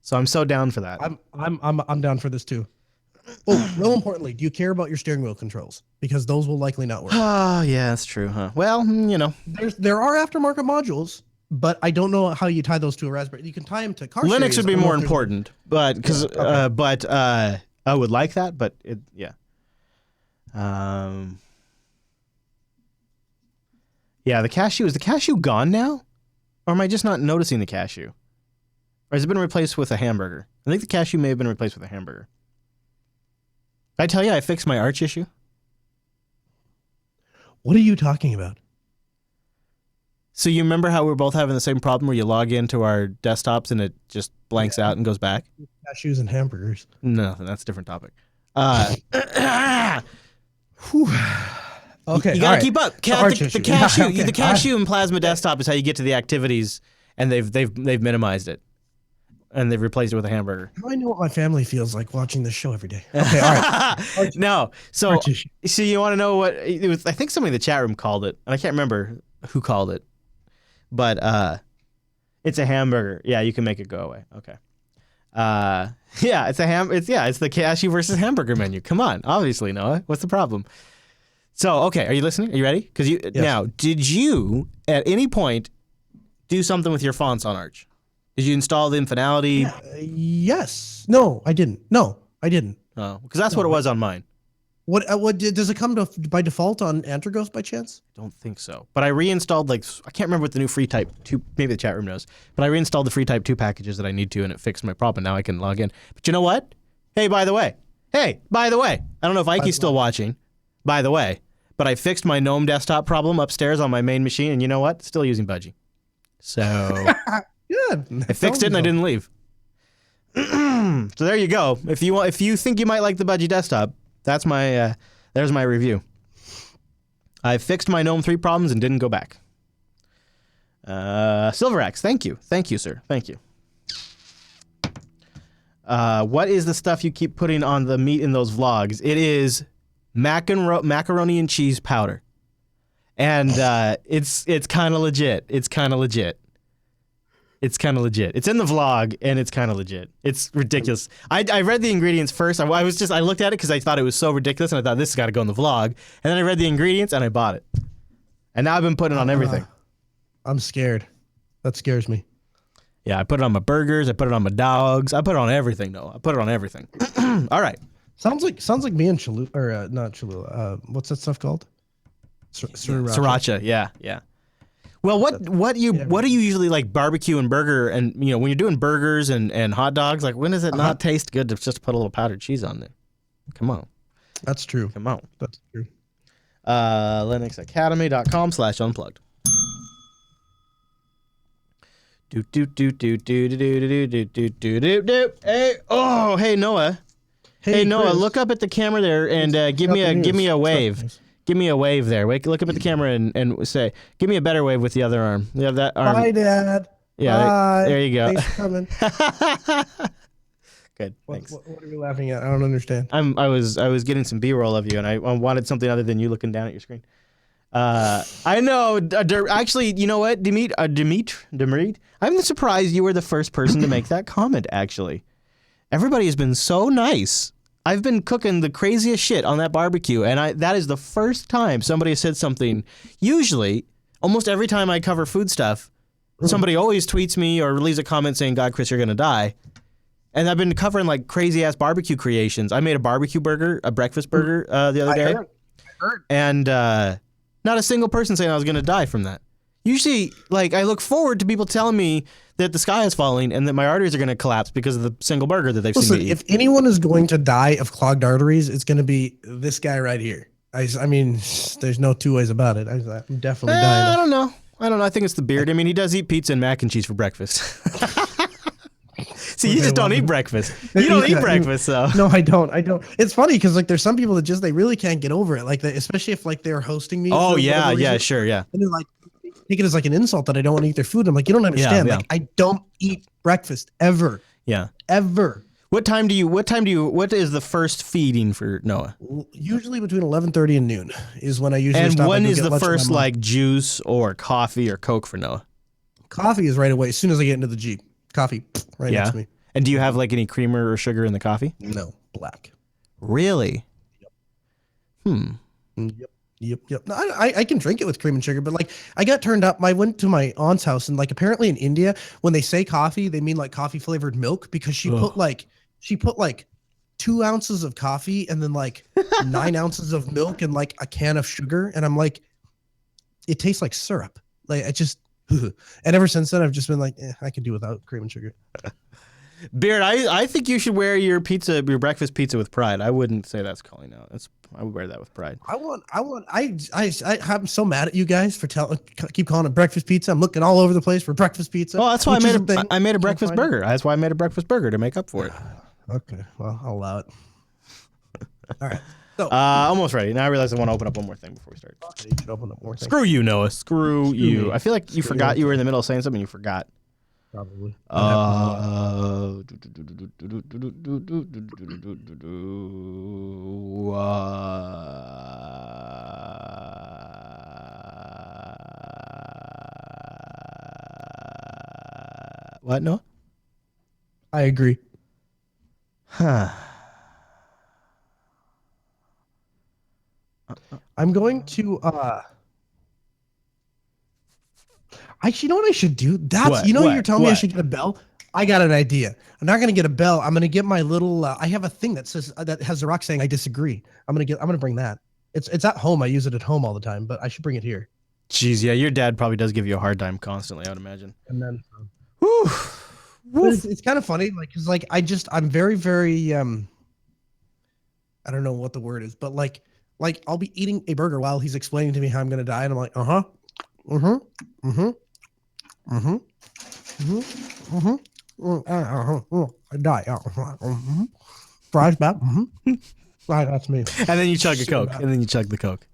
So I'm so down for that. I'm down for this too. Oh, real importantly, do you care about your steering wheel controls? Because those will likely not work. Oh, yeah, that's true, huh? Well, you know. There are aftermarket modules, but I don't know how you tie those to a Raspberry. You can tie them to car Linux series. would be I don't know more if there's- important, but because I would like that, but yeah. Yeah, the cashew, is the cashew gone now? Or am I just not noticing the cashew? Or has it been replaced with a hamburger? I think the cashew may have been replaced with a hamburger. Did I tell you I fixed my Arch issue? What are you talking about? So you remember how we're both having the same problem where you log into our desktops and it just blanks out and goes back? Cashews and hamburgers. No, that's a different topic. Whew. Okay, You gotta keep up. The Arch The issue. cashew, Yeah, okay, the cashew and Plasma Desktop is how you get to the activities, and they've minimized it, and they've replaced it with a hamburger. How do I know what my family feels like watching this show every day? Okay, all right. No, so Arch issue. you want to know what it was? I think somebody in the chat room called it, and I can't remember who called it, but it's a hamburger. Yeah, you can make it go away. Okay. Yeah, it's the cashew versus hamburger menu. Come on, obviously, Noah. What's the problem? So, okay, are you listening? Are you ready? Because now, did you at any point do something with your fonts on Arch? Did you install the Infinality? Yes. No, I didn't. No, I didn't. Oh, because that's what it was on mine. What does it come to by default on Antergos by chance? Don't think so. But I reinstalled I can't remember what the new FreeType 2, maybe the chat room knows, but I reinstalled the FreeType 2 packages that I need to, and it fixed my problem. Now I can log in. But you know what? Hey, by the way, I don't know if Ike's still watching, by the way, but I fixed my GNOME desktop problem upstairs on my main machine, and you know what? Still using Budgie. So Good. I fixed it and I didn't leave. So there you go. If you think you might like the Budgie desktop, that's my there's my review. I fixed my GNOME 3 problems and didn't go back. Silverax, thank you, sir, thank you. What is the stuff you keep putting on the meat in those vlogs? It is macaroni and cheese powder, and it's kind of legit. It's kind of legit. It's in the vlog, and it's kind of legit. It's ridiculous. I read the ingredients first. I looked at it because I thought it was so ridiculous, and I thought this has got to go in the vlog. And then I read the ingredients, and I bought it. And now I've been putting it on everything. I'm scared. That scares me. Yeah, I put it on my burgers. I put it on my dogs. I put it on everything, though. I put it on everything. All right. Sounds like me and Cholula, or not Cholula. What's that stuff called? Sriracha. Yeah. Well, what do you usually like barbecue and burger, and when you're doing burgers and hot dogs, like when does it not taste good to just put a little powdered cheese on there? Come on. That's true. Come on. That's true. linuxacademy.com/unplugged. Hey Noah. Hey Noah, Chris. look up at the camera there and give me a wave. Give me a wave there. Look up at the camera and say, give me a better wave with the other arm. You have that arm. Bye, Dad. Yeah, Bye. there you go. Thanks for coming. Good. Thanks. What are you laughing at? I don't understand. I was getting some B-roll of you, and I wanted something other than you looking down at your screen. I know. Actually, you know what, Dimitri? I'm surprised you were the first person to make that comment. Actually, everybody has been so nice. I've been cooking the craziest shit on that barbecue, and that is the first time somebody has said something. Usually, almost every time I cover food stuff, somebody always tweets me or leaves a comment saying, "God, Chris, you're gonna die." And I've been covering like crazy ass barbecue creations. I made a barbecue burger, a breakfast burger the other day. I heard. And not a single person saying I was gonna die from that. Usually, like, I look forward to people telling me that the sky is falling and that my arteries are going to collapse because of the single burger that they've seen me eat. If anyone is going to die of clogged arteries, it's going to be this guy right here. I mean, there's no two ways about it. I'm definitely dying. I don't know. I think it's the beard. I mean, he does eat pizza and mac and cheese for breakfast. See, you just don't eat breakfast. You don't eat breakfast, though. No, I don't. It's funny because like there's some people that just they really can't get over it. Like especially if like they're hosting me. Oh for yeah, whatever yeah, reason, sure, yeah. And they're like take it as like an insult that I don't want to eat their food. I'm like, you don't understand. Yeah. Like I don't eat breakfast ever. Yeah. Ever. What is the first feeding for Noah? Usually between 11:30 and noon is when I usually And stop. when and go is get the lunch with my first mom. like juice or coffee or Coke for Noah? Coffee is right away as soon as I get into the Jeep. Coffee right next to me. And do you have like any creamer or sugar in the coffee? No, black. Really? Yep. No, I can drink it with cream and sugar, but like I got turned up. I went to my aunt's house and like apparently in India when they say coffee, they mean like coffee flavored milk because she put like 2 ounces of coffee and then like 9 ounces of milk and like a can of sugar, and I'm like, it tastes like syrup. Like I just, and ever since then I've just been like, I can do without cream and sugar. Beard, I think you should wear your breakfast pizza with pride. I wouldn't say that's calling out. I would wear that with pride. I'm so mad at you guys for keep calling it breakfast pizza. I'm looking all over the place for breakfast pizza. Well, that's why I made a Can't breakfast find burger. That's why I made a breakfast burger to make up for it. Okay, well, I'll allow it. All right. So, Almost ready. Now I realize I want to open up one more thing before we start. you should open up more things. Screw you, Noah. Screw you. me. I feel like you forgot you were in the middle of saying something. You forgot. Probably. What? No. I agree. Huh. I'm going to you know what I should do? What? You're telling me I What? should get a bell? I got an idea. I'm not gonna get a bell. I'm gonna get my little I have a thing that says that has the rock saying I disagree. I'm gonna bring that. It's at home. I use it at home all the time, but I should bring it here. Jeez, yeah, your dad probably does give you a hard time constantly, I would imagine. And then Whew. but it's kind of funny, like, cause like I'm very, very I don't know what the word is, but like I'll be eating a burger while he's explaining to me how I'm gonna die, and I'm like, I die. Fries back. Right, that's me. And then you chug a Coke. And then you chug the Coke.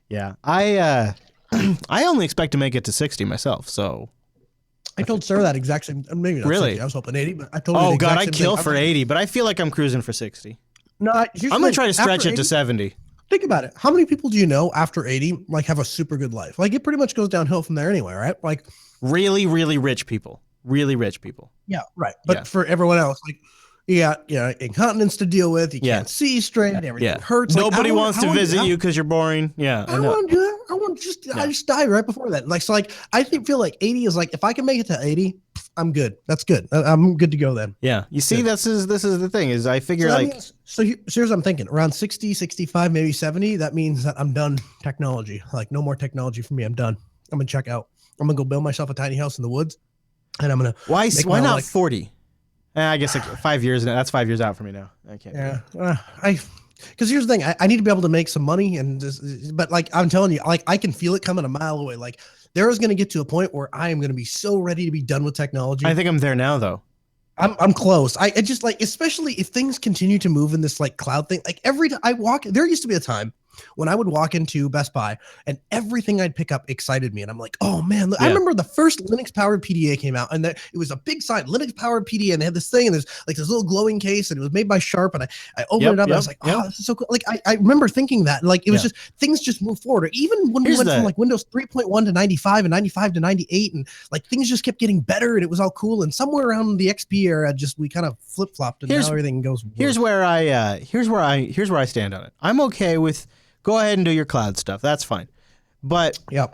Yeah. I only expect to make it to 60 myself, so. I told Sarah that exact same. Maybe not Really? 60, I was hoping 80, but I told her. Oh the God, exact I same kill thing. for 80, but I feel like I'm cruising for 60. No, I'm gonna try to stretch after it to 80, 70. Think about it. How many people do you know after 80 like have a super good life? Like it pretty much goes downhill from there anyway, right? Like Really, really rich people. Really rich people. yeah, right. But Yeah. for everyone else, like you got incontinence to deal with. You Yeah. can't see straight. Everything Yeah. hurts. Like, Nobody I wants to want- visit you because you're boring. Yeah. I I don't know. want to do that. I just die right before that. Like, so like, I feel like 80 is like, if I can make it to 80, I'm good. That's good. I'm good to go then. Yeah. You see, Good. this is the thing is I figure So, that like, means- so here's what I'm thinking around 60, 65, maybe 70. That means that I'm done technology. Like no more technology for me. I'm done. I'm going to check out. I'm going to go build myself a tiny house in the woods. And I'm going to, why my not life- 40? I guess like 5 years. That's 5 years out for me now. I can't. do yeah, it. because here's the thing. I need to be able to make some money but like, I'm telling you, like I can feel it coming a mile away. Like there is going to get to a point where I am going to be so ready to be done with technology. I think I'm there now though. I'm close. I just like, especially if things continue to move in this like cloud thing, like every time I walk, there used to be a time when I would walk into Best Buy and everything I'd pick up excited me. And I'm like, oh man, look, I Yeah. remember the first Linux powered PDA came out and it was a big sign, Linux powered PDA. And they had this thing and there's like this little glowing case and it was made by Sharp. And I opened Yep, it up and I was yep, like, oh, this is so cool. Like I remember thinking that, like, it was just, things just move forward. Or even when Here's we went the- from like Windows 3.1 to 95 and 95 to 98 and like things just kept getting better and it was all cool. And somewhere around the XP era, we kind of flip flopped and Here's- now everything goes. Here's worse. where I stand on it. I'm okay with go ahead and do your cloud stuff. That's fine. But Yep.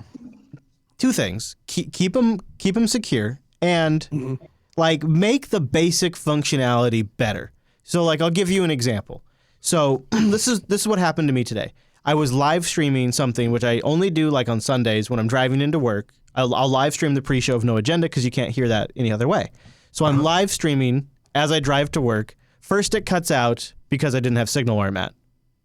two things: keep them secure, and like make the basic functionality better. So like I'll give you an example. So this is what happened to me today. I was live streaming something which I only do like on Sundays when I'm driving into work. I'll live stream the pre-show of No Agenda because you can't hear that any other way. So I'm live streaming as I drive to work. First it cuts out because I didn't have signal where I'm at.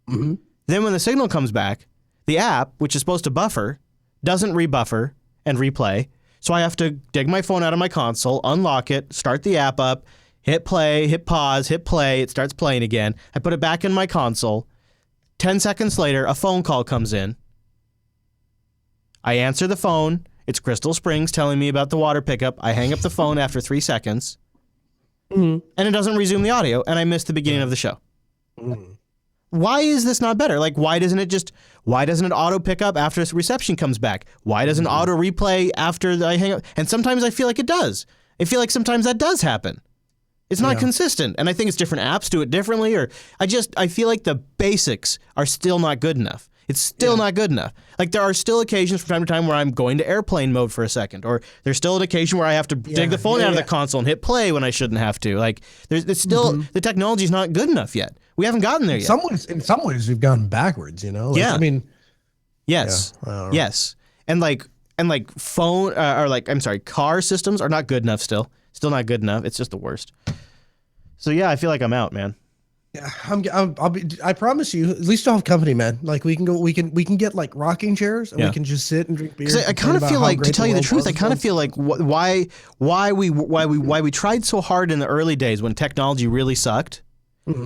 Then when the signal comes back, the app, which is supposed to buffer, doesn't rebuffer and replay. So I have to dig my phone out of my console, unlock it, start the app up, hit play, hit pause, hit play. It starts playing again. I put it back in my console. 10 seconds later, a phone call comes in. I answer the phone. It's Crystal Springs telling me about the water pickup. I hang up the phone after 3 seconds. And it doesn't resume the audio, and I miss the beginning of the show. Why is this not better? Like, why doesn't it auto pick up after reception comes back? Why doesn't auto replay after I hang up? And sometimes I feel like it does. I feel like sometimes that does happen. It's not consistent. And I think it's different apps do it differently, or I feel like the basics are still not good enough. It's still not good enough. Like, there are still occasions from time to time where I'm going to airplane mode for a second, or there's still an occasion where I have to dig the phone out of the console and hit play when I shouldn't have to. Like, it's still, the technology's not good enough yet. We haven't gotten there yet. In some ways, we've gone backwards, you know? Like, I mean, yes. Yes. And phone, car systems are not good enough still. Still not good enough. It's just the worst. So yeah, I feel like I'm out, man. Yeah, I promise you, at least you'll have company, man. Like, we can get like rocking chairs, and we can just sit and drink beer. I kind of feel like, to tell you the truth, I kind of feel like why we tried so hard in the early days when technology really sucked.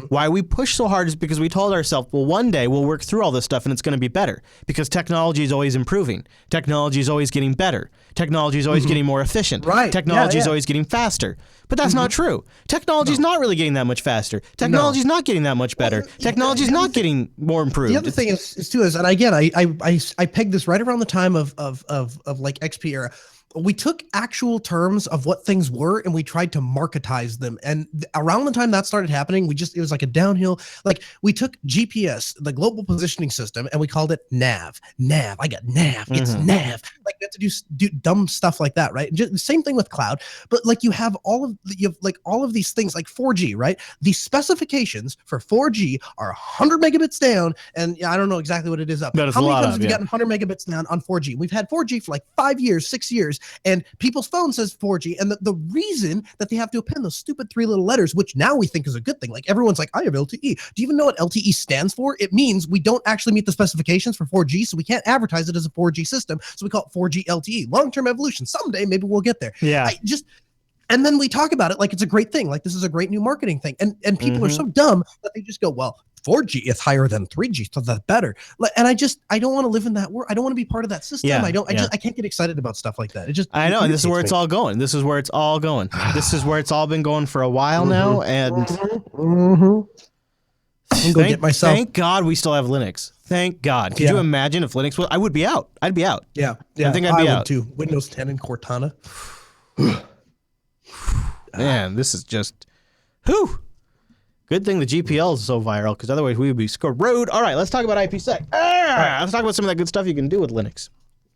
Why we pushed so hard is because we told ourselves, well, one day we'll work through all this stuff and it's going to be better, because technology is always improving. Technology is always getting better. Technology is always getting more efficient. Right. Technology is always getting faster. But that's not true. Technology is not really getting that much faster. Technology is not getting that much better. Technology is not getting more improved. The other thing is, and again, I pegged this right around the time of like XP era. We took actual terms of what things were and we tried to marketize them. And around the time that started happening, it was like a downhill. Like, we took GPS, the global positioning system, and we called it nav. I got nav. It's nav. Like, we have to do dumb stuff like that, right? Just the same thing with cloud. But like, you have all of these things like 4G, right? The specifications for 4G are 100 megabits down, and I don't know exactly what it is up. But it's How a many lot times of, have you gotten 100 megabits down on 4G? We've had 4G for like 5 years, 6 years. And people's phone says 4G. And the reason that they have to append those stupid 3 little letters, which now we think is a good thing, like everyone's like, I have LTE. Do you even know what LTE stands for? It means we don't actually meet the specifications for 4G, so we can't advertise it as a 4G system. So we call it 4G LTE. Long-term evolution. Someday, maybe we'll get there. Yeah. And then we talk about it like it's a great thing. Like, this is a great new marketing thing. And people are so dumb that they just go, well, 4G is higher than 3G, so that's better. And I don't want to live in that world. I don't want to be part of that system. Yeah, I can't get excited about stuff like that. I know, and this is where it's all going. This is where it's all going. This is where it's all been going for a while now. And thank God we still have Linux. Thank God. Could you imagine if Linux was? I would be out. I'd be out. Yeah. I think I'd be out too. Windows 10 and Cortana. Man, this is just, whew. Good thing the GPL is so viral, because otherwise we would be screwed. All right, let's talk about IPsec. Let's talk about some of that good stuff you can do with Linux.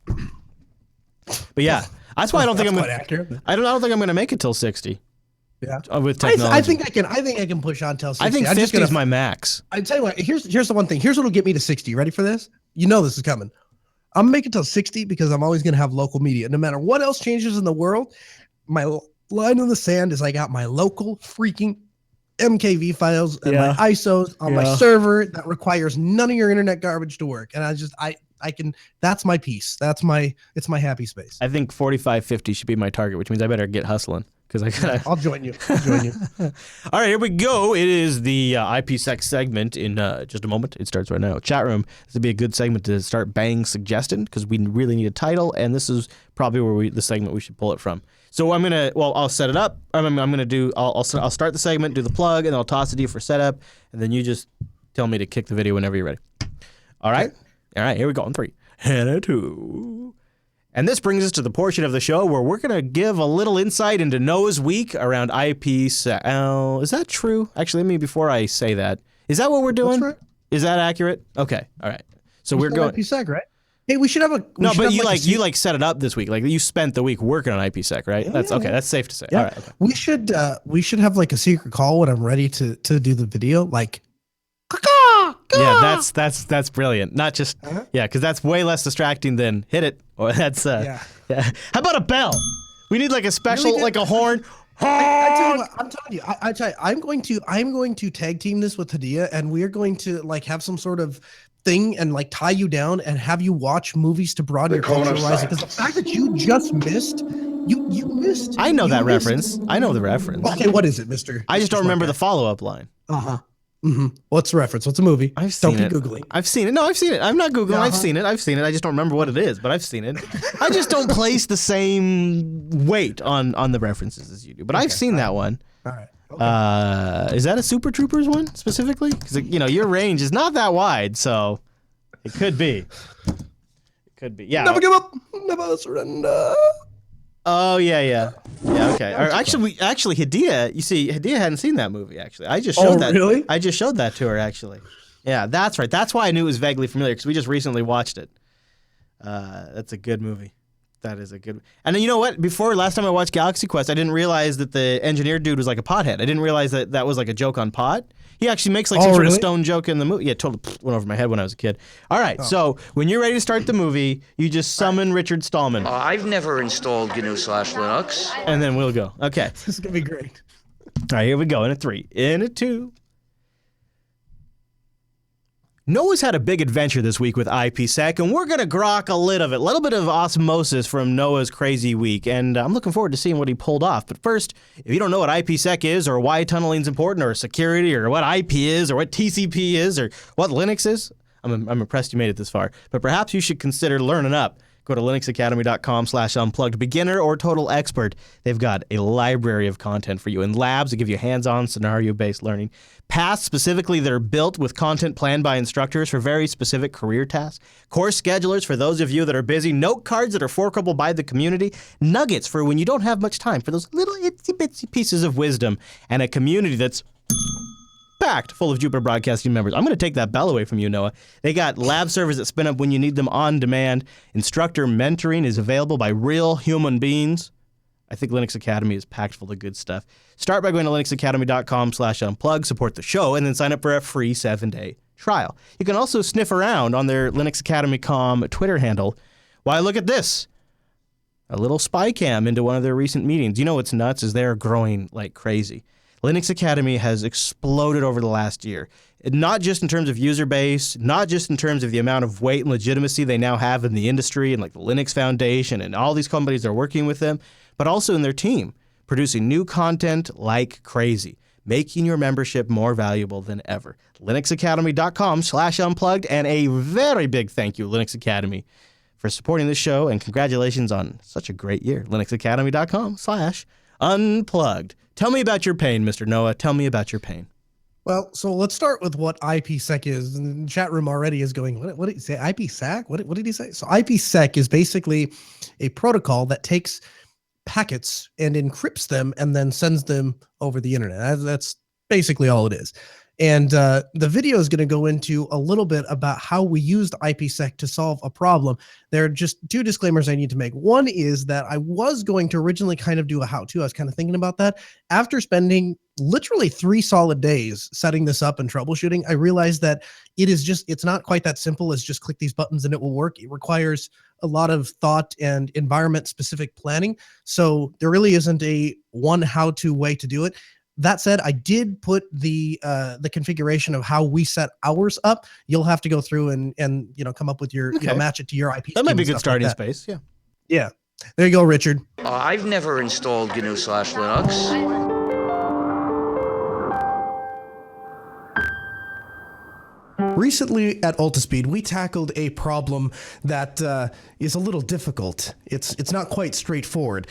But yeah, that's why I don't think I'm going. I don't think I'm going to make it till 60. Yeah, with technology. I think I can push on till 60. I think 50 is my max. I tell you what. Here's the one thing. Here's what'll get me to 60. Ready for this? You know this is coming. I'm gonna make it till 60 because I'm always gonna have local media. No matter what else changes in the world, my line in the sand is I got my local freaking MKV files and my ISOs on my server that requires none of your internet garbage to work. And I can, that's my piece. It's my happy space. I think 45, 50 should be my target, which means I better get hustling. I'll join you. All right, here we go. It is the IPsec segment in just a moment. It starts right now. Chat room. This would be a good segment to start bang suggesting, because we really need a title, and this is probably where the segment we should pull it from. So I'll set it up. I'll start the segment, do the plug, and I'll toss it to you for setup, and then you just tell me to kick the video whenever you're ready. All right? Okay. All right, here we go in 3 and a 2. And this brings us to the portion of the show where we're going to give a little insight into Noah's week around IPsec. Is that true? Actually, let me, before I say that, is that what we're doing? That's right. Is that accurate? Okay, all right. So we're going IPsec, right? Hey, we should have a you set it up this week. Like, you spent the week working on IPsec, right? That's okay. That's safe to say. Yeah. All right. Okay. We should have like a secret call when I'm ready to do the video, like. Yeah, that's brilliant. Not just because that's way less distracting than hit it. Or that's yeah. How about a bell? We need like a special, like a horn. I'm telling you, I'm going to tag team this with Hadia, and we're going to like have some sort of thing and like tie you down and have you watch movies to broaden your cultural horizon. Because the fact that you just missed You missed. I know you that missed. reference. I know the reference. Okay, what is it, Mister? I just don't remember the follow-up line. What's the reference? What's the movie? I've seen Don't it. be googling. I've seen it. No, I've seen it. I'm not googling. I've seen it. I've seen it. I just don't remember what it is, but I've seen it. I just don't place the same weight on the references as you do. But I've seen that one. All right. Is that a Super Troopers one specifically? Because your range is not that wide, so it could be. It could be. Yeah. Never give up. Never surrender. Oh yeah. Okay. Or actually, Hadiya. You see, Hadiya hadn't seen that movie. Actually, I just showed that. Really? I just showed that to her. Actually. Yeah, that's right. That's why I knew it was vaguely familiar because we just recently watched it. That's a good movie. That is a good. And then you know what? Last time I watched Galaxy Quest, I didn't realize that the engineer dude was like a pothead. I didn't realize that was like a joke on pot. He actually makes like some sort of stone joke in the movie. Yeah, totally went over my head when I was a kid. All right, so when you're ready to start the movie, you just summon Richard Stallman. I've never installed GNU/Linux. And then we'll go. Okay. This is gonna be great. All right, here we go. In a 3, in a 2. Noah's had a big adventure this week with IPsec, and we're going to grok a little bit of osmosis from Noah's crazy week, and I'm looking forward to seeing what he pulled off. But first, if you don't know what IPsec is, or why tunneling is important, or security, or what IP is, or what TCP is, or what Linux is, I'm impressed you made it this far. But perhaps you should consider learning up. Go to linuxacademy.com/unplugged. Beginner or total expert, they've got a library of content for you and labs that give you hands-on scenario-based learning. Paths specifically that are built with content planned by instructors for very specific career tasks. Course schedulers for those of you that are busy. Note cards that are forkable by the community. Nuggets for when you don't have much time for those little itsy-bitsy pieces of wisdom. And a community that's packed full of Jupiter Broadcasting members. I'm going to take that bell away from you, Noah. They got lab servers that spin up when you need them on demand. Instructor mentoring is available by real human beings. I think Linux Academy is packed full of good stuff. Start by going to linuxacademy.com/unplug, support the show, and then sign up for a free 7-day trial. You can also sniff around on their Linux Academy.com Twitter handle. Why, look at this. A little spy cam into one of their recent meetings. You know what's nuts is they're growing like crazy. Linux Academy has exploded over the last year. Not just in terms of user base, not just in terms of the amount of weight and legitimacy they now have in the industry and like the Linux Foundation and all these companies that are working with them, but also in their team, producing new content like crazy, making your membership more valuable than ever. linuxacademy.com/unplugged, and a very big thank you, Linux Academy, for supporting this show, and congratulations on such a great year. linuxacademy.com/unplugged. Tell me about your pain, Mr. Noah. Tell me about your pain. Well, so let's start with what IPsec is. And the chat room already is going, what did he say? IPsec? What did he say? So IPsec is basically a protocol that takes packets and encrypts them and then sends them over the internet. That's basically all it is. And the video is going to go into a little bit about how we used IPsec to solve a problem. There are just 2 disclaimers I need to make. One is that I was going to originally kind of do a how-to. I was kind of thinking about that. After spending literally 3 solid days setting this up and troubleshooting, I realized that it's not quite that simple as just click these buttons and it will work. It requires a lot of thought and environment-specific planning. So there really isn't a one how-to way to do it. That said, I did put the configuration of how we set ours up. You'll have to go through and come up with your match it to your IP. That might be a good starting space. Yeah. Yeah. There you go, Richard. I've never installed GNU/Linux. Recently at Altispeed, we tackled a problem that is a little difficult. It's not quite straightforward.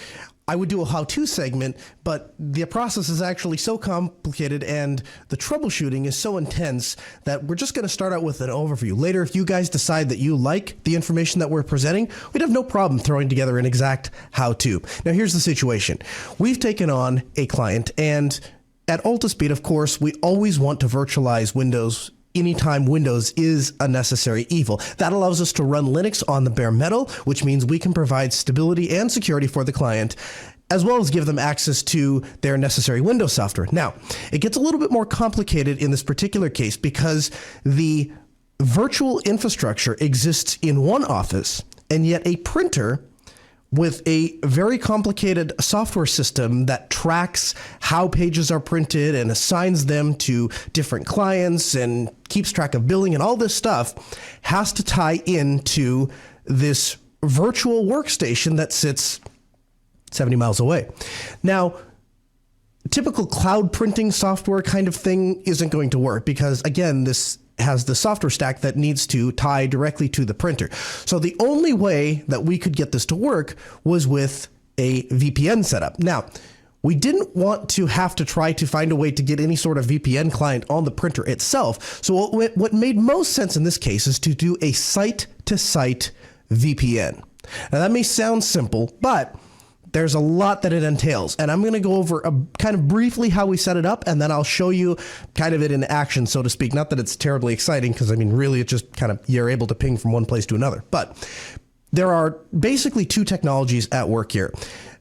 I would do a how-to segment, but the process is actually so complicated and the troubleshooting is so intense that we're just going to start out with an overview. Later, if you guys decide that you like the information that we're presenting, we'd have no problem throwing together an exact how-to. Now, here's the situation. We've taken on a client, and at Altispeed, of course, we always want to virtualize Windows anytime Windows is a necessary evil. That allows us to run Linux on the bare metal, which means we can provide stability and security for the client, as well as give them access to their necessary Windows software. Now, it gets a little bit more complicated in this particular case because the virtual infrastructure exists in one office, and yet a printer with a very complicated software system that tracks how pages are printed and assigns them to different clients and keeps track of billing and all this stuff has to tie into this virtual workstation that sits 70 miles away. Now, typical cloud printing software kind of thing isn't going to work because, again, this has the software stack that needs to tie directly to the printer. So the only way that we could get this to work was with a VPN setup. Now, we didn't want to have to try to find a way to get any sort of VPN client on the printer itself. So what made most sense in this case is to do a site-to-site VPN. Now, that may sound simple, but there's a lot that it entails, and I'm going to go over kind of briefly how we set it up, and then I'll show you kind of it in action, so to speak. Not that it's terribly exciting, because I mean, really, it's just kind of you're able to ping from one place to another. But there are basically two technologies at work here.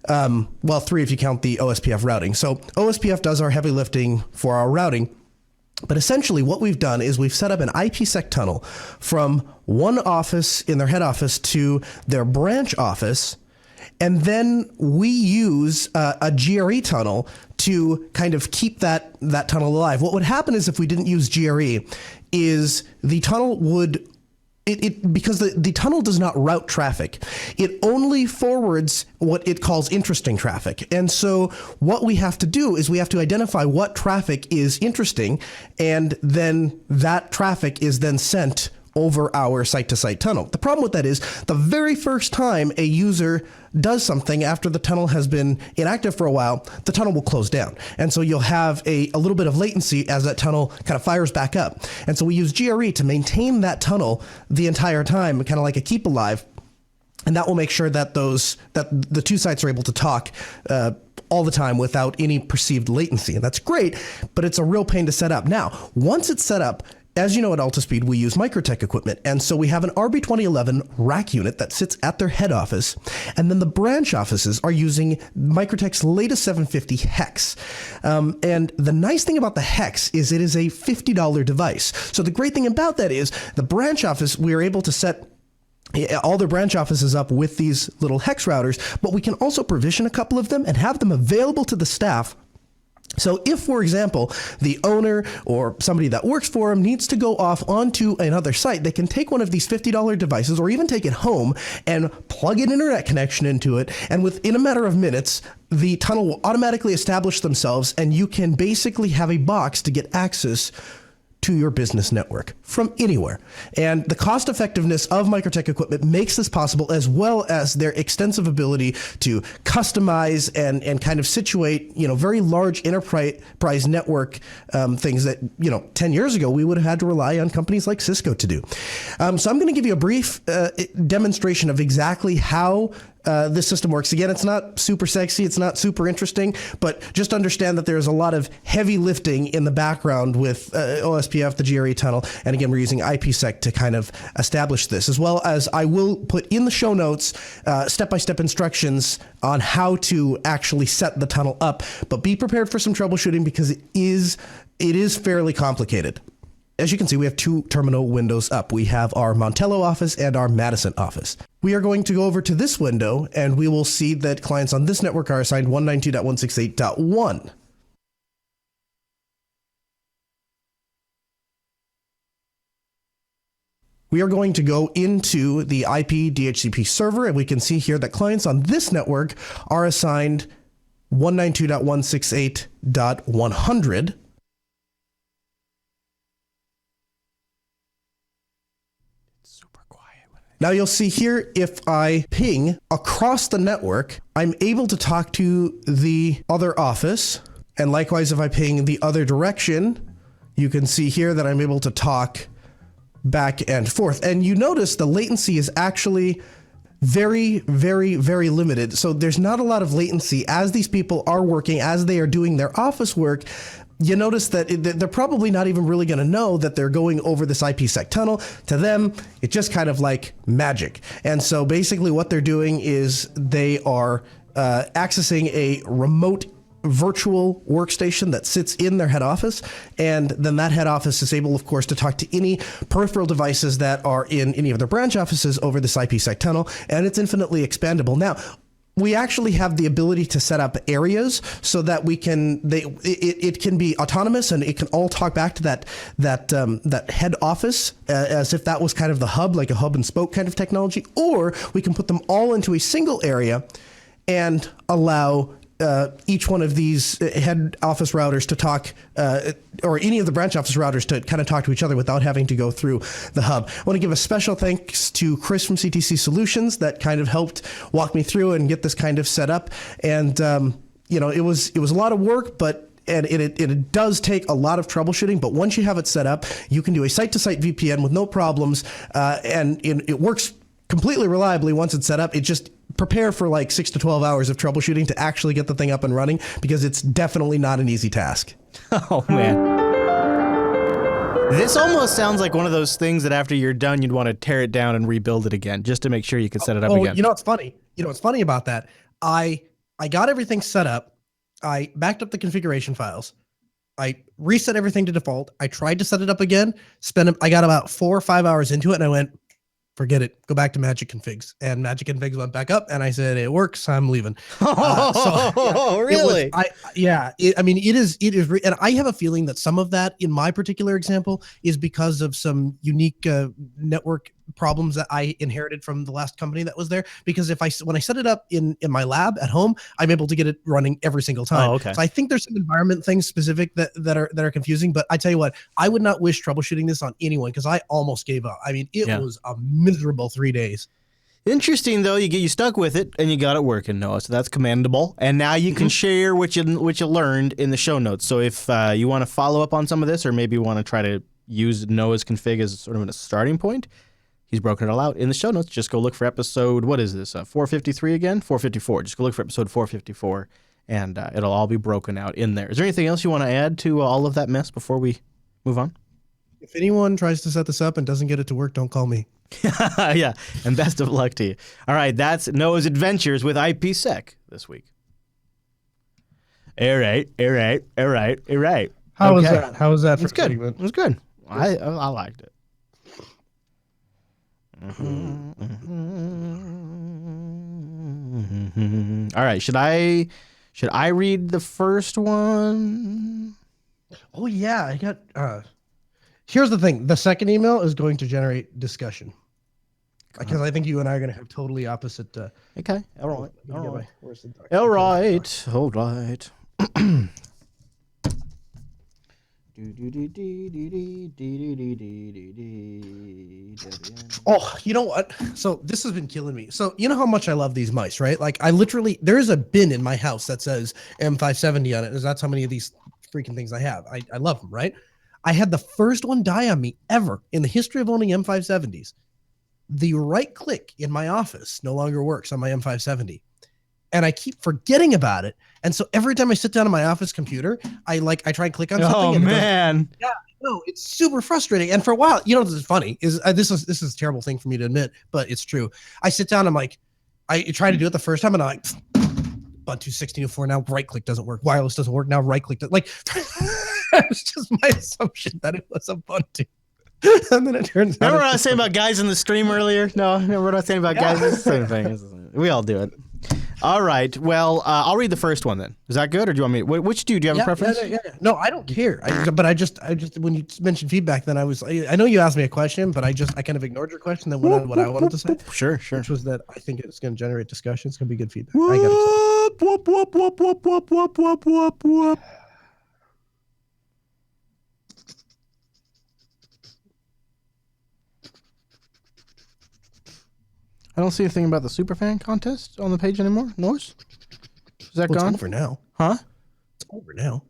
Well, three if you count the OSPF routing. So OSPF does our heavy lifting for our routing. But essentially what we've done is we've set up an IPsec tunnel from one office in their head office to their branch office. And then we use a GRE tunnel to kind of keep that tunnel alive. What would happen is if we didn't use GRE is the tunnel would, because the tunnel does not route traffic. It only forwards what it calls interesting traffic. And so what we have to do is we have to identify what traffic is interesting, and then that traffic is then sent over our site-to-site tunnel. The problem with that is the very first time a user does something after the tunnel has been inactive for a while, the tunnel will close down. And so you'll have a little bit of latency as that tunnel kind of fires back up. And so we use GRE to maintain that tunnel the entire time, kind of like a keep alive. And that will make sure that the two sites are able to talk all the time without any perceived latency. And that's great, but it's a real pain to set up. Now, once it's set up, as you know, at Altispeed, we use Microtech equipment. And so we have an RB2011 rack unit that sits at their head office. And then the branch offices are using Microtech's latest 750 Hex. And the nice thing about the Hex is it is a $50 device. So the great thing about that is the branch office, we are able to set all their branch offices up with these little Hex routers, but we can also provision a couple of them and have them available to the staff. So if, for example, the owner or somebody that works for him needs to go off onto another site, they can take one of these $50 devices or even take it home and plug an internet connection into it. And within a matter of minutes, the tunnel will automatically establish themselves, and you can basically have a box to get access to your business network from anywhere. And the cost effectiveness of Microtech equipment makes this possible, as well as their extensive ability to customize and kind of situate, very large enterprise network things that, 10 years ago, we would have had to rely on companies like Cisco to do. So I'm going to give you a brief demonstration of exactly how this system works. Again, it's not super sexy, it's not super interesting, but just understand that there's a lot of heavy lifting in the background with OSPF, the GRE tunnel, and again, we're using IPsec to kind of establish this, as well as I will put in the show notes step-by-step instructions on how to actually set the tunnel up, but be prepared for some troubleshooting because it is fairly complicated. As you can see, we have two terminal windows up. We have our Montello office and our Madison office. We are going to go over to this window, and we will see that clients on this network are assigned 192.168.1. We are going to go into the IP DHCP server, and we can see here that clients on this network are assigned 192.168.100. Now you'll see here, if I ping across the network, I'm able to talk to the other office. And likewise, if I ping the other direction, you can see here that I'm able to talk back and forth. And you notice the latency is actually very, very, very limited. So there's not a lot of latency as these people are working, as they are doing their office work. You notice that they're probably not even really going to know that they're going over this IPsec tunnel. To them, it's just kind of like magic. And so basically what they're doing is they are accessing a remote virtual workstation that sits in their head office. And then that head office is able, of course, to talk to any peripheral devices that are in any of their branch offices over this IPsec tunnel. And it's infinitely expandable. Now, we actually have the ability to set up areas so that we can, it can be autonomous and it can all talk back to that head office as if that was kind of the hub, like a hub and spoke kind of technology, or we can put them all into a single area and allow each one of these head office routers to talk, or any of the branch office routers to kind of talk to each other without having to go through the hub. I want to give a special thanks to Chris from CTC Solutions that kind of helped walk me through and get this kind of set up. And, it was a lot of work, but it does take a lot of troubleshooting, but once you have it set up, you can do a site-to-site VPN with no problems, and it works completely reliably once it's set up. It just prepare for like 6 to 12 hours of troubleshooting to actually get the thing up and running, because it's definitely not an easy task. Oh, man. This almost sounds like one of those things that after you're done, you'd want to tear it down and rebuild it again, just to make sure you can set it up again. You know what's funny? What's funny about that? I got everything set up. I backed up the configuration files. I reset everything to default. I tried to set it up again. I got about 4 or 5 hours into it, and I went, forget it. Go back to Magic Configs. And Magic Configs went back up, and I said, it works. I'm leaving. Really? It is, and I have a feeling that some of that in my particular example is because of some unique network problems that I inherited from the last company that was there. Because when I set it up in my lab at home, I'm able to get it running every single time. Oh, okay. So I think there's some environment things specific that are confusing. But I tell you what, I would not wish troubleshooting this on anyone, because I almost gave up. I mean, it was a miserable 3 days. Interesting, though. You stuck with it and you got it working, Noah. So that's commendable. And now you can share what you learned in the show notes. So if you want to follow up on some of this, or maybe you want to try to use Noah's config as sort of a starting point, he's broken it all out in the show notes. Just go look for episode, what is this, 453 again? 454. Just go look for episode 454, and it'll all be broken out in there. Is there anything else you want to add to all of that mess before we move on? If anyone tries to set this up and doesn't get it to work, don't call me. Yeah, and best of luck to you. All right, that's Noah's adventures with IPsec this week. All right. How was that? How was that for It's good. It was good. I liked it. All right, should I read the first one? Oh yeah, I got here's the thing. The second email is going to generate discussion. Because I think you and I are going to have totally opposite Okay. All right. Where's the document? All right. Oh, you know what? So this has been killing me. So you know how much I love these mice, right? Like there is a bin in my house that says M570 on it. That's how many of these freaking things I have. I love them, right? I had the first one die on me ever in the history of owning M570s. The right click in my office no longer works on my M570. And I keep forgetting about it. And so every time I sit down on my office computer, I try and click on something. Oh, man. Yeah, no, it's super frustrating. And for a while, this is funny. This is a terrible thing for me to admit, but it's true. I sit down, I'm like, I try to do it the first time, and I'm like, Ubuntu 16.04 now, right click doesn't work. Wireless doesn't work now, right click doesn't. Like, it was just my assumption that it was Ubuntu. And then it turns out. Remember what I was saying about guys in the stream earlier? No, remember what I was saying about guys? It's the same thing. We all do it. All right. Well, I'll read the first one then. Is that good, or do you want me? Which do you have a preference? Yeah. No, I don't care. I just when you mentioned feedback, then I know you asked me a question, but I kind of ignored your question. Then went on what I wanted to say. Sure. Which was that I think it's going to generate discussion. It's going to be good feedback. Whoop. I don't see anything about the Superfan contest on the page anymore. Norse? Is that gone? It's over now. Huh? It's over now.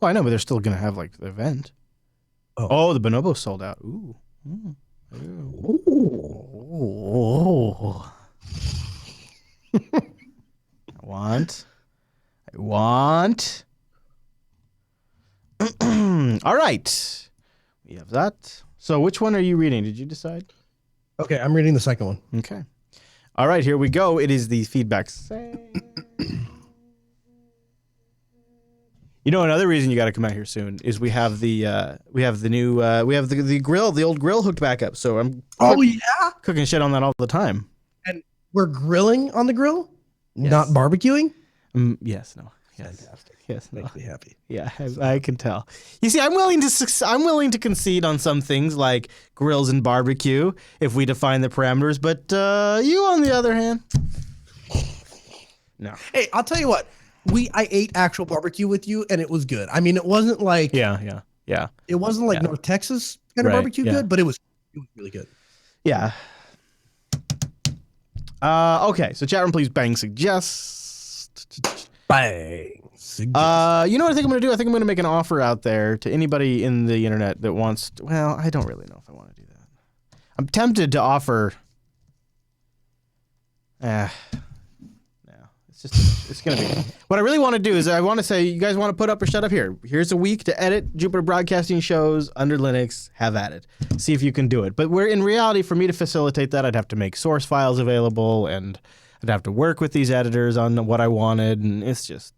Well, I know, but they're still going to have, like, the event. Oh, the Bonobo sold out. Ooh. Ooh. I want. All right. We have that. So which one are you reading? Did you decide? Okay, I'm reading the second one. Okay. All right, here we go. It is the feedback. You know, another reason you got to come out here soon is we have the grill, the old grill hooked back up. So I'm cooking shit on that all the time. And we're grilling on the grill, not barbecuing. Yes. Fantastic. Yes, makes me happy. Yeah, I can tell. You see, I'm willing to concede on some things like grills and barbecue if we define the parameters. But you, on the other hand, No. Hey, I'll tell you what. I ate actual barbecue with you, and it was good. I mean, it wasn't like Yeah. it wasn't like Yeah. North Texas kind of Right, barbecue yeah. good, but it was really good. Yeah. Okay, so chat room, please bang suggest. Bang. You know what I think I'm gonna do? I think I'm gonna make an offer out there to anybody in the internet that wants to, well, I don't really know if I want to do that. I'm tempted to offer. No, it's gonna be. What I really want to do is I want to say, you guys want to put up or shut up here. Here's a week to edit Jupiter Broadcasting shows under Linux. Have at it. See if you can do it. But in reality, for me to facilitate that, I'd have to make source files available, and I'd have to work with these editors on what I wanted, and it's just.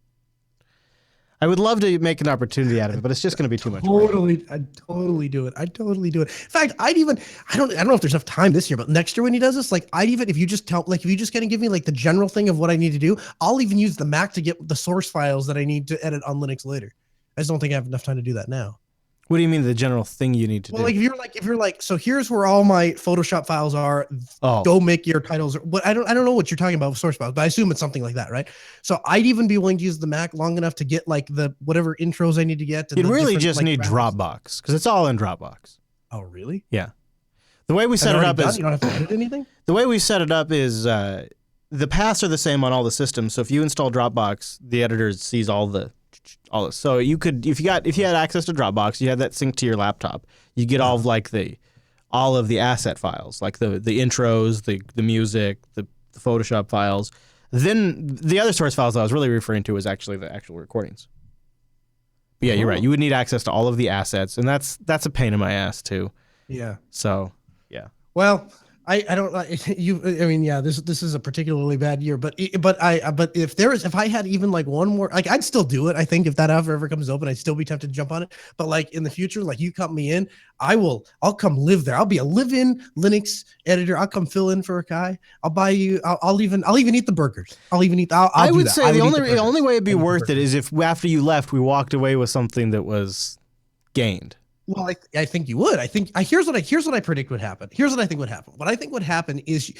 I would love to make an opportunity out of it, but it's just going to be too much work. I'd totally do it. In fact, I don't know if there's enough time this year, but next year when he does this, like if you just kind of give me like the general thing of what I need to do, I'll even use the Mac to get the source files that I need to edit on Linux later. I just don't think I have enough time to do that now. What do you mean the general thing you need to do? Well, if you're like, so here's where all my Photoshop files are. Oh. Go make your titles. But I don't know what you're talking about with source files, but I assume it's something like that, right? So I'd even be willing to use the Mac long enough to get like the whatever intros I need to get. You'd really just need Dropbox because it's all in Dropbox. Oh, really? Yeah. The way we set it up is you don't have to edit anything. The way we set it up is the paths are the same on all the systems. So if you install Dropbox, the editor sees all this. So you could, if you had access to Dropbox, you had that synced to your laptop. You get all of the asset files, like the intros, the music, the Photoshop files. Then the other source files I was really referring to was actually the actual recordings. But yeah, you're right. You would need access to all of the assets, and that's a pain in my ass too. Yeah. So yeah. Well, I don't you. I mean, yeah, this is a particularly bad year, but if I had even like one more, like I'd still do it. I think if that ever comes open, I'd still be tempted to jump on it. But like in the future, like you cut me in, I'll come live there. I'll be a live-in Linux editor. I'll come fill in for a guy. I'll buy you. I'll even eat the burgers. I would say the only way it'd be worth it is if after you left, we walked away with something that was gained. Well, I think you would. Here's what I predict would happen. Here's what I think would happen. What I think would happen is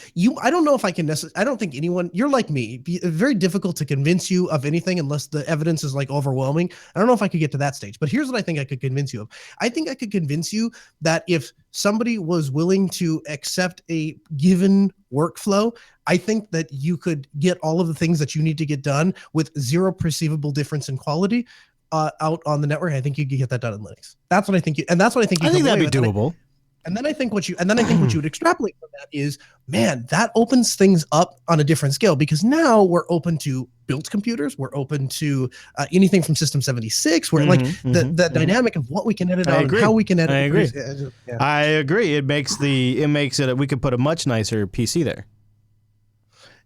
I don't know if I can necessarily. I don't think anyone. You're like me. It's very difficult to convince you of anything unless the evidence is like overwhelming. I don't know if I could get to that stage. But here's what I think I could convince you of. I think I could convince you that if somebody was willing to accept a given workflow, I think that you could get all of the things that you need to get done with zero perceivable difference in quality. Out on the network, I think you could get that done in Linux. That's what I think. I think that'd be doable. And then I think what you would extrapolate from that is, man, that opens things up on a different scale because now we're open to built computers. We're open to anything from System 76. We're the dynamic of what we can edit on and how we can edit. I agree. I agree. It makes it. We could put a much nicer PC there.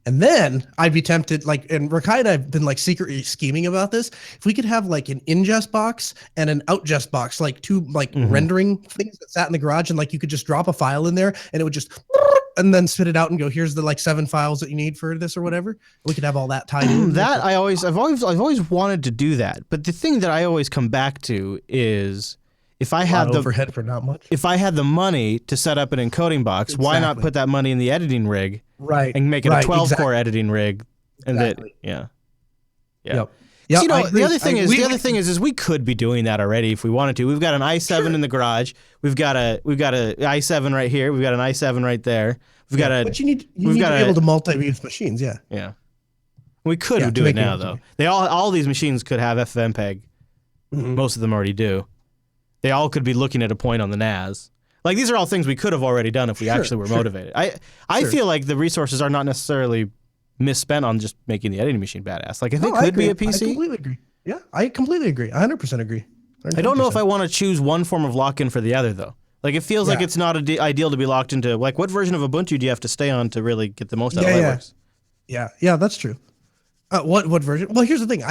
And then I'd be tempted, and Rakai and I've been secretly scheming about this. If we could have an ingest box and an outgest box, two rendering things that sat in the garage, and you could just drop a file in there and it would just and then spit it out and go, here's the 7 files that you need for this or whatever. We could have all that tied in. I've always wanted to do that, but the thing that I always come back to is if I had the overhead for not much. If I had the money to set up an encoding box, why not put that money in the editing rig? Right. And make it a 12-core editing rig. And Yep. The other thing is we could be doing that already if we wanted to. We've got an i7 in the garage. We've got a i7 right here. We've got an i7 right there. But you need to be able to multi-use machines, yeah. Yeah. We could do it now though. All these machines could have FFmpeg. Most of them already do. They all could be looking at a point on the NAS. These are all things we could have already done if we actually were motivated. I feel like the resources are not necessarily misspent on just making the editing machine badass. If it could be a PC. I completely agree. Yeah, I completely agree. 100% agree. 100%. I don't know if I want to choose one form of lock-in for the other, though. It feels like it's not ideal to be locked into. What version of Ubuntu do you have to stay on to really get the most out of Lightworks? Yeah, that's true. What version? Well, here's the thing.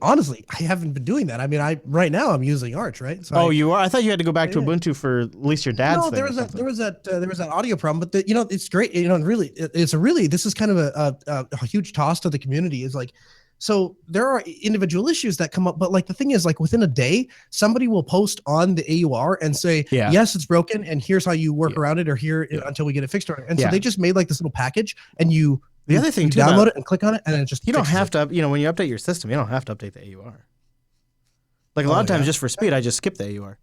Honestly, I haven't been doing that. Right now I'm using Arch, right? So you are? I thought you had to go back to Ubuntu for at least your dad's thing. No, there was that audio problem, but it's great. Really, this is kind of a huge toss to the community. So there are individual issues that come up, but the thing is, within a day, somebody will post on the AUR and say, yes, it's broken, and here's how you work around it, or until we get it fixed. And so they just made this little package, and The other thing you too, download it and click on it, and it just you don't fixes have it. to, when you update your system, you don't have to update the AUR. Like a lot of times, just for speed, I just skip the AUR.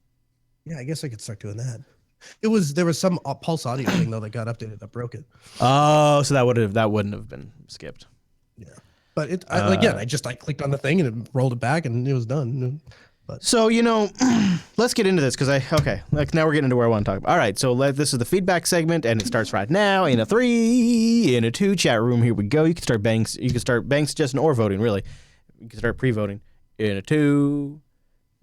Yeah, I guess I could start doing that. There was some Pulse Audio thing though that got updated that broke it. Oh, so that wouldn't have been skipped. Yeah, but I clicked on the thing and it rolled it back and it was done. But So, let's get into this because now we're getting into where I want to talk about. All right, so this is the feedback segment and it starts right now in a 3, in a 2 chat room. Here we go. You can start bank suggesting or voting, really. You can start pre-voting in a 2.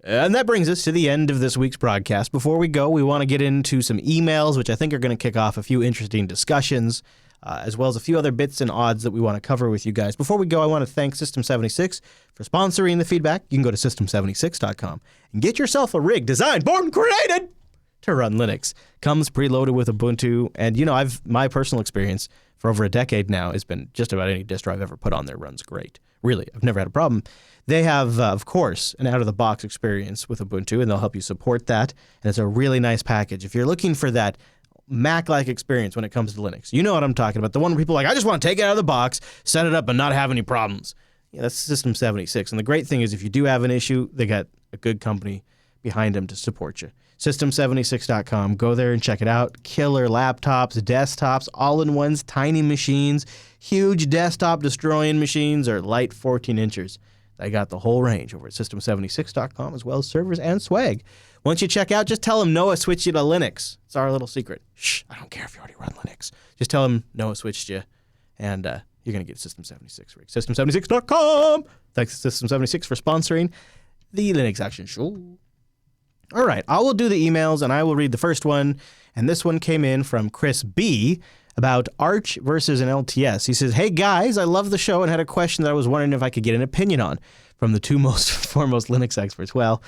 And that brings us to the end of this week's broadcast. Before we go, we want to get into some emails, which I think are going to kick off a few interesting discussions, as well as a few other bits and odds that we want to cover with you guys. Before we go, I want to thank System76 for sponsoring the feedback. You can go to system76.com and get yourself a rig designed, born, created to run Linux. Comes preloaded with Ubuntu, and my personal experience for over a decade now has been just about any distro I've ever put on there runs great. Really, I've never had a problem. They have, of course, an out-of-the-box experience with Ubuntu, and they'll help you support that. And it's a really nice package. If you're looking for that Mac-like experience when it comes to Linux, you know what I'm talking about. The one where people are like, I just want to take it out of the box, set it up, and not have any problems. Yeah, that's System 76. And the great thing is if you do have an issue, they got a good company behind them to support you. System76.com. Go there and check it out. Killer laptops, desktops, all-in-ones, tiny machines, huge desktop destroying machines, or light 14 inches. They got the whole range over at System76.com, as well as servers and swag. Once you check out, just tell them Noah switched you to Linux. It's our little secret. Shh, I don't care if you already run Linux. Just tell them Noah switched you, and you're going to get System76 rig. System76.com. Thanks to System76 for sponsoring the Linux Action Show. All right, I will do the emails, and I will read the first one. And this one came in from Chris B. about Arch versus an LTS. He says, hey guys, I love the show and had a question that I was wondering if I could get an opinion on from the two most foremost Linux experts. Well,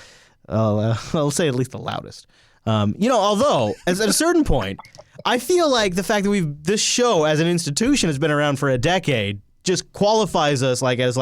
I'll say at least the loudest. Although, at a certain point, I feel like the fact that this show as an institution has been around for a decade just qualifies us as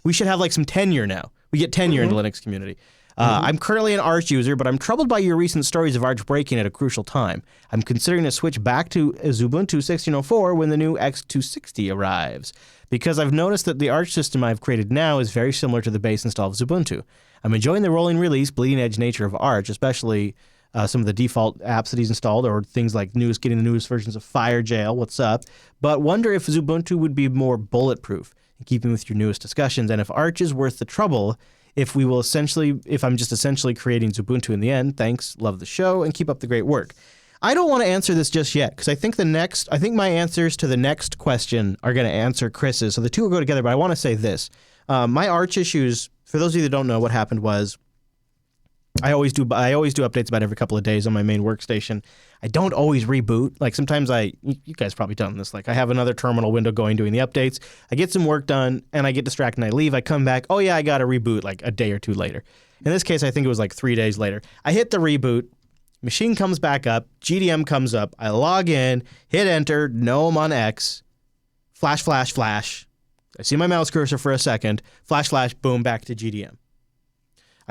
we should have some tenure now. We get tenure in the Linux community. I'm currently an Arch user, but I'm troubled by your recent stories of Arch breaking at a crucial time. I'm considering a switch back to Ubuntu 16.04 when the new X260 arrives, because I've noticed that the Arch system I've created now is very similar to the base install of Ubuntu. I'm enjoying the rolling release, bleeding edge nature of Arch, especially some of the default apps that he's installed, or things like getting the newest versions of FireJail, what's up, but wonder if Ubuntu would be more bulletproof in keeping with your newest discussions, and if Arch is worth the trouble if I'm just essentially creating Ubuntu in the end. Thanks, love the show, and keep up the great work. I don't want to answer this just yet, because I think my answers to the next question are going to answer Chris's, so the two will go together, but I want to say this. My Arch issues, for those of you that don't know, what happened was, I always do updates about every couple of days on my main workstation. I don't always reboot. Sometimes you guys probably done this. I have another terminal window going doing the updates. I get some work done and I get distracted and I leave. I come back. Oh yeah, I got to reboot a day or two later. In this case, I think it was 3 days later. I hit the reboot. Machine comes back up. GDM comes up. I log in, hit enter. No, I'm on X. Flash, flash, flash. I see my mouse cursor for a second. Flash, flash, boom, back to GDM.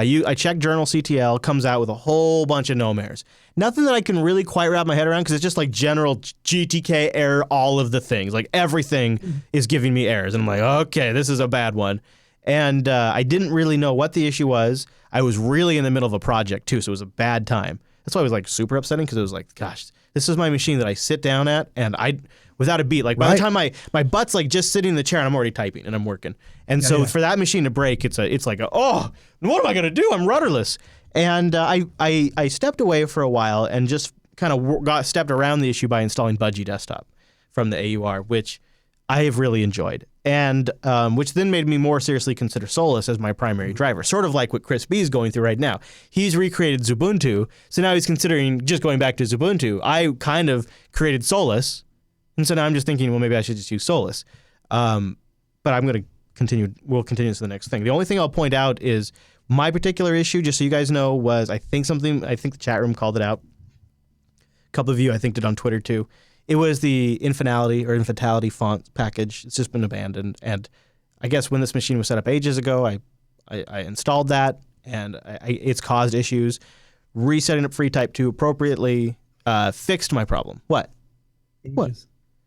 I check journal CTL, comes out with a whole bunch of no-mares. Nothing that I can really quite wrap my head around because it's just general GTK error, all of the things. Everything is giving me errors. And I'm like, okay, this is a bad one. And I didn't really know what the issue was. I was really in the middle of a project too, so it was a bad time. That's why it was super upsetting because it was gosh, this is my machine that I sit down at and without a beat. By the time my butt's just sitting in the chair and I'm already typing and I'm working. And for that machine to break, it's oh, what am I gonna do? I'm rudderless. And I stepped away for a while and just kind of stepped around the issue by installing Budgie Desktop from the AUR, which I have really enjoyed. And which then made me more seriously consider Solus as my primary driver, sort of like what Chris B is going through right now. He's recreated Ubuntu, so now he's considering just going back to Ubuntu. I kind of created Solus, and so now I'm just thinking, well, maybe I should just use Solus. But I'm going to continue. We'll continue to the next thing. The only thing I'll point out is my particular issue, just so you guys know, was I think the chat room called it out. A couple of you, I think, did on Twitter too. It was the Infantality font package. It's just been abandoned. And I guess when this machine was set up ages ago, I installed that, and it's caused issues. Resetting up FreeType 2 appropriately fixed my problem. What?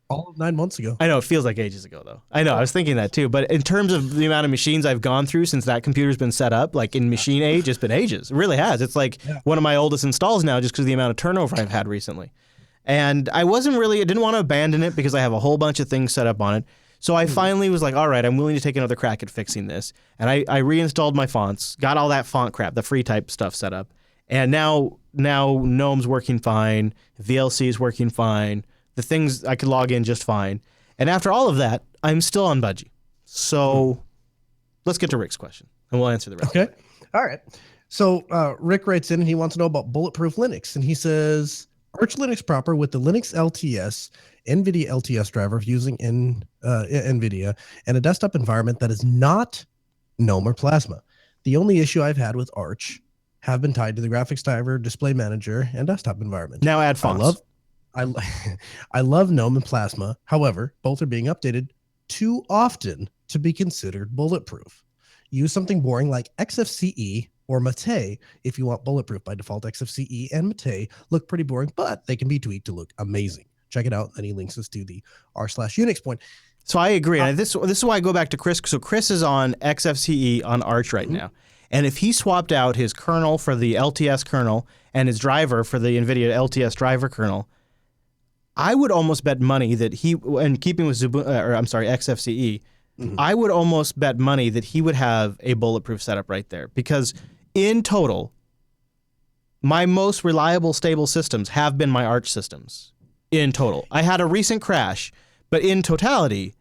All of 9 months ago. I know, it feels like ages ago, though. I know, I was thinking that too. But in terms of the amount of machines I've gone through since that computer's been set up, like in machine age, it's been ages. It really has. It's like one of my oldest installs now just because of the amount of turnover I've had recently. And I didn't want to abandon it because I have a whole bunch of things set up on it. So I finally was like, all right, I'm willing to take another crack at fixing this. And I reinstalled my fonts, got all that font crap, the free type stuff set up. And now GNOME's working fine, VLC is working fine, the things I could log in just fine. And after all of that, I'm still on Budgie. So let's get to Rick's question, and we'll answer the rest. Okay. All right. So Rick writes in, and he wants to know about Bulletproof Linux. And he says, Arch Linux proper with the Linux LTS, NVIDIA LTS driver using NVIDIA, and a desktop environment that is not GNOME or Plasma. The only issue I've had with Arch have been tied to the graphics driver, display manager, and desktop environment. Now add fonts. I love GNOME and Plasma. However, both are being updated too often to be considered bulletproof. Use something boring like XFCE or Mate if you want bulletproof. By default, XFCE and Mate look pretty boring, but they can be tweaked to look amazing. Check it out. And he links us to the r/Unix point. So I agree. And this is why I go back to Chris. So Chris is on XFCE on Arch right now. And if he swapped out his kernel for the LTS kernel and his driver for the NVIDIA LTS driver kernel, I would almost bet money that and keeping with XFCE, I would almost bet money that he would have a bulletproof setup right there. Because in total, my most reliable, stable systems have been my Arch systems. In total. I had a recent crash, but in totality,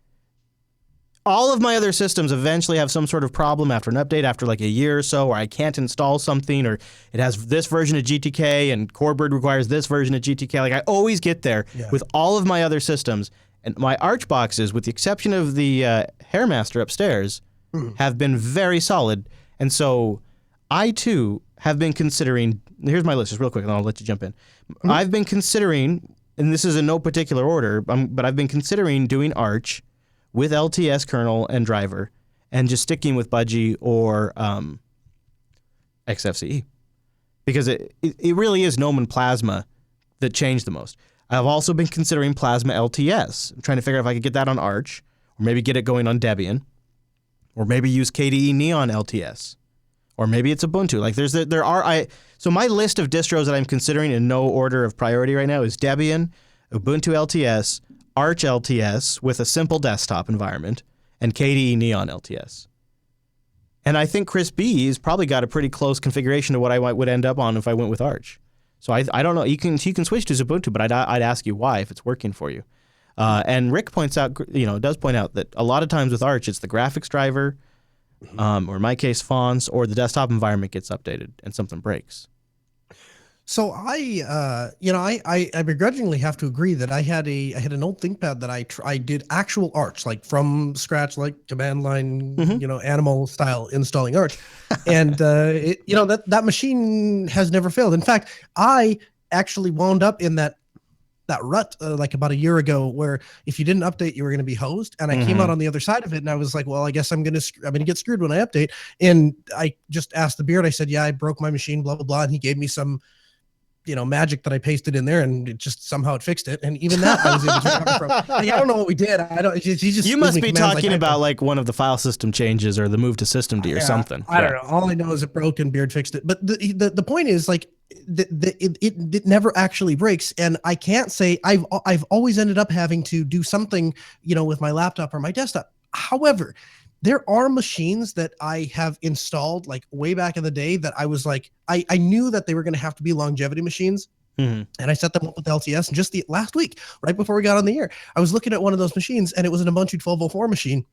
all of my other systems eventually have some sort of problem after an update, after like a year or so, or I can't install something, or it has this version of GTK and Corebird requires this version of GTK. Like I always get there with all of my other systems. And my Arch boxes, with the exception of the Hairmaster upstairs, have been very solid. And so I, too, have been considering, here's my list, just real quick, and I'll let you jump in. I've been considering, and this is in no particular order, but I've been considering doing Arch with LTS kernel and driver, and just sticking with Budgie or XFCE. Because it really is GNOME and Plasma that changed the most. I've also been considering Plasma LTS. I'm trying to figure out if I could get that on Arch, or maybe get it going on Debian, or maybe use KDE Neon LTS, or maybe it's Ubuntu. Like so my list of distros that I'm considering in no order of priority right now is Debian, Ubuntu LTS, Arch LTS with a simple desktop environment, and KDE Neon LTS. And I think Chris B has probably got a pretty close configuration to what I would end up on if I went with Arch. So I don't know. You can switch to Ubuntu, but I'd ask you why if it's working for you. And Rick does point out that a lot of times with Arch, it's the graphics driver, or in my case, fonts, or the desktop environment gets updated and something breaks. So I begrudgingly have to agree that I had an old ThinkPad that I did actual Arch, like from scratch, like command line, animal style installing Arch, and that machine has never failed. In fact, I actually wound up in that rut like about a year ago, where if you didn't update, you were going to be hosed, and I came out on the other side of it, and I was like, well, I guess I'm going to get screwed when I update. And I just asked the Beard. I said, yeah, I broke my machine, blah blah blah, and he gave me some magic that I pasted in there, and it just somehow it fixed it. And even that I was able to recover from. I don't know what we did. You must be talking about like one of the file system changes or the move to systemd or something. I don't know. All I know is it broke and Beard fixed it. But the point is, like, it never actually breaks, and I can't say I've always ended up having to do something with my laptop or my desktop. However, there are machines that I have installed like way back in the day that I was like, I knew that they were going to have to be longevity machines. And I set them up with LTS. And just last week, right before we got on the air, I was looking at one of those machines, and it was an Ubuntu 12.04 machine.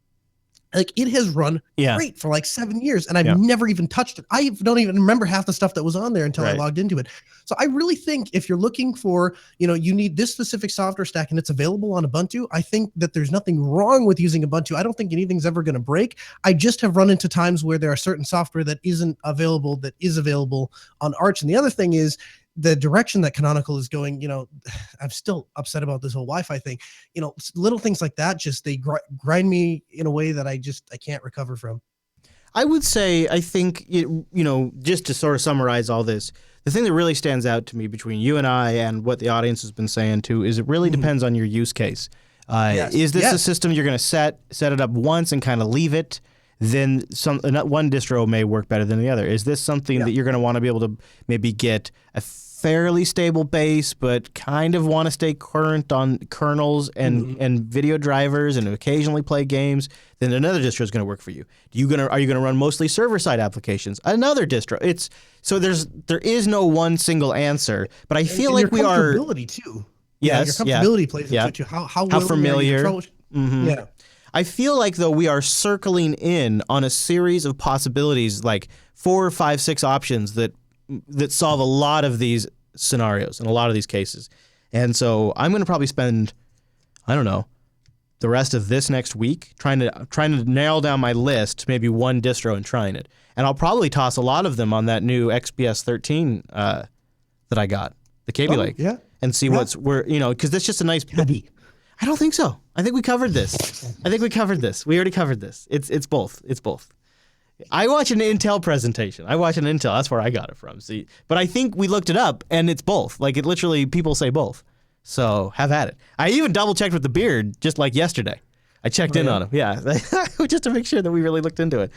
Like, it has run great for like 7 years, and I've never even touched it. I don't even remember half the stuff that was on there until I logged into it. So I really think if you're looking for, you need this specific software stack and it's available on Ubuntu, I think that there's nothing wrong with using Ubuntu. I don't think anything's ever going to break. I just have run into times where there are certain software that isn't available that is available on Arch. And the other thing is, the direction that Canonical is going, I'm still upset about this whole Wi-Fi thing. Little things like that, just they grind me in a way that I can't recover from. I would say, I think, just to sort of summarize all this, the thing that really stands out to me between you and I and what the audience has been saying too is it really depends on your use case. Yes. Is this a Yes. system you're going to set it up once and kind of leave it? Then one distro may work better than the other. Is this something that you're going to want to be able to maybe get a fairly stable base, but kind of want to stay current on kernels and video drivers and occasionally play games? Then another distro is going to work for you. Are you going to run mostly server-side applications? Another distro. There is no one single answer, but I feel like we are. Your comfortability too. Yes, your comfortability plays into it too. How familiar. Yeah. I feel like, though, we are circling in on a series of possibilities, like 4, 5, 6 options that solve a lot of these scenarios and a lot of these cases. And so I'm going to probably spend, I don't know, the rest of this next week trying to nail down my list, maybe one distro and trying it. And I'll probably toss a lot of them on that new XPS 13 that I got, the Kaby Lake. Yeah. And see because that's just a nice. I don't think so. I think we covered this. We already covered this. It's both. I watch an Intel presentation. That's where I got it from. See, but I think we looked it up, and it's both. Like, it literally, people say both. So have at it. I even double checked with the beard just like yesterday. I checked in on him. Yeah, just to make sure that we really looked into it.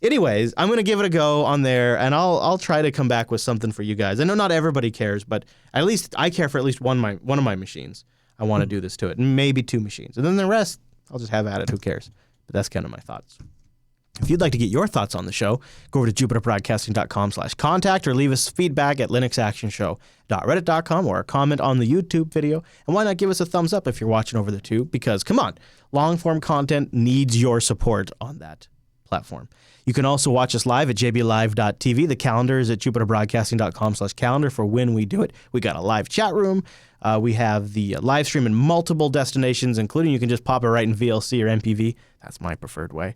Anyways, I'm gonna give it a go on there, and I'll try to come back with something for you guys. I know not everybody cares, but at least I care for at least one of my machines. I want to do this to it, and maybe 2 machines, and then the rest I'll just have at it. Who cares? But that's kind of my thoughts. If you'd like to get your thoughts on the show, go over to jupiterbroadcasting.com/contact or leave us feedback at linuxactionshow.reddit.com or a comment on the YouTube video. And why not give us a thumbs up if you're watching over the tube? Because, come on, long-form content needs your support on that platform. You can also watch us live at jblive.tv. The calendar is at jupiterbroadcasting.com/calendar for when we do it. We got a live chat room. We have the live stream in multiple destinations, including you can just pop it right in VLC or MPV. That's my preferred way.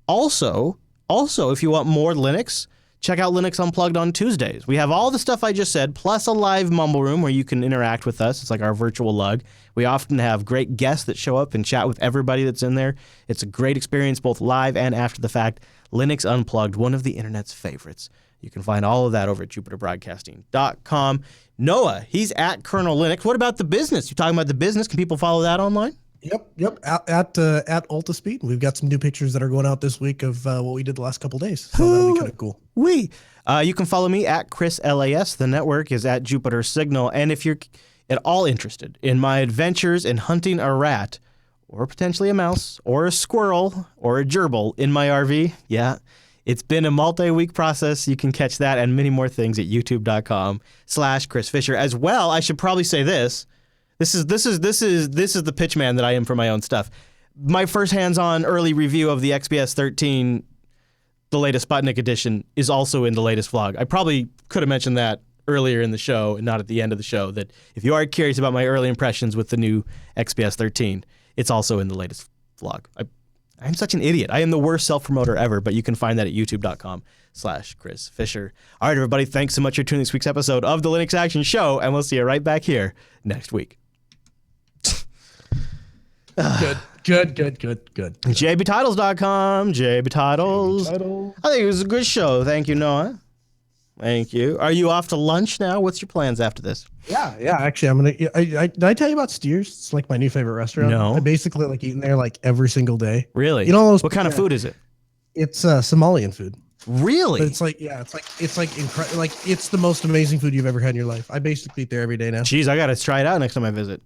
Also, if you want more Linux, check out Linux Unplugged on Tuesdays. We have all the stuff I just said, plus a live mumble room where you can interact with us. It's like our virtual lug. We often have great guests that show up and chat with everybody that's in there. It's a great experience both live and after the fact. Linux Unplugged, one of the internet's favorites. You can find all of that over at jupiterbroadcasting.com. Noah, he's at Kernel Linux. What about the business? You talking about the business? Can people follow that online? Yep. At Ultaspeed, we've got some new pictures that are going out this week of what we did the last couple days. So that'll be kind of cool. You can follow me at Chris LAS. The network is at Jupiter Signal. And if you're at all interested in my adventures in hunting a rat, or potentially a mouse, or a squirrel, or a gerbil in my RV, it's been a multi-week process. You can catch that and many more things at youtube.com/Chris Fisher. As well, I should probably say this. This is the pitch man that I am for my own stuff. My first hands-on early review of the XPS 13, the latest Sputnik edition, is also in the latest vlog. I probably could have mentioned that earlier in the show and not at the end of the show, that if you are curious about my early impressions with the new XPS 13, it's also in the latest vlog. I'm such an idiot. I am the worst self-promoter ever, but you can find that at youtube.com/Chris Fisher. All right, everybody, thanks so much for tuning this week's episode of the Linux Action Show, and we'll see you right back here next week. Good. JBTitles.com. JBTitles. I think it was a good show. Thank you, Noah. Thank you. Are you off to lunch now? What's your plans after this? Yeah. Actually, I'm gonna. Did I tell you about Steers? It's like my new favorite restaurant. No. I basically like eating there like every single day. Really? You know, what kind of food is it? It's Somalian food. Really? But it's like incredible. Like it's the most amazing food you've ever had in your life. I basically eat there every day now. Jeez, I gotta try it out next time I visit.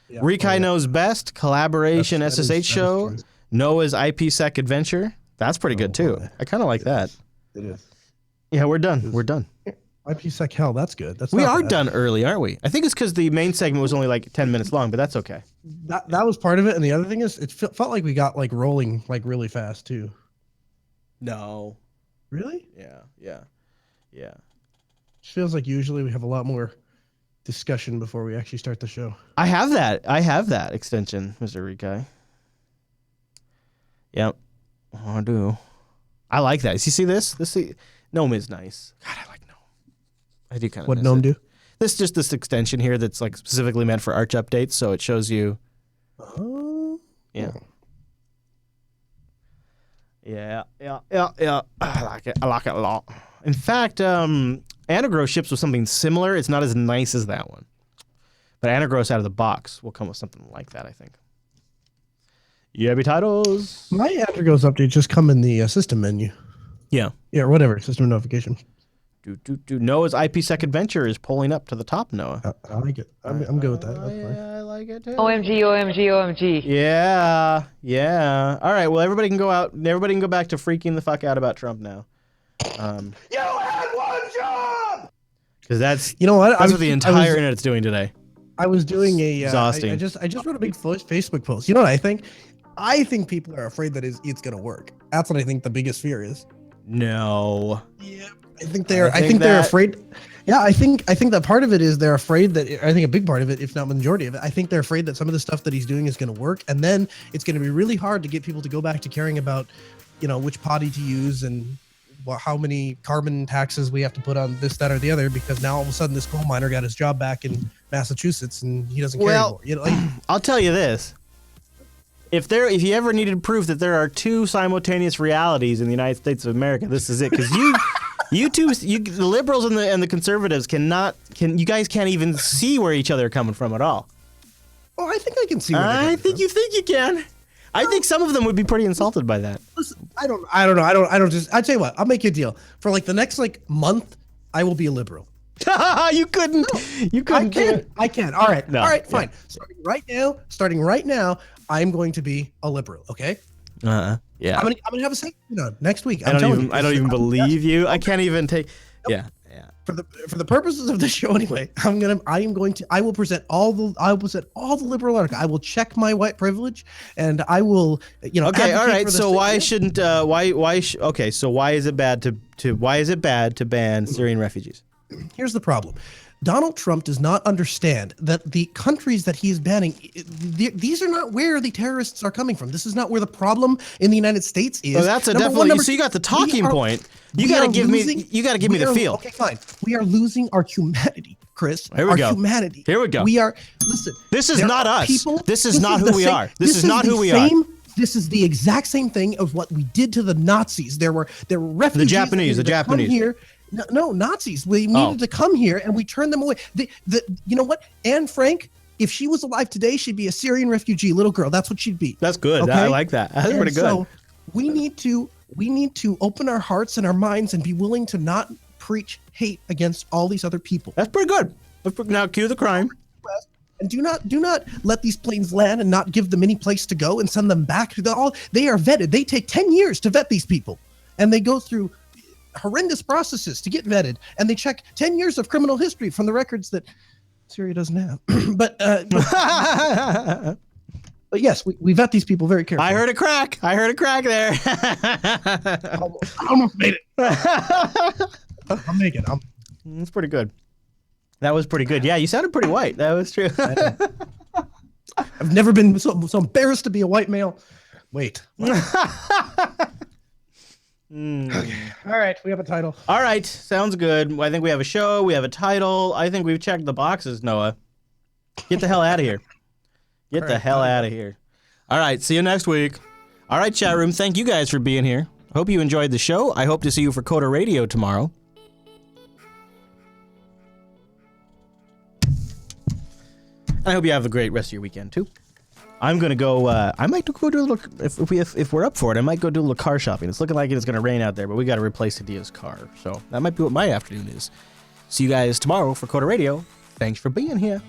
Yeah. Rikai Knows Best, collaboration SSH show, Noah's IPsec adventure. That's pretty good too. I kind of like that. It is. Yeah, we're done. We're done. IPsec hell, that's good. We are done early, aren't we? I think it's because the main segment was only like 10 minutes long, but that's okay. That was part of it, and the other thing is, it felt like we got like rolling like really fast too. No. Really? Yeah. It feels like usually we have a lot more discussion before we actually start the show. I have that extension, Mr. Rikai. Yep. I do. I like that. You see this? Gnome is nice. God, I like Gnome. I do kind of. What Gnome do? This extension here that's like specifically meant for Arch updates, so it shows you. Oh. Yeah. Yeah. I like it. I like it a lot. In fact, Anagrow ships with something similar. It's not as nice as that one, But Anagross out of the box will come with something like that, I think. Yabby titles. My Anagross updates just come in the system menu. Yeah. Yeah, or whatever. System notification. Noah's IPsec adventure is pulling up to the top, Noah. I like it. I'm good with that. That's fine. I like it too. OMG, OMG, OMG. Yeah. All right, well, everybody can go out. Everybody can go back to freaking the fuck out about Trump now. You had one job! Because that's, you know what? That's what the entire internet's doing today. I was doing a exhausting. I just wrote a big Facebook post. You know what I think? I think people are afraid that it's gonna work. That's what I think the biggest fear is. No. Yeah, I think they're afraid. Yeah, I think that part of it is they're afraid that, I think a big part of it, if not majority of it, I think they're afraid that some of the stuff that he's doing is going to work, and then it's going to be really hard to get people to go back to caring about, which potty to use and how many carbon taxes we have to put on this, that, or the other, because now all of a sudden this coal miner got his job back in Massachusetts and he doesn't care anymore. I'll tell you this. If you ever needed proof that there are two simultaneous realities in the United States of America, this is it. Because the liberals and the conservatives you guys can't even see where each other are coming from at all. Oh, I think I can see. I think you think you can. I think some of them would be pretty insulted by that. Listen, I don't know. I'll tell you what. I'll make you a deal. For like the next month, I will be a liberal. You couldn't. You couldn't. I can. All right. No, all right. Fine. Yeah. Starting right now, I'm going to be a liberal. Okay. Yeah. I'm gonna have a second next week. I don't even believe you. I can't even take. Yeah. For the purposes of this show anyway, I will present all the liberal articles. I will check my white privilege, and I will Okay. All right. So why shouldn't okay. So why is it bad to ban Syrian refugees? Here's the problem. Donald Trump does not understand that the countries that he is banning, these are not where the terrorists are coming from. This is not where the problem in the United States is. Oh, that's definitely. So you got the talking point. You got to give me the feel. Okay, fine. We are losing our humanity, Chris. Here we go. Humanity. Here we go. Listen. This is not us. This is not who we are. This is not who we are. This is the exact same thing of what we did to the Nazis. There were refugees. The Japanese. Here. No, Nazis. We needed to come here, and we turned them away. You know what? Anne Frank, if she was alive today, she'd be a Syrian refugee, little girl. That's what she'd be. That's good. Okay? I like that. That's pretty good. So we need to open our hearts and our minds and be willing to not preach hate against all these other people. That's pretty good. Now cue the crime. And do not let these planes land and not give them any place to go and send them back. They are vetted. They take 10 years to vet these people, and they go through horrendous processes to get vetted, and they check 10 years of criminal history from the records that Syria doesn't have. but yes, we vet these people very carefully. I heard a crack there. I almost made it. I'm making it. That's pretty good. That was pretty good. Yeah, you sounded pretty white. That was true. I've never been so embarrassed to be a white male. Wait. Okay. All right, we have a title. All right, sounds good. I think we have a show. We have a title. I think we've checked the boxes, Noah. Get the hell out of here. Get the hell out of here. All right, see you next week. All right, chat room, thank you guys for being here. Hope you enjoyed the show. I hope to see you for Coda Radio tomorrow. I hope you have a great rest of your weekend, too. I'm gonna go. I might go do a little. If we're up for it, I might go do a little car shopping. It's looking like it's gonna rain out there, but we got to replace Adia's car, so that might be what my afternoon is. See you guys tomorrow for Coda Radio. Thanks for being here.